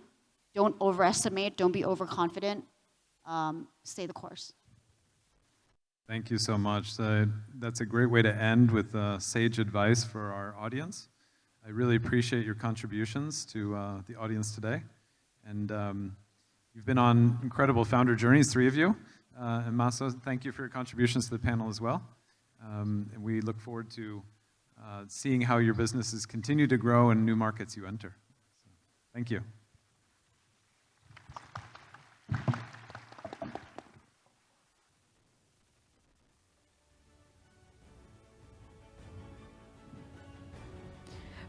Don't overestimate, don't be overconfident. Stay the course. Thank you so much. That's a great way to end with sage advice for our audience. I really appreciate your contributions to the audience today. And you've been on incredible founder journeys, 3 of you. And Maso, thank you for your contributions to the panel as well. And we look forward to seeing how your businesses continue to grow and new markets you enter. So, thank you.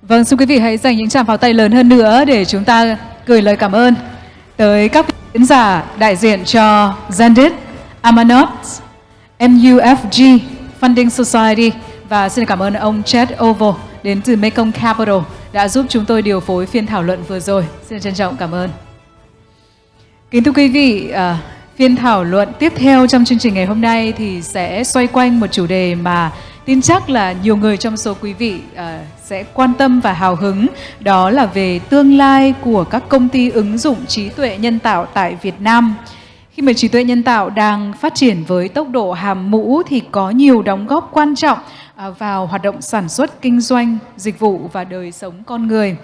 Vâng, xin quý vị hãy dành những tràng pháo tay lớn hơn nữa để chúng ta gửi lời cảm ơn tới các diễn giả đại diện cho Zenit, Amanat, MUFG, Funding Society, và xin cảm ơn ông Chad Oval đến từ Mekong Capital đã giúp chúng tôi điều phối phiên thảo luận vừa rồi. Xin trân trọng cảm ơn. Kính thưa quý vị, phiên thảo luận tiếp theo trong chương trình ngày hôm nay thì sẽ xoay quanh một chủ đề mà tin chắc là nhiều người trong số quý vị sẽ quan tâm và hào hứng. Đó là về tương lai của các công ty ứng dụng trí tuệ nhân tạo tại Việt Nam. Khi mà trí tuệ nhân tạo đang phát triển với tốc độ hàm mũ thì có nhiều đóng góp quan trọng vào hoạt động sản xuất, kinh doanh, dịch vụ và đời sống con người.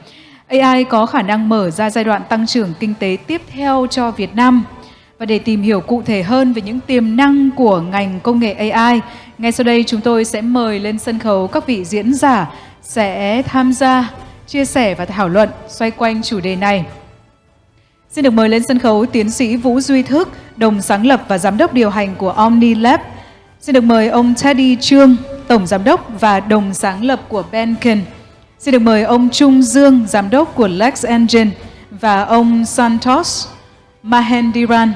AI có khả năng mở ra giai đoạn tăng trưởng kinh tế tiếp theo cho Việt Nam. Và để tìm hiểu cụ thể hơn về những tiềm năng của ngành công nghệ AI, ngay sau đây chúng tôi sẽ mời lên sân khấu các vị diễn giả sẽ tham gia, chia sẻ và thảo luận xoay quanh chủ đề này. Xin được mời lên sân khấu tiến sĩ Vũ Duy Thức, đồng sáng lập và giám đốc điều hành của Omni Lab. Xin được mời ông Teddy Chương, tổng giám đốc và đồng sáng lập của Benkin. Xin được mời ông Trung Dương, giám đốc của Lex Engine, và ông Santos Mahendiran,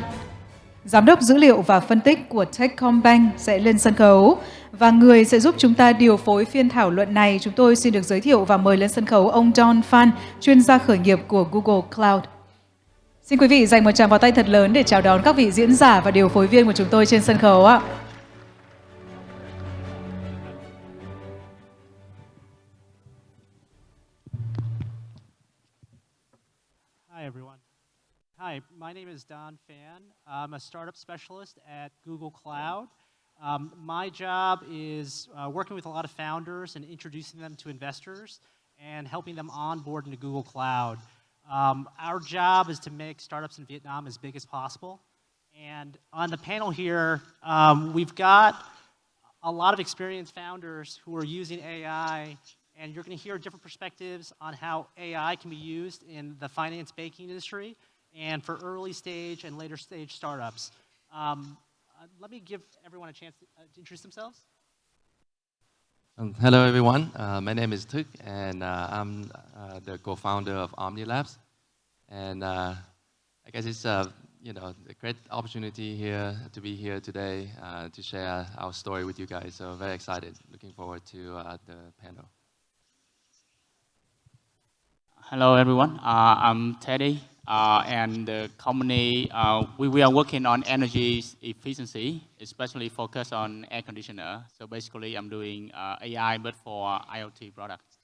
giám đốc dữ liệu và phân tích của Techcombank sẽ lên sân khấu. Và người sẽ giúp chúng ta điều phối phiên thảo luận này, chúng tôi xin được giới thiệu và mời lên sân khấu ông Don Phan, chuyên gia khởi nghiệp của Google Cloud. Xin quý vị dành một tràng pháo tay thật lớn để chào đón các vị diễn giả và điều phối viên của chúng tôi trên sân khấu ạ. Hi, everyone. Hi, my name is Don Fan. I'm a startup specialist at Google Cloud. My job is working with a lot of founders and introducing them to investors and helping them onboard into Google Cloud. Our job is to make startups in Vietnam as big as possible. And on the panel here, we've got a lot of experienced founders who are using AI, and you're going to hear different perspectives on how AI can be used in the finance banking industry and for early stage and later stage startups. Let me give everyone a chance to introduce themselves. Hello, everyone. My name is Chức, and I'm the co-founder of Omni Labs. And I guess it's you know, a great opportunity here to be here today to share our story with you guys. So very excited, looking forward to the panel. Hello, everyone. I'm Teddy, and the company, we are working on energy efficiency, especially focused on air conditioner. So basically, I'm doing AI, but for IoT products.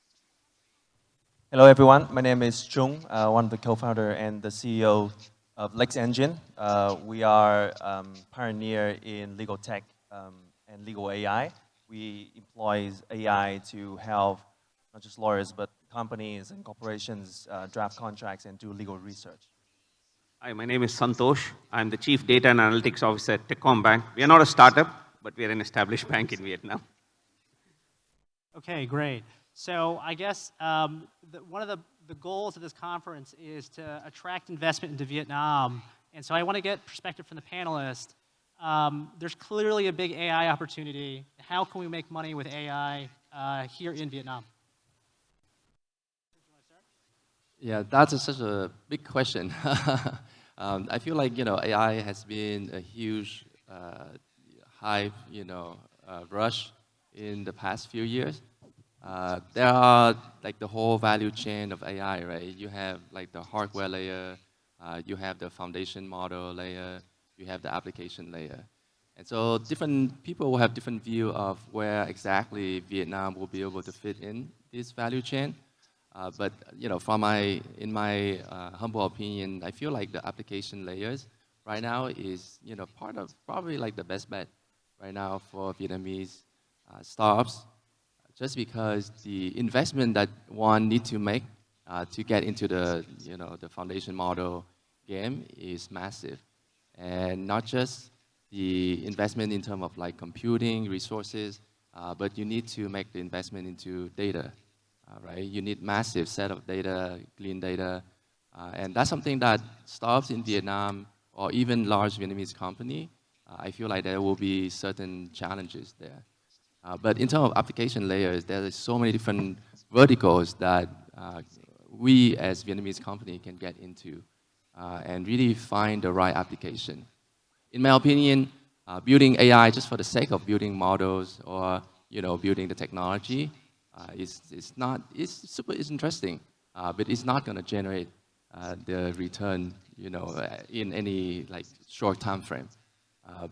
Hello, everyone. My name is Chung, one of the co-founder and the CEO of Lex Engine. We are pioneer in legal tech and legal AI. We employ AI to help not just lawyers, but companies and corporations draft contracts and do legal research. Hi, my name is Santosh. I'm the Chief Data and Analytics Officer at Techcombank. We are not a startup, but we are an established bank in Vietnam. Okay, great. So I guess one of the goals of this conference is to attract investment into Vietnam. And so I want to get perspective from the panelists. There's clearly a big AI opportunity. How can we make money with AI here in Vietnam? Yeah, that's such a big question. I feel like, you know, AI has been a huge hype, you know, rush in the past few years. There are like the whole value chain of AI, right? You have like the hardware layer, you have the foundation model layer, you have the application layer. And so different people will have different view of where exactly Vietnam will be able to fit in this value chain. But you know, in my humble opinion, I feel like the application layers right now is, you know, part of probably like the best bet right now for Vietnamese startups, just because the investment that one need to make to get into the, you know, the foundation model game is massive, and not just the investment in terms of like computing resources, but you need to make the investment into data. Right? You need massive set of data, clean data, and that's something that startups in Vietnam or even large Vietnamese company, I feel like there will be certain challenges there. But in terms of application layers, there are so many different verticals that we as Vietnamese company can get into and really find the right application. In my opinion, building AI just for the sake of building models or, you know, building the technology, it's interesting, but it's not going to generate the return, you know, in any like short time frame.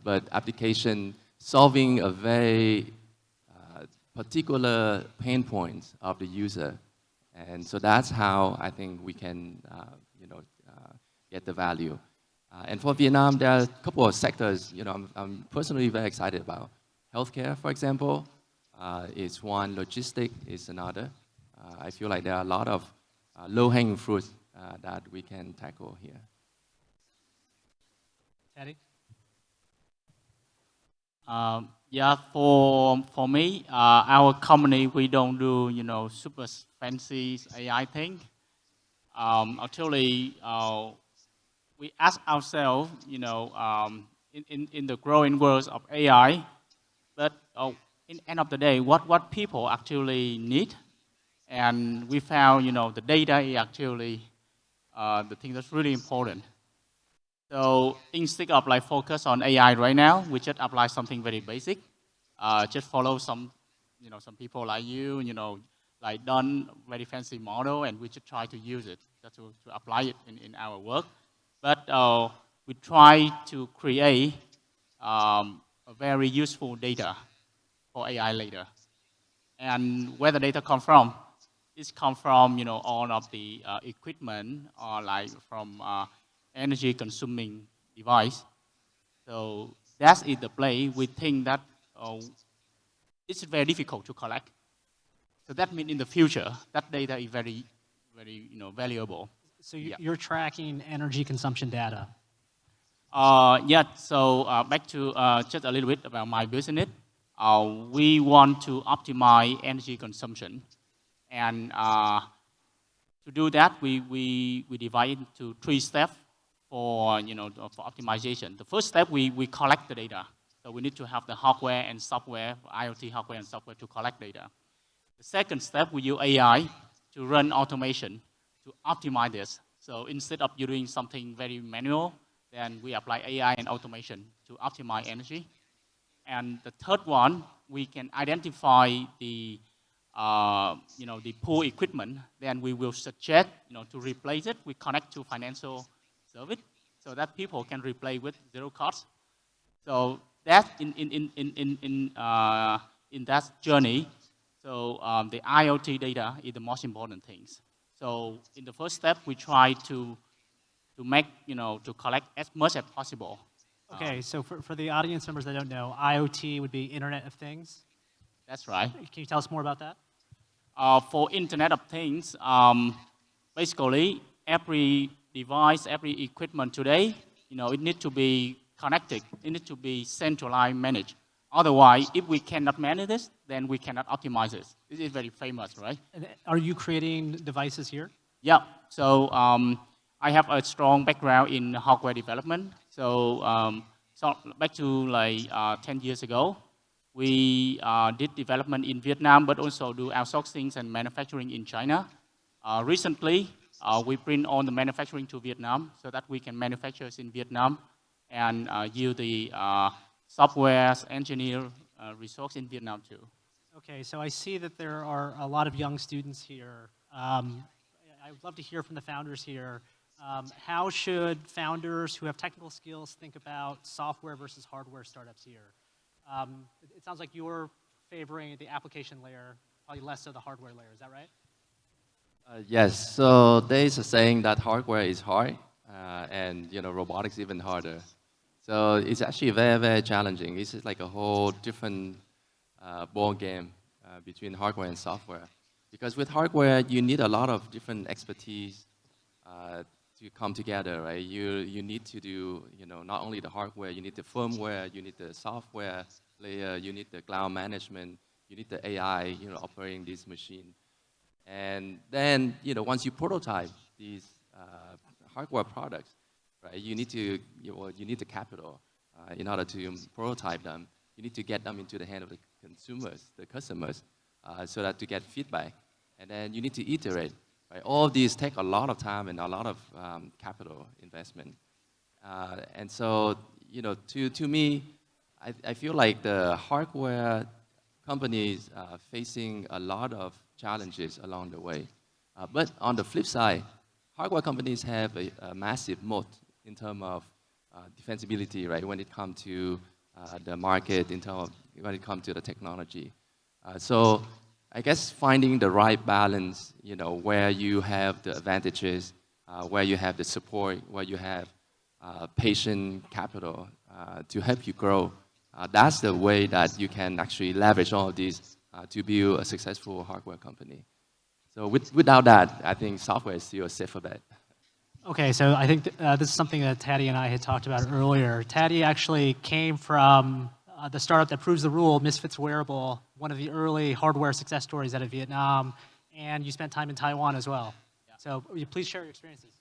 But application solving a very particular pain points of the user, and so that's how I think we can, you know, get the value. And for Vietnam, there are a couple of sectors, you know, I'm personally very excited about. Healthcare, for example. Is one, logistic is another. I feel like there are a lot of low-hanging fruits that we can tackle here. Teddy? Yeah, for me, our company, we don't do, you know, super fancy AI thing. Actually, we ask ourselves, you know, in the growing world of AI, but in the end of the day, what people actually need, and we found, you know, the data is actually the thing that's really important. So instead of like focus on AI right now, we just apply something very basic, just follow some, you know, some people like you know, like done very fancy model, and we just try to use it just to apply it in our work. but we try to create a very useful data for AI later. And where the data come from, it's come from all of the equipment or like from energy consuming device. So that is the play. We think that it's very difficult to collect. So that means in the future, that data is very, very valuable. So you're tracking energy consumption data. Yeah, so back to just a little bit about my business. We want to optimize energy consumption. And to do that, we divide into 3 steps for, for optimization. The first step, we collect the data. So we need to have the hardware and software, IoT hardware and software to collect data. The second step, we use AI to run automation to optimize this. So instead of you doing something very manual, then we apply AI and automation to optimize energy. And the third one, we can identify the the poor equipment. Then we will suggest to replace it. We connect to financial service so that people can replace with 0 cost. So that in that journey, so the IoT data is the most important things. So in the first step, we try to make to collect as much as possible. Okay, so for the audience members that don't know, IoT would be Internet of Things. That's right. Can you tell us more about that? For Internet of Things, basically every device, every equipment today, it needs to be connected. It needs to be centralized, managed. Otherwise, if we cannot manage this, then we cannot optimize this. This is very famous, right? Are you creating devices here? Yeah. So I have a strong background in hardware development. So, so back to like 10 years ago, we did development in Vietnam, but also do outsourcing and manufacturing in China. Recently, we bring on the manufacturing to Vietnam so that we can manufacture in Vietnam and use the software engineer resource in Vietnam too. Okay, so I see that there are a lot of young students here. I would love to hear from the founders here. How should founders who have technical skills think about software versus hardware startups here? It sounds like you're favoring the application layer, probably less so the hardware layer. Is that right? Yes. So there is a saying that hardware is hard, and robotics even harder. So it's actually very, very challenging. It's like a whole different ball game between hardware and software. Because with hardware, you need a lot of different expertise to come together, right? You need to do, not only the hardware, you need the firmware, you need the software layer, you need the cloud management, you need the AI, operating this machine. And then, once you prototype these hardware products, right, you need the capital in order to prototype them. You need to get them into the hand of the consumers, the customers, so that to get feedback. And then you need to iterate. Right? All of these take a lot of time and a lot of capital investment. And so, to me, I feel like the hardware companies are facing a lot of challenges along the way. But on the flip side, hardware companies have a massive moat in terms of defensibility, right? When it comes to the market, when it comes to the technology. So I guess finding the right balance, where you have the advantages, where you have the support, where you have patient capital to help you grow, that's the way that you can actually leverage all of these to build a successful hardware company. So without that, I think software is still a safer bet. Okay, so I think this is something that Taddy and I had talked about earlier. Taddy actually came from the startup that proves the rule, Misfits Wearable, one of the early hardware success stories out of Vietnam, and you spent time in Taiwan as well. Yeah. So will you please share your experiences?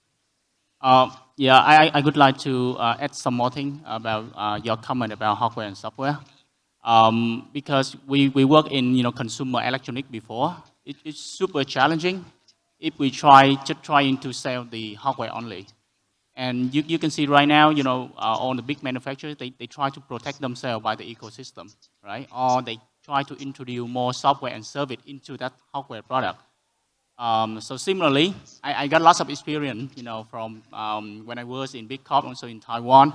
Yeah, I would like to add some more thing about your comment about hardware and software. Because we work in consumer electronic before, it's super challenging if we trying to sell the hardware only. And you can see right now, all the big manufacturers, they try to protect themselves by the ecosystem, right? Or they try to introduce more software and service into that hardware product. So similarly, I got lots of experience, from when I was in big corp, also in Taiwan.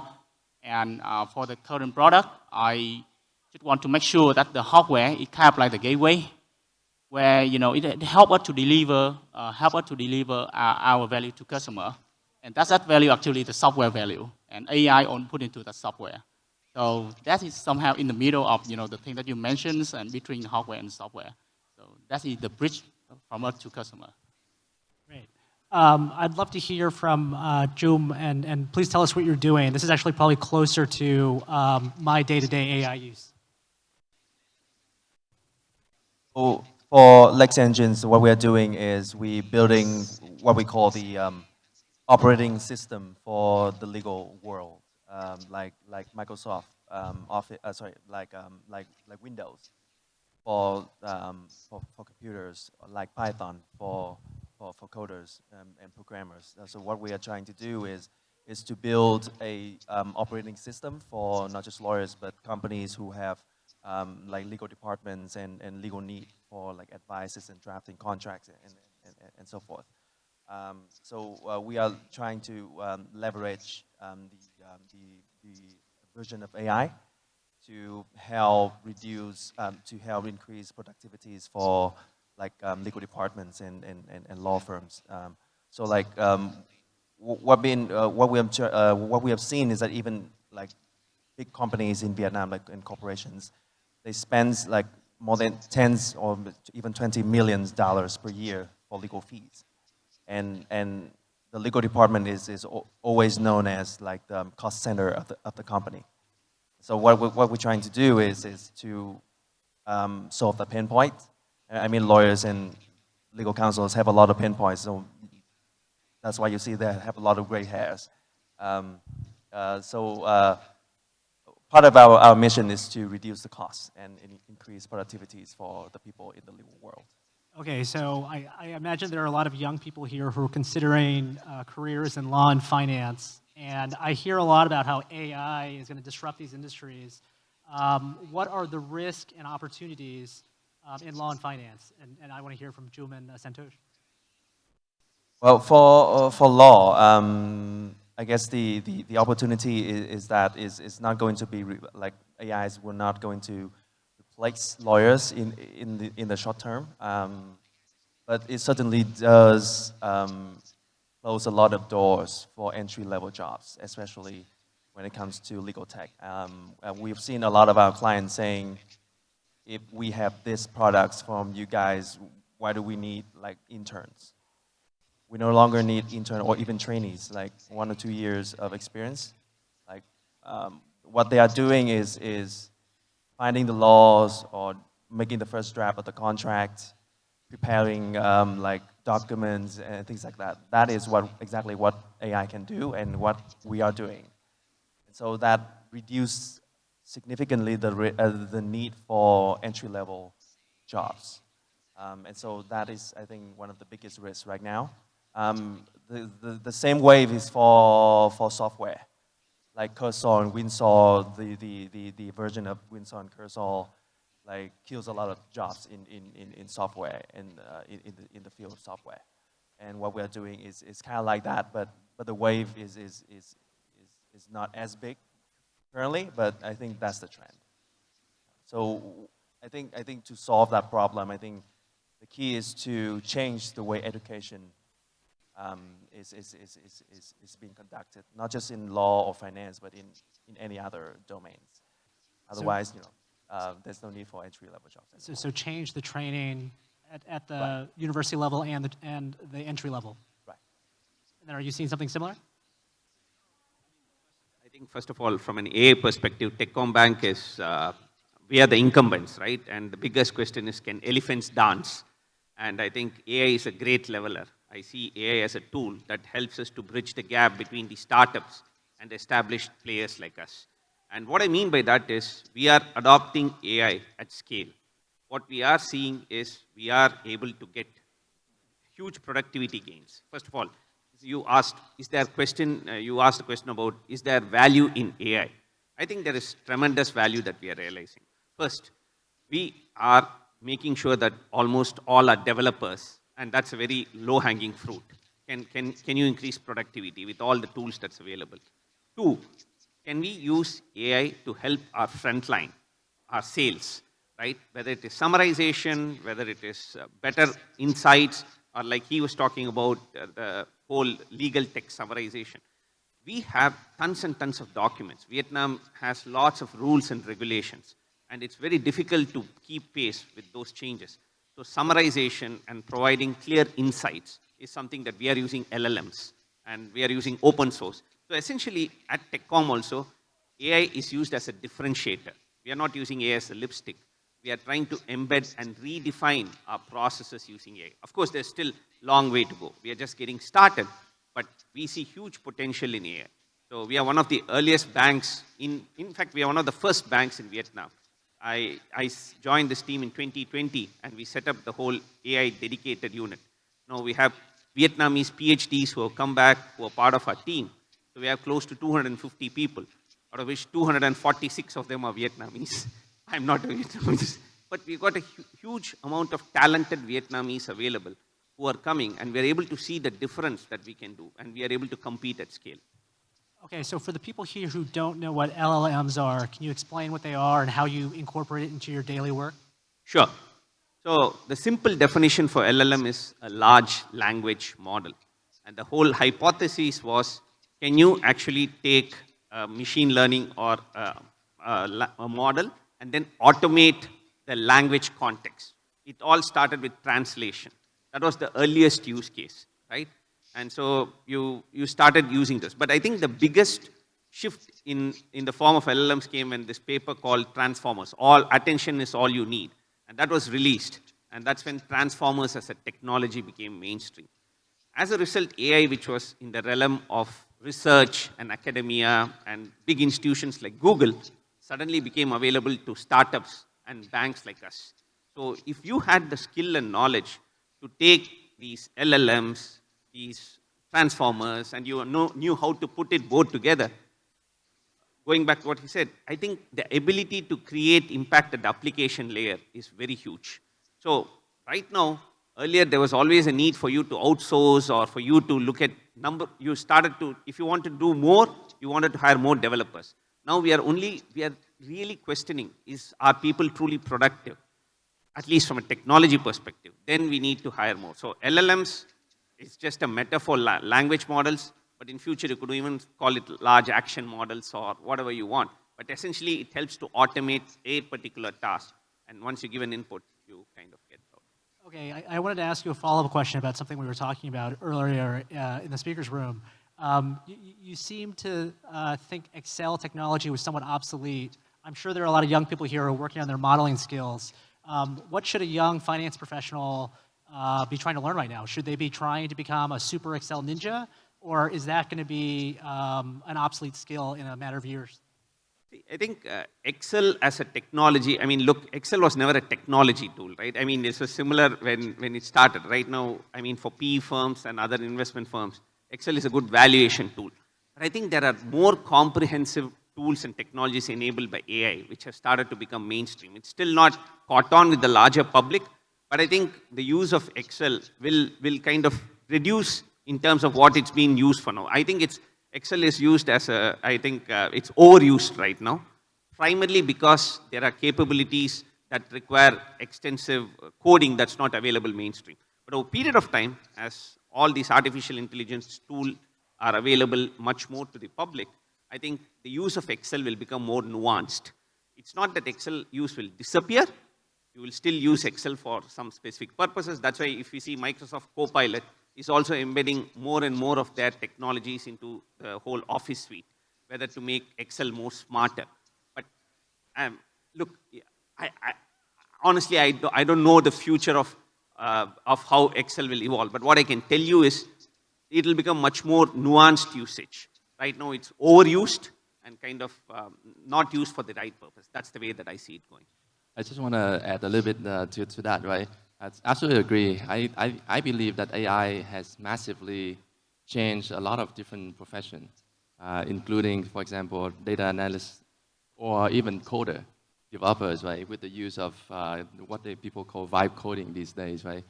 And for the current product, I just want to make sure that the hardware is kind of like the gateway, where it help us to deliver, our value to customer, and that value actually the software value, and AI on put into the software. So that is somehow in the middle of the thing that you mentioned, and between hardware and software. So that is the bridge from us to customer. Great. I'd love to hear from Chụp, and please tell us what you're doing. This is actually probably closer to my day-to-day AI use. Oh, for Lex engines, what we are doing is we building what we call the operating system for the legal world, like Microsoft Office, like Windows for computers, like Python for coders and programmers. So what we are trying to do is to build a operating system for not just lawyers but companies who have like legal departments and legal need for like advices and drafting contracts and so forth. So we are trying to leverage the version of AI to help reduce, to help increase productivities for like legal departments and law firms. So like what we have seen is that even like big companies in Vietnam, like in corporations, they spend like more than tens or even $20 million per year for legal fees, and the legal department is always known as like the cost center of the company. So what we're trying to do is to solve the pain point. I mean, lawyers and legal counsels have a lot of pain points, so that's why you see they have a lot of gray hairs. Part of our mission is to reduce the costs and increase productivities for the people in the legal world. Okay, so I imagine there are a lot of young people here who are considering careers in law and finance, and I hear a lot about how AI is going to disrupt these industries. What are the risks and opportunities in law and finance? And I want to hear from Chůp and Santosh. Well, for law, I guess the opportunity is that is not going to be like AIs were not going to replace lawyers in the short term, but it certainly does close a lot of doors for entry-level jobs, especially when it comes to legal tech. We've seen a lot of our clients saying, if we have these products from you guys, why do we need like interns? We no longer need intern or even trainees, like 1 or 2 years of experience. Like what they are doing is finding the laws or making the first draft of the contract, preparing like documents and things like that. That is exactly what AI can do and what we are doing. And so that reduces significantly the need for entry-level jobs. And so that is, I think, one of the biggest risks right now. The same wave is for software, like Cursor and Windsor, the version of Windsor and Cursor, like kills a lot of jobs in software and in the field of software. And what we're doing is kind of like that, but the wave is not as big currently, but I think that's the trend. So I think to solve that problem, I think the key is to change the way education is being conducted, not just in law or finance, but in any other domains. Otherwise, there's no need for entry-level jobs. So change the training at the university level and the entry level. Right. And then are you seeing something similar? I think first of all, from an AI perspective, Techcombank is, we are the incumbents, right? And the biggest question is, can elephants dance? And I think AI is a great leveler. I see AI as a tool that helps us to bridge the gap between the startups and established players like us. And what I mean by that is, we are adopting AI at scale. What we are seeing is, we are able to get huge productivity gains. First of all, you asked, you asked a question about, is there value in AI? I think there is tremendous value that we are realizing. First, we are making sure that almost all our developers and that's a very low-hanging fruit. Can you increase productivity with all the tools that's available? 2, can we use AI to help our frontline, our sales, right? Whether it is summarization, whether it is better insights, or like he was talking about the whole legal text summarization. We have tons and tons of documents. Vietnam has lots of rules and regulations, and it's very difficult to keep pace with those changes. So summarization and providing clear insights is something that we are using LLMs, and we are using open source. So essentially, at TechCom also, AI is used as a differentiator. We are not using AI as a lipstick. We are trying to embed and redefine our processes using AI. Of course, there's still a long way to go. We are just getting started, but we see huge potential in AI. So we are one of the earliest banks, in fact, we are one of the first banks in Vietnam. I joined this team in 2020, and we set up the whole AI dedicated unit. Now we have Vietnamese PhDs who have come back, who are part of our team. So we have close to 250 people, out of which 246 of them are Vietnamese. I'm not a Vietnamese. But we've got a huge amount of talented Vietnamese available who are coming, and we're able to see the difference that we can do, and we are able to compete at scale. Okay, so for the people here who don't know what LLMs are, can you explain what they are and how you incorporate it into your daily work? Sure. So the simple definition for LLM is a large language model. And the whole hypothesis was, can you actually take machine learning or a model and then automate the language context? It all started with translation. That was the earliest use case, right? And so you started using this. But I think the biggest shift in the form of LLMs came when this paper called Transformers. All attention is all you need. And that was released. And that's when transformers as a technology became mainstream. As a result, AI, which was in the realm of research and academia and big institutions like Google, suddenly became available to startups and banks like us. So if you had the skill and knowledge to take these LLMs, these transformers, and you knew how to put it both together, going back to what he said, I think the ability to create impact at the application layer is very huge. So right now, earlier there was always a need for you to outsource or for you to look at number. You started to, if you want to do more, you wanted to hire more developers. Now we are really questioning, are people truly productive? At least from a technology perspective. Then we need to hire more. So LLMs is just a metaphor, language models, but in future you could even call it large action models or whatever you want. But essentially it helps to automate a particular task. And once you give an input, you kind of get out. Okay, I wanted to ask you a follow-up question about something we were talking about earlier in the speaker's room. You seem to think Excel technology was somewhat obsolete. I'm sure there are a lot of young people here who are working on their modeling skills. What should a young finance professional be trying to learn right now? Should they be trying to become a super Excel ninja? Or is that going to be an obsolete skill in a matter of years? I think Excel as a technology, I mean, look, Excel was never a technology tool, right? I mean, this was similar when it started. Right now, I mean, for PE firms and other investment firms, Excel is a good valuation tool. But I think there are more comprehensive tools and technologies enabled by AI, which have started to become mainstream. It's still not caught on with the larger public, but I think the use of Excel will kind of reduce in terms of what it's being used for now. I think Excel is used as it's overused right now, primarily because there are capabilities that require extensive coding that's not available mainstream. But over a period of time, as all these artificial intelligence tools are available much more to the public, I think the use of Excel will become more nuanced. It's not that Excel use will disappear. You will still use Excel for some specific purposes. That's why if you see Microsoft Copilot is also embedding more and more of their technologies into the whole Office suite, whether to make Excel more smarter. But look, honestly, I don't know the future of how Excel will evolve. But what I can tell you is it will become much more nuanced usage. Right now, it's overused and kind of not used for the right purpose. That's the way that I see it going. I just want to add a little bit to that, right? I absolutely agree. I believe that AI has massively changed a lot of different professions, including, for example, data analysts or even coder, developers, right, with the use of what people call vibe coding these days, right?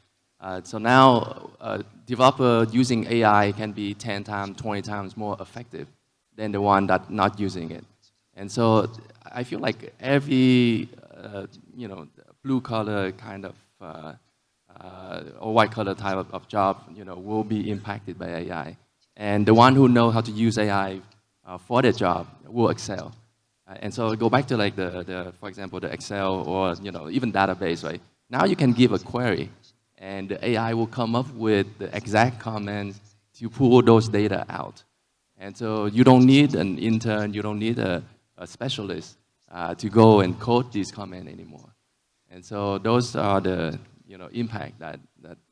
So now, developer using AI can be 10 times, 20 times more effective than the one that not using it. And so I feel like every, blue collar kind of, or white collar type of job, will be impacted by AI. And the one who know how to use AI for their job will excel. And so go back to like for example, the Excel or even database, right? Now you can give a query, and the AI will come up with the exact comments to pull those data out. And so you don't need an intern, you don't need a specialist to go and code these comments anymore. And so those are the impact that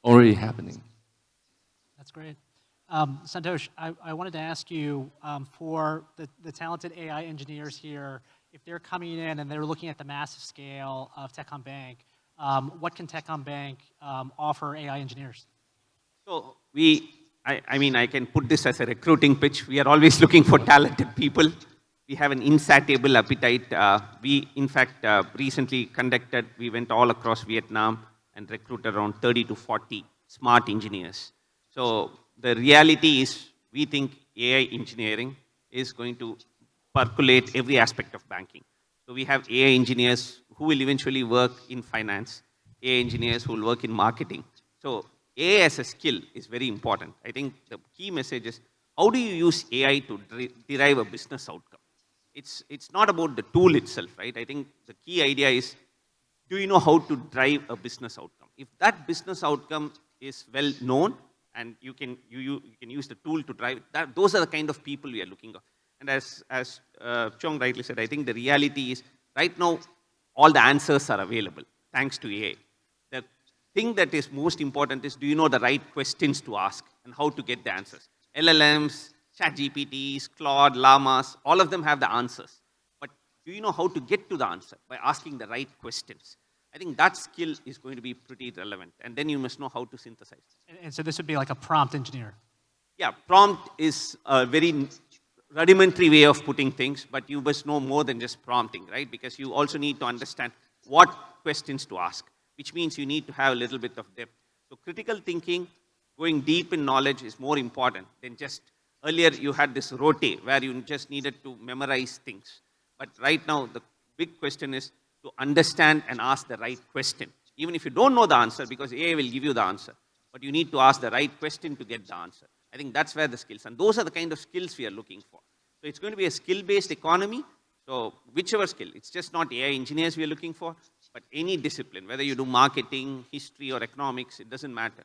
already happening. That's great. Santosh, I wanted to ask you, for the talented AI engineers here, if they're coming in and they're looking at the massive scale of Techcombank, what can Techcombank offer AI engineers? So I can put this as a recruiting pitch. We are always looking for talented people. We have an insatiable appetite. We, in fact, recently we went all across Vietnam and recruited around 30 to 40 smart engineers. So the reality is, we think AI engineering is going to percolate every aspect of banking. So we have AI engineers who will eventually work in finance, AI engineers who will work in marketing. So AI as a skill is very important. I think the key message is, how do you use AI to derive a business outcome? It's not about the tool itself, right? I think the key idea is, do you know how to drive a business outcome? If that business outcome is well known, and you can use the tool to drive that, those are the kind of people we are looking at. And as Chong rightly said, I think the reality is, right now, all the answers are available, thanks to AI. The thing that is most important is, do you know the right questions to ask and how to get the answers? LLMs, ChatGPTs, Claude, Llamas, all of them have the answers. But do you know how to get to the answer by asking the right questions? I think that skill is going to be pretty relevant. And then you must know how to synthesize. And so this would be like a prompt engineer. Yeah, prompt is a very rudimentary way of putting things, but you must know more than just prompting, right? Because you also need to understand what questions to ask, which means you need to have a little bit of depth. So critical thinking, going deep in knowledge is more important than just, earlier you had this rote where you just needed to memorize things. But right now, the big question is to understand and ask the right question. Even if you don't know the answer, because AI will give you the answer, but you need to ask the right question to get the answer. I think that's where the skills, and those are the kind of skills we are looking for. So it's going to be a skill-based economy. So whichever skill, it's just not AI engineers we are looking for, but any discipline, whether you do marketing, history, or economics, it doesn't matter.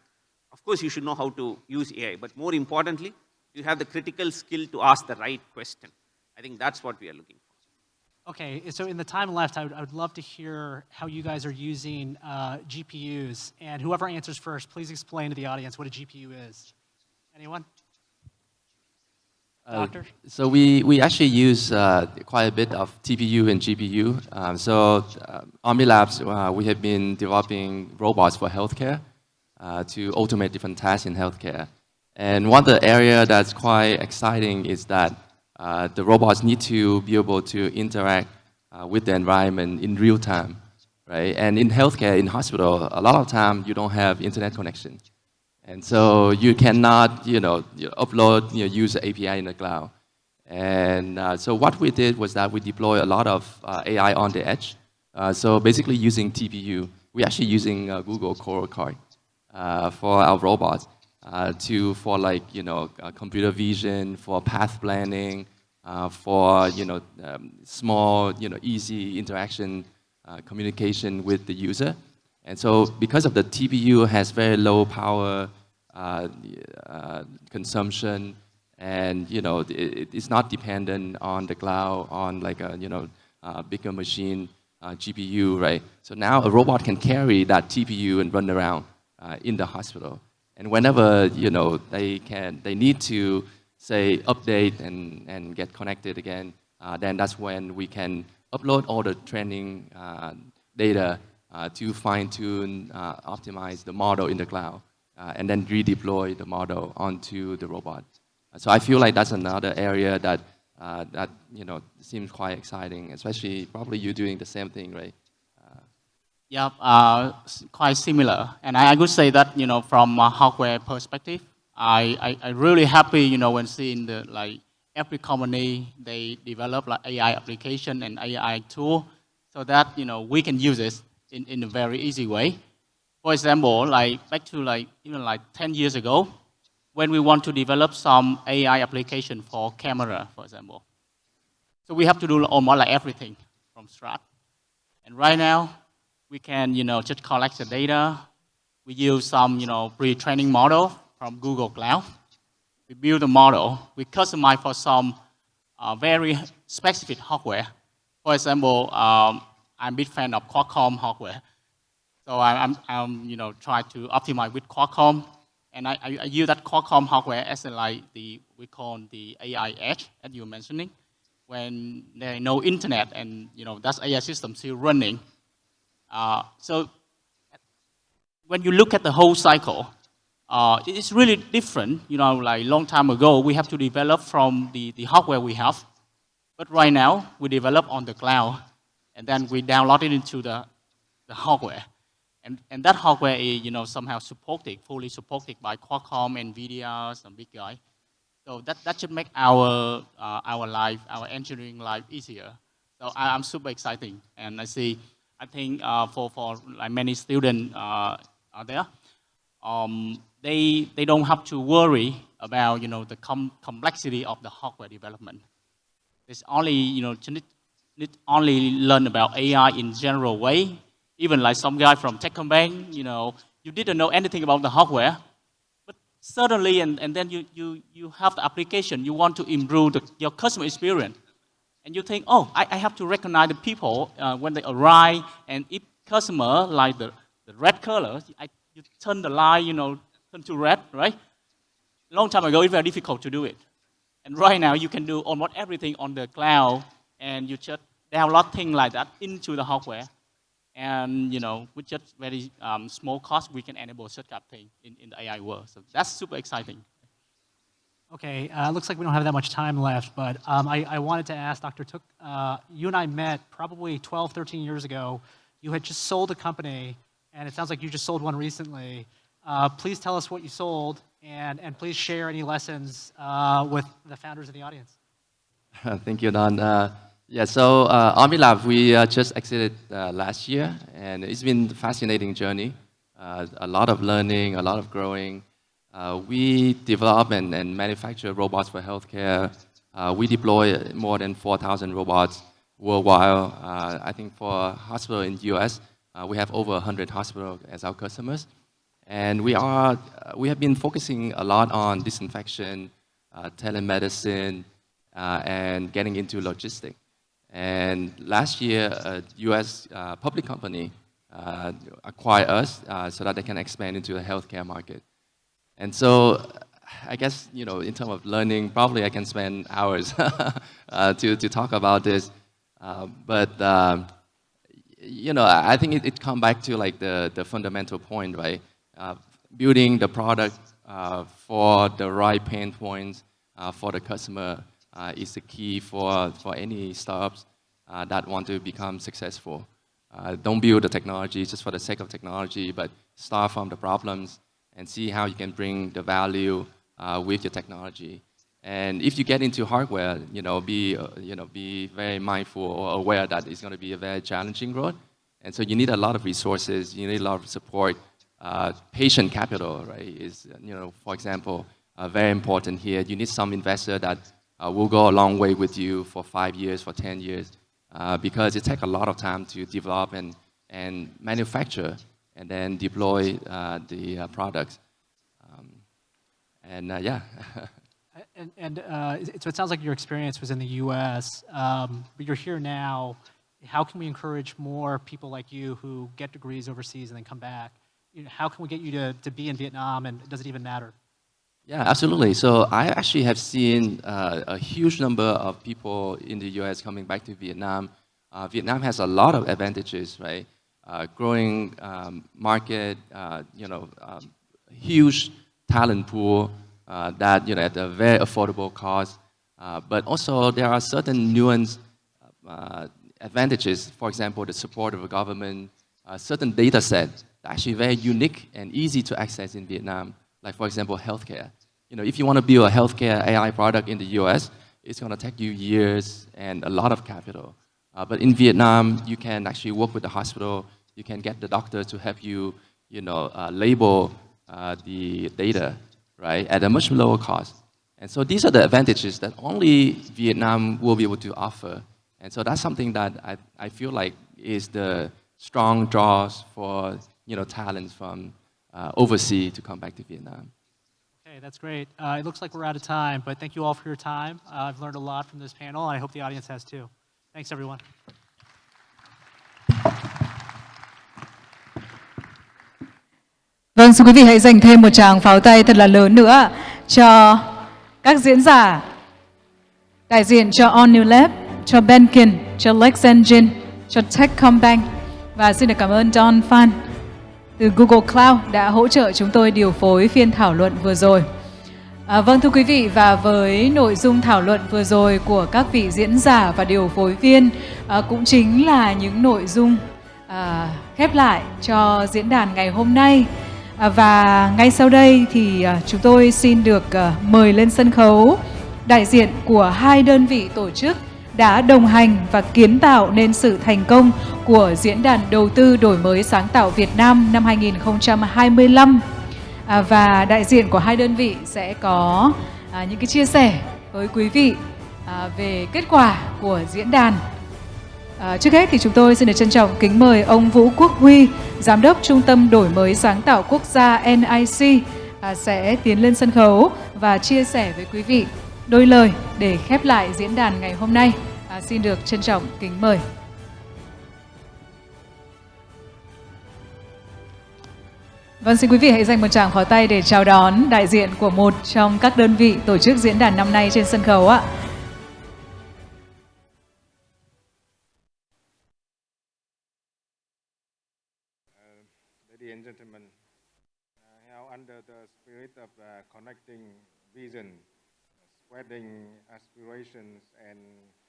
Of course, you should know how to use AI, but more importantly, you have the critical skill to ask the right question. I think that's what we are looking for. Okay, so in the time left, I would love to hear how you guys are using GPUs. And whoever answers first, please explain to the audience what a GPU is. Anyone? Doctor? So we actually use quite a bit of TPU and GPU. Omni Labs, we have been developing robots for healthcare to automate different tasks in healthcare. And one of the areas that's quite exciting is that the robots need to be able to interact with the environment in real time, right? And in healthcare, in hospital, a lot of time you don't have internet connection. And so you cannot, upload, use the API in the cloud. And so what we did was that we deploy a lot of AI on the edge. So basically using TPU, we're actually using Google Coral Card for our robots for computer vision, for path planning, for small, easy interaction, communication with the user. And so because of the TPU has very low power consumption, and it's not dependent on the cloud, on like a bigger machine GPU, right? So now a robot can carry that TPU and run around in the hospital. And whenever they need to say update and get connected again, then that's when we can upload all the training data to fine-tune, optimize the model in the cloud, and then redeploy the model onto the robot. So I feel like that's another area that seems quite exciting, especially probably you doing the same thing, right? Yeah, quite similar. And I could say that, from a hardware perspective, I really happy, when seeing the, every company, they develop like AI application and AI tool so that, we can use it in a very easy way. For example, back to even 10 years ago, when we want to develop some AI application for camera, for example. So we have to do almost like everything from scratch. And right now, we can, just collect the data. We use some, pre-training model from Google Cloud. We build a model. We customize for some very specific hardware. For example, I'm a big fan of Qualcomm hardware. So I'm try to optimize with Qualcomm. And I use that Qualcomm hardware as we call the AI edge, as you were mentioning. When there is no internet and, that's AI system still running. So when you look at the whole cycle, it's really different. Long time ago, we have to develop from the hardware we have. But right now, we develop on the cloud, and then we download it into the hardware. And that hardware is, somehow fully supported by Qualcomm, NVIDIA, some big guy. So that should make our life, our engineering life easier. So I'm super exciting, and I think for many students out there, they don't have to worry about the complexity of the hardware development. It's only need only learn about AI in general way. Even like some guy from Techcombank, you didn't know anything about the hardware, but suddenly and then you have the application. You want to improve your customer experience. And you think, oh, I have to recognize the people when they arrive, and if customer like the red color, you turn the light, turn to red, right? Long time ago, it's very difficult to do it. And right now, you can do almost everything on the cloud, and you just download things like that into the hardware. And, with just very small cost, we can enable such kind of thing in the AI world. So that's super exciting. Okay, looks like we don't have that much time left, but I wanted to ask Dr. Tuk, you and I met probably 12, 13 years ago. You had just sold a company, and it sounds like you just sold one recently. Please tell us what you sold, and please share any lessons with the founders of the audience. Thank you, Don. Yeah, so OmniLab, we just exited last year, and it's been a fascinating journey. A lot of learning, a lot of growing. We develop and manufacture robots for healthcare. We deploy more than 4,000 robots worldwide. I think for hospital in the US, we have over 100 hospitals as our customers. And we have been focusing a lot on disinfection, telemedicine, and getting into logistics. And last year, a US public company acquired us so that they can expand into the healthcare market. And so I guess, in terms of learning, probably I can spend hours to talk about this. But I think it comes back to the fundamental point, right? Building the product for the right pain points for the customer is the key for any startups that want to become successful. Don't build the technology just for the sake of technology, but start from the problems and see how you can bring the value with your technology. And if you get into hardware, be very mindful or aware that it's going to be a very challenging road. And so you need a lot of resources, you need a lot of support. Patient capital, right, is, for example, very important here. You need some investor that will go a long way with you for 5 years, for 10 years, because it takes a lot of time to develop and manufacture and then deploy the products. Yeah. So it sounds like your experience was in the US, but you're here now. How can we encourage more people like you who get degrees overseas and then come back? How can we get you to be in Vietnam, and does it even matter? Yeah, absolutely. So I actually have seen a huge number of people in the US coming back to Vietnam. Vietnam has a lot of advantages, right? Growing market, huge talent pool that, at a very affordable cost. But also there are certain nuanced advantages. For example, the support of the government, certain data set that actually very unique and easy to access in Vietnam. Like for example, healthcare. You know, if you want to build a healthcare AI product in the US, it's going to take you years and a lot of capital. But in Vietnam, you can actually work with the hospital. You can get the doctor to help you, label the data, right, at a much lower cost. And so these are the advantages that only Vietnam will be able to offer. And so that's something that I feel like is the strong draws for talents from overseas to come back to Vietnam. Okay, that's great. It looks like we're out of time, but thank you all for your time. I've learned a lot from this panel, and I hope the audience has too. Thanks, everyone. Vâng, xin quý vị hãy dành thêm một tràng pháo tay thật là lớn nữa cho các diễn giả đại diện cho All New Lab, cho Benkin, cho Lex Engine, cho Techcombank và xin được cảm ơn Don Phan từ Google Cloud đã hỗ trợ chúng tôi điều phối phiên thảo luận vừa rồi. Vâng thưa quý vị, và với nội dung thảo luận vừa rồi của các vị diễn giả và điều phối viên cũng chính là những nội dung khép lại cho diễn đàn ngày hôm nay. Và ngay sau đây thì chúng tôi xin được mời lên sân khấu đại diện của hai đơn vị tổ chức đã đồng hành và kiến tạo nên sự thành công của Diễn đàn Đầu tư Đổi mới Sáng tạo Việt Nam năm 2025. Và đại diện của hai đơn vị sẽ có những cái chia sẻ với quý vị về kết quả của diễn đàn. Trước hết thì chúng tôi xin được trân trọng kính mời ông Vũ Quốc Huy, Giám đốc Trung tâm Đổi mới Sáng tạo Quốc gia NIC sẽ tiến lên sân khấu và chia sẻ với quý vị đôi lời để khép lại diễn đàn ngày hôm nay. Xin được trân trọng kính mời. Vâng, xin quý vị hãy dành một tràng pháo tay để chào đón đại diện của một trong các đơn vị tổ chức diễn đàn năm nay trên sân khấu ạ. Ladies and gentlemen, how under the spirit of connecting vision, spreading aspirations and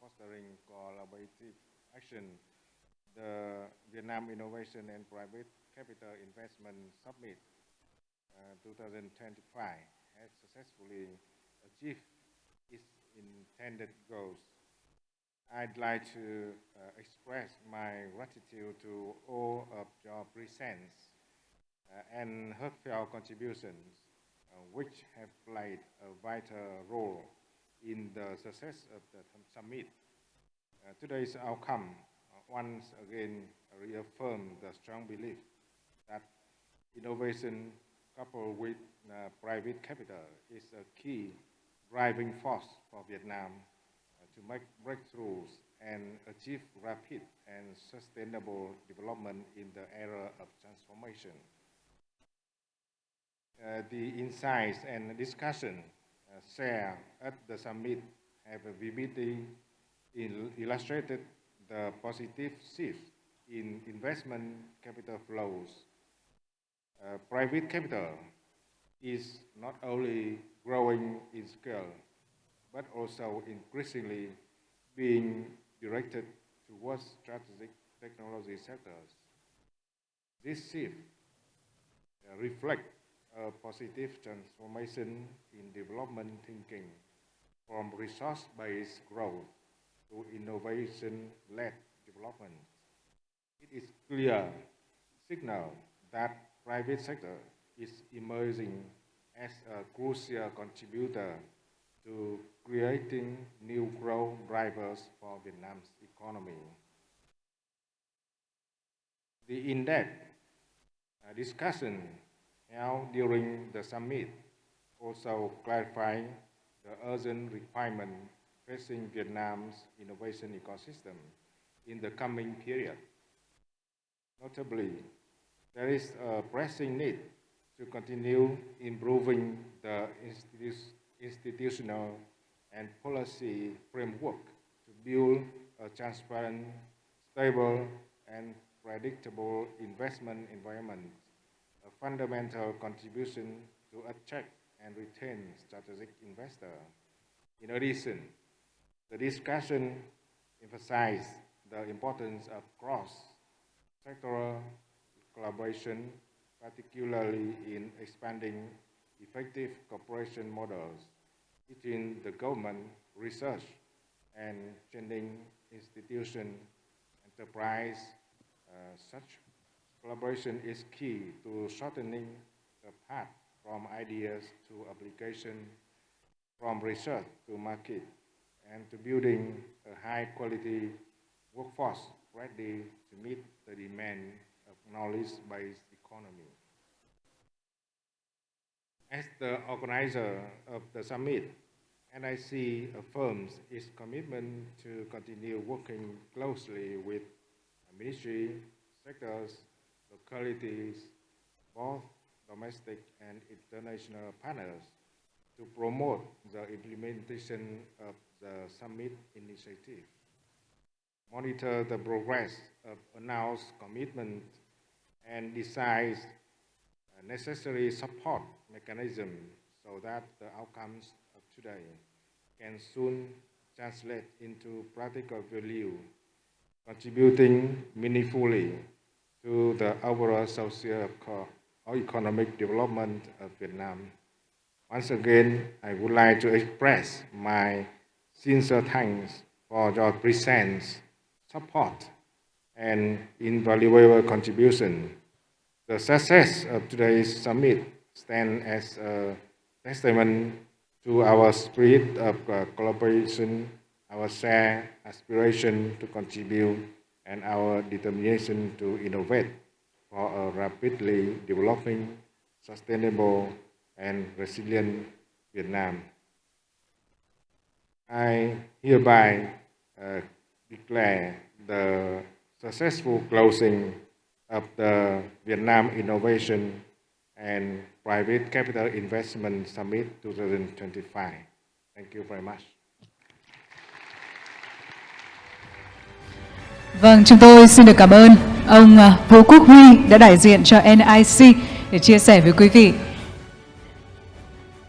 fostering collaborative action, the Vietnam Innovation and Private Capital Investment Summit 2025 has successfully achieved its intended goals. I'd like to express my gratitude to all of your presence and heartfelt contributions, which have played a vital role in the success of the summit. Today's outcome once again reaffirmed the strong belief that innovation coupled with private capital is a key driving force for Vietnam to make breakthroughs and achieve rapid and sustainable development in the era of transformation. The insights and discussion shared at the summit have vividly illustrated the positive shift in investment capital flows. Private capital is not only growing in scale, but also increasingly being directed towards strategic technology sectors. This shift reflects a positive transformation in development thinking from resource-based growth to innovation-led development. It is clear signal that private sector is emerging as a crucial contributor to creating new growth drivers for Vietnam's economy. The in-depth discussion held during the summit also clarified the urgent requirement facing Vietnam's innovation ecosystem in the coming period. Notably, there is a pressing need to continue improving the institutional and policy framework to build a transparent, stable, and predictable investment environment, a fundamental contribution to attract and retain strategic investors. In addition, the discussion emphasized the importance of sectoral collaboration, particularly in expanding effective cooperation models between the government, research, and training institution, enterprise. Such collaboration is key to shortening the path from ideas to application, from research to market, and to building a high-quality workforce ready to meet the demand of knowledge-based economy. As the organizer of the summit, NIC affirms its commitment to continue working closely with ministry, sectors, localities, both domestic and international partners, to promote the implementation of the summit initiative, monitor the progress of announced commitments, and decide necessary support mechanisms so that the outcomes of today can soon translate into practical value, contributing meaningfully to the overall social or economic development of Vietnam. Once again, I would like to express my sincere thanks for your presence, support, and invaluable contribution. The success of today's summit stands as a testament to our spirit of collaboration, our shared aspiration to contribute, and our determination to innovate for a rapidly developing, sustainable, and resilient Vietnam. I hereby declare the successful closing of the Vietnam Innovation and Private Capital Investment Summit 2025. Thank you very much. Vâng, chúng tôi xin được cảm ơn ông Vũ Quốc Huy đã đại diện cho NIC để chia sẻ với quý vị.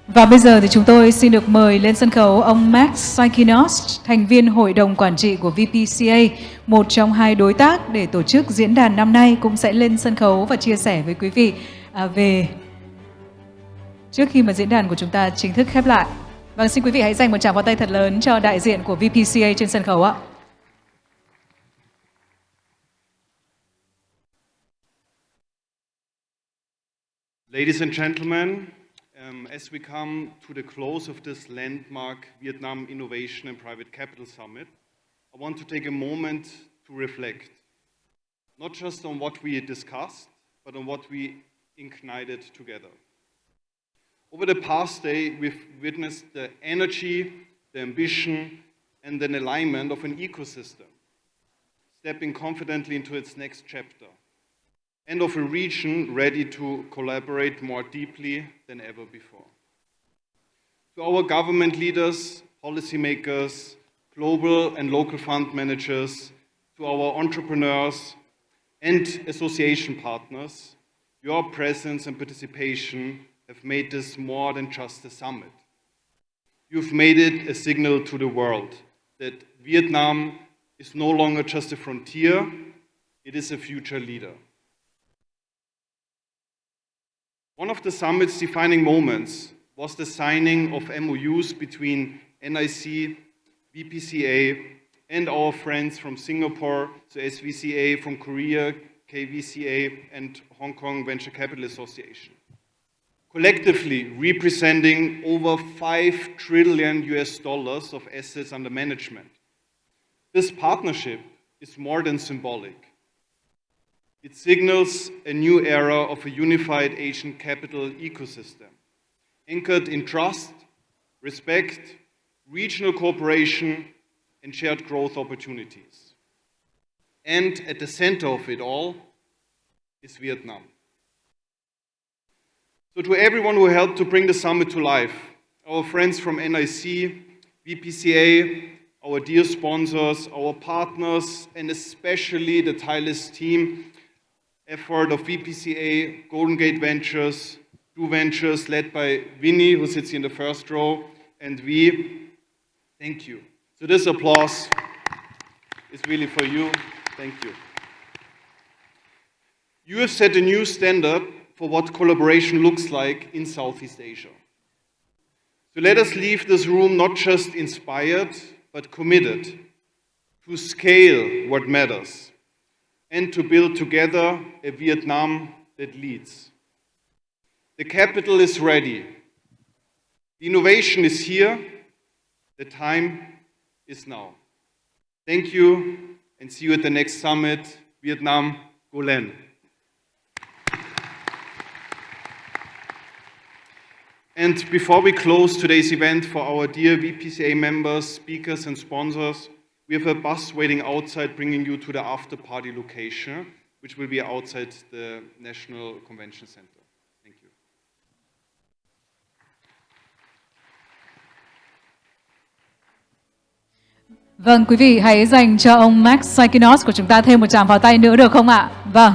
Và bây giờ thì chúng tôi xin được mời lên sân khấu ông Max Saikinos, thành viên Hội đồng Quản trị của VPCA, một trong hai đối tác để tổ chức diễn đàn năm nay, cũng sẽ lên sân khấu và chia sẻ với quý vị về trước khi mà diễn đàn của chúng ta chính thức khép lại. Vâng, xin quý vị hãy dành một tràng pháo tay thật lớn cho đại diện của VPCA trên sân khấu ạ. Ladies and gentlemen, as we come to the close of this landmark Vietnam Innovation and Private Capital Summit, I want to take a moment to reflect, not just on what we discussed, but on what we ignited together. Over the past day, we've witnessed the energy, the ambition, and the alignment of an ecosystem, stepping confidently into its next chapter, and of a region ready to collaborate more deeply than ever before. To our government leaders, policymakers, global and local fund managers, to our entrepreneurs and association partners, your presence and participation have made this more than just a summit. You've made it a signal to the world that Vietnam is no longer just a frontier, it is a future leader. One of the summit's defining moments was the signing of MOUs between NIC, VPCA, and our friends from Singapore, so SVCA, from Korea, KVCA, and Hong Kong Venture Capital Association, collectively representing over $5 trillion of assets under management. This partnership is more than symbolic. It signals a new era of a unified Asian capital ecosystem, anchored in trust, respect, regional cooperation, and shared growth opportunities. And at the center of it all is Vietnam. So to everyone who helped to bring the summit to life, our friends from NIC, VPCA, our dear sponsors, our partners, and especially the tireless team effort of VPCA, Golden Gate Ventures, Do Ventures, led by Vinny, who sits in the first row, and we, thank you. So this applause is really for you. Thank you. You have set a new standard for what collaboration looks like in Southeast Asia. So let us leave this room not just inspired, but committed to scale what matters and to build together a Vietnam that leads. The capital is ready. The innovation is here. The time is now. Thank you and see you at the next summit. Vietnam, go Lên. And before we close today's event, for our dear VPCA members, speakers and sponsors, we have a bus waiting outside bringing you to the after party location, which will be outside the National Convention Center. Thank you. Vâng, quý vị hãy dành cho ông Max Saikinos của chúng ta thêm một tràng pháo tay nữa được không ạ? Vâng.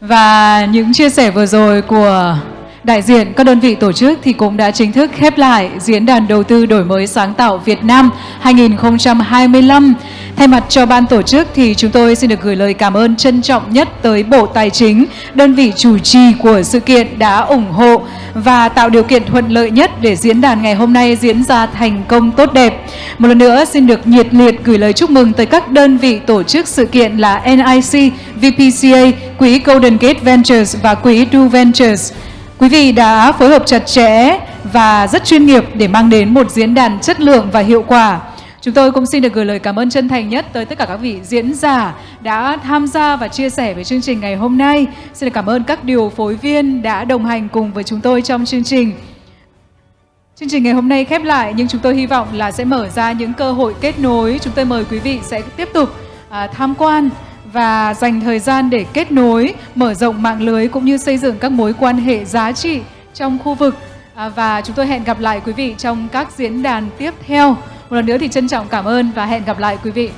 Và những chia sẻ vừa rồi của đại diện các đơn vị tổ chức thì cũng đã chính thức khép lại Diễn đàn Đầu tư Đổi mới Sáng tạo Việt Nam 2025. Thay mặt cho ban tổ chức thì chúng tôi xin được gửi lời cảm ơn trân trọng nhất tới Bộ Tài chính, đơn vị chủ trì của sự kiện đã ủng hộ và tạo điều kiện thuận lợi nhất để diễn đàn ngày hôm nay diễn ra thành công tốt đẹp. Một lần nữa xin được nhiệt liệt gửi lời chúc mừng tới các đơn vị tổ chức sự kiện là NIC, VPCA, Quỹ Golden Gate Ventures và Quỹ Do Ventures. Quý vị đã phối hợp chặt chẽ và rất chuyên nghiệp để mang đến một diễn đàn chất lượng và hiệu quả. Chúng tôi cũng xin được gửi lời cảm ơn chân thành nhất tới tất cả các vị diễn giả đã tham gia và chia sẻ với chương trình ngày hôm nay. Xin được cảm ơn các điều phối viên đã đồng hành cùng với chúng tôi trong chương trình. Chương trình ngày hôm nay khép lại nhưng chúng tôi hy vọng là sẽ mở ra những cơ hội kết nối. Chúng tôi mời quý vị sẽ tiếp tục tham quan và dành thời gian để kết nối, mở rộng mạng lưới cũng như xây dựng các mối quan hệ giá trị trong khu vực. Và chúng tôi hẹn gặp lại quý vị trong các diễn đàn tiếp theo. Một lần nữa thì trân trọng cảm ơn và hẹn gặp lại quý vị.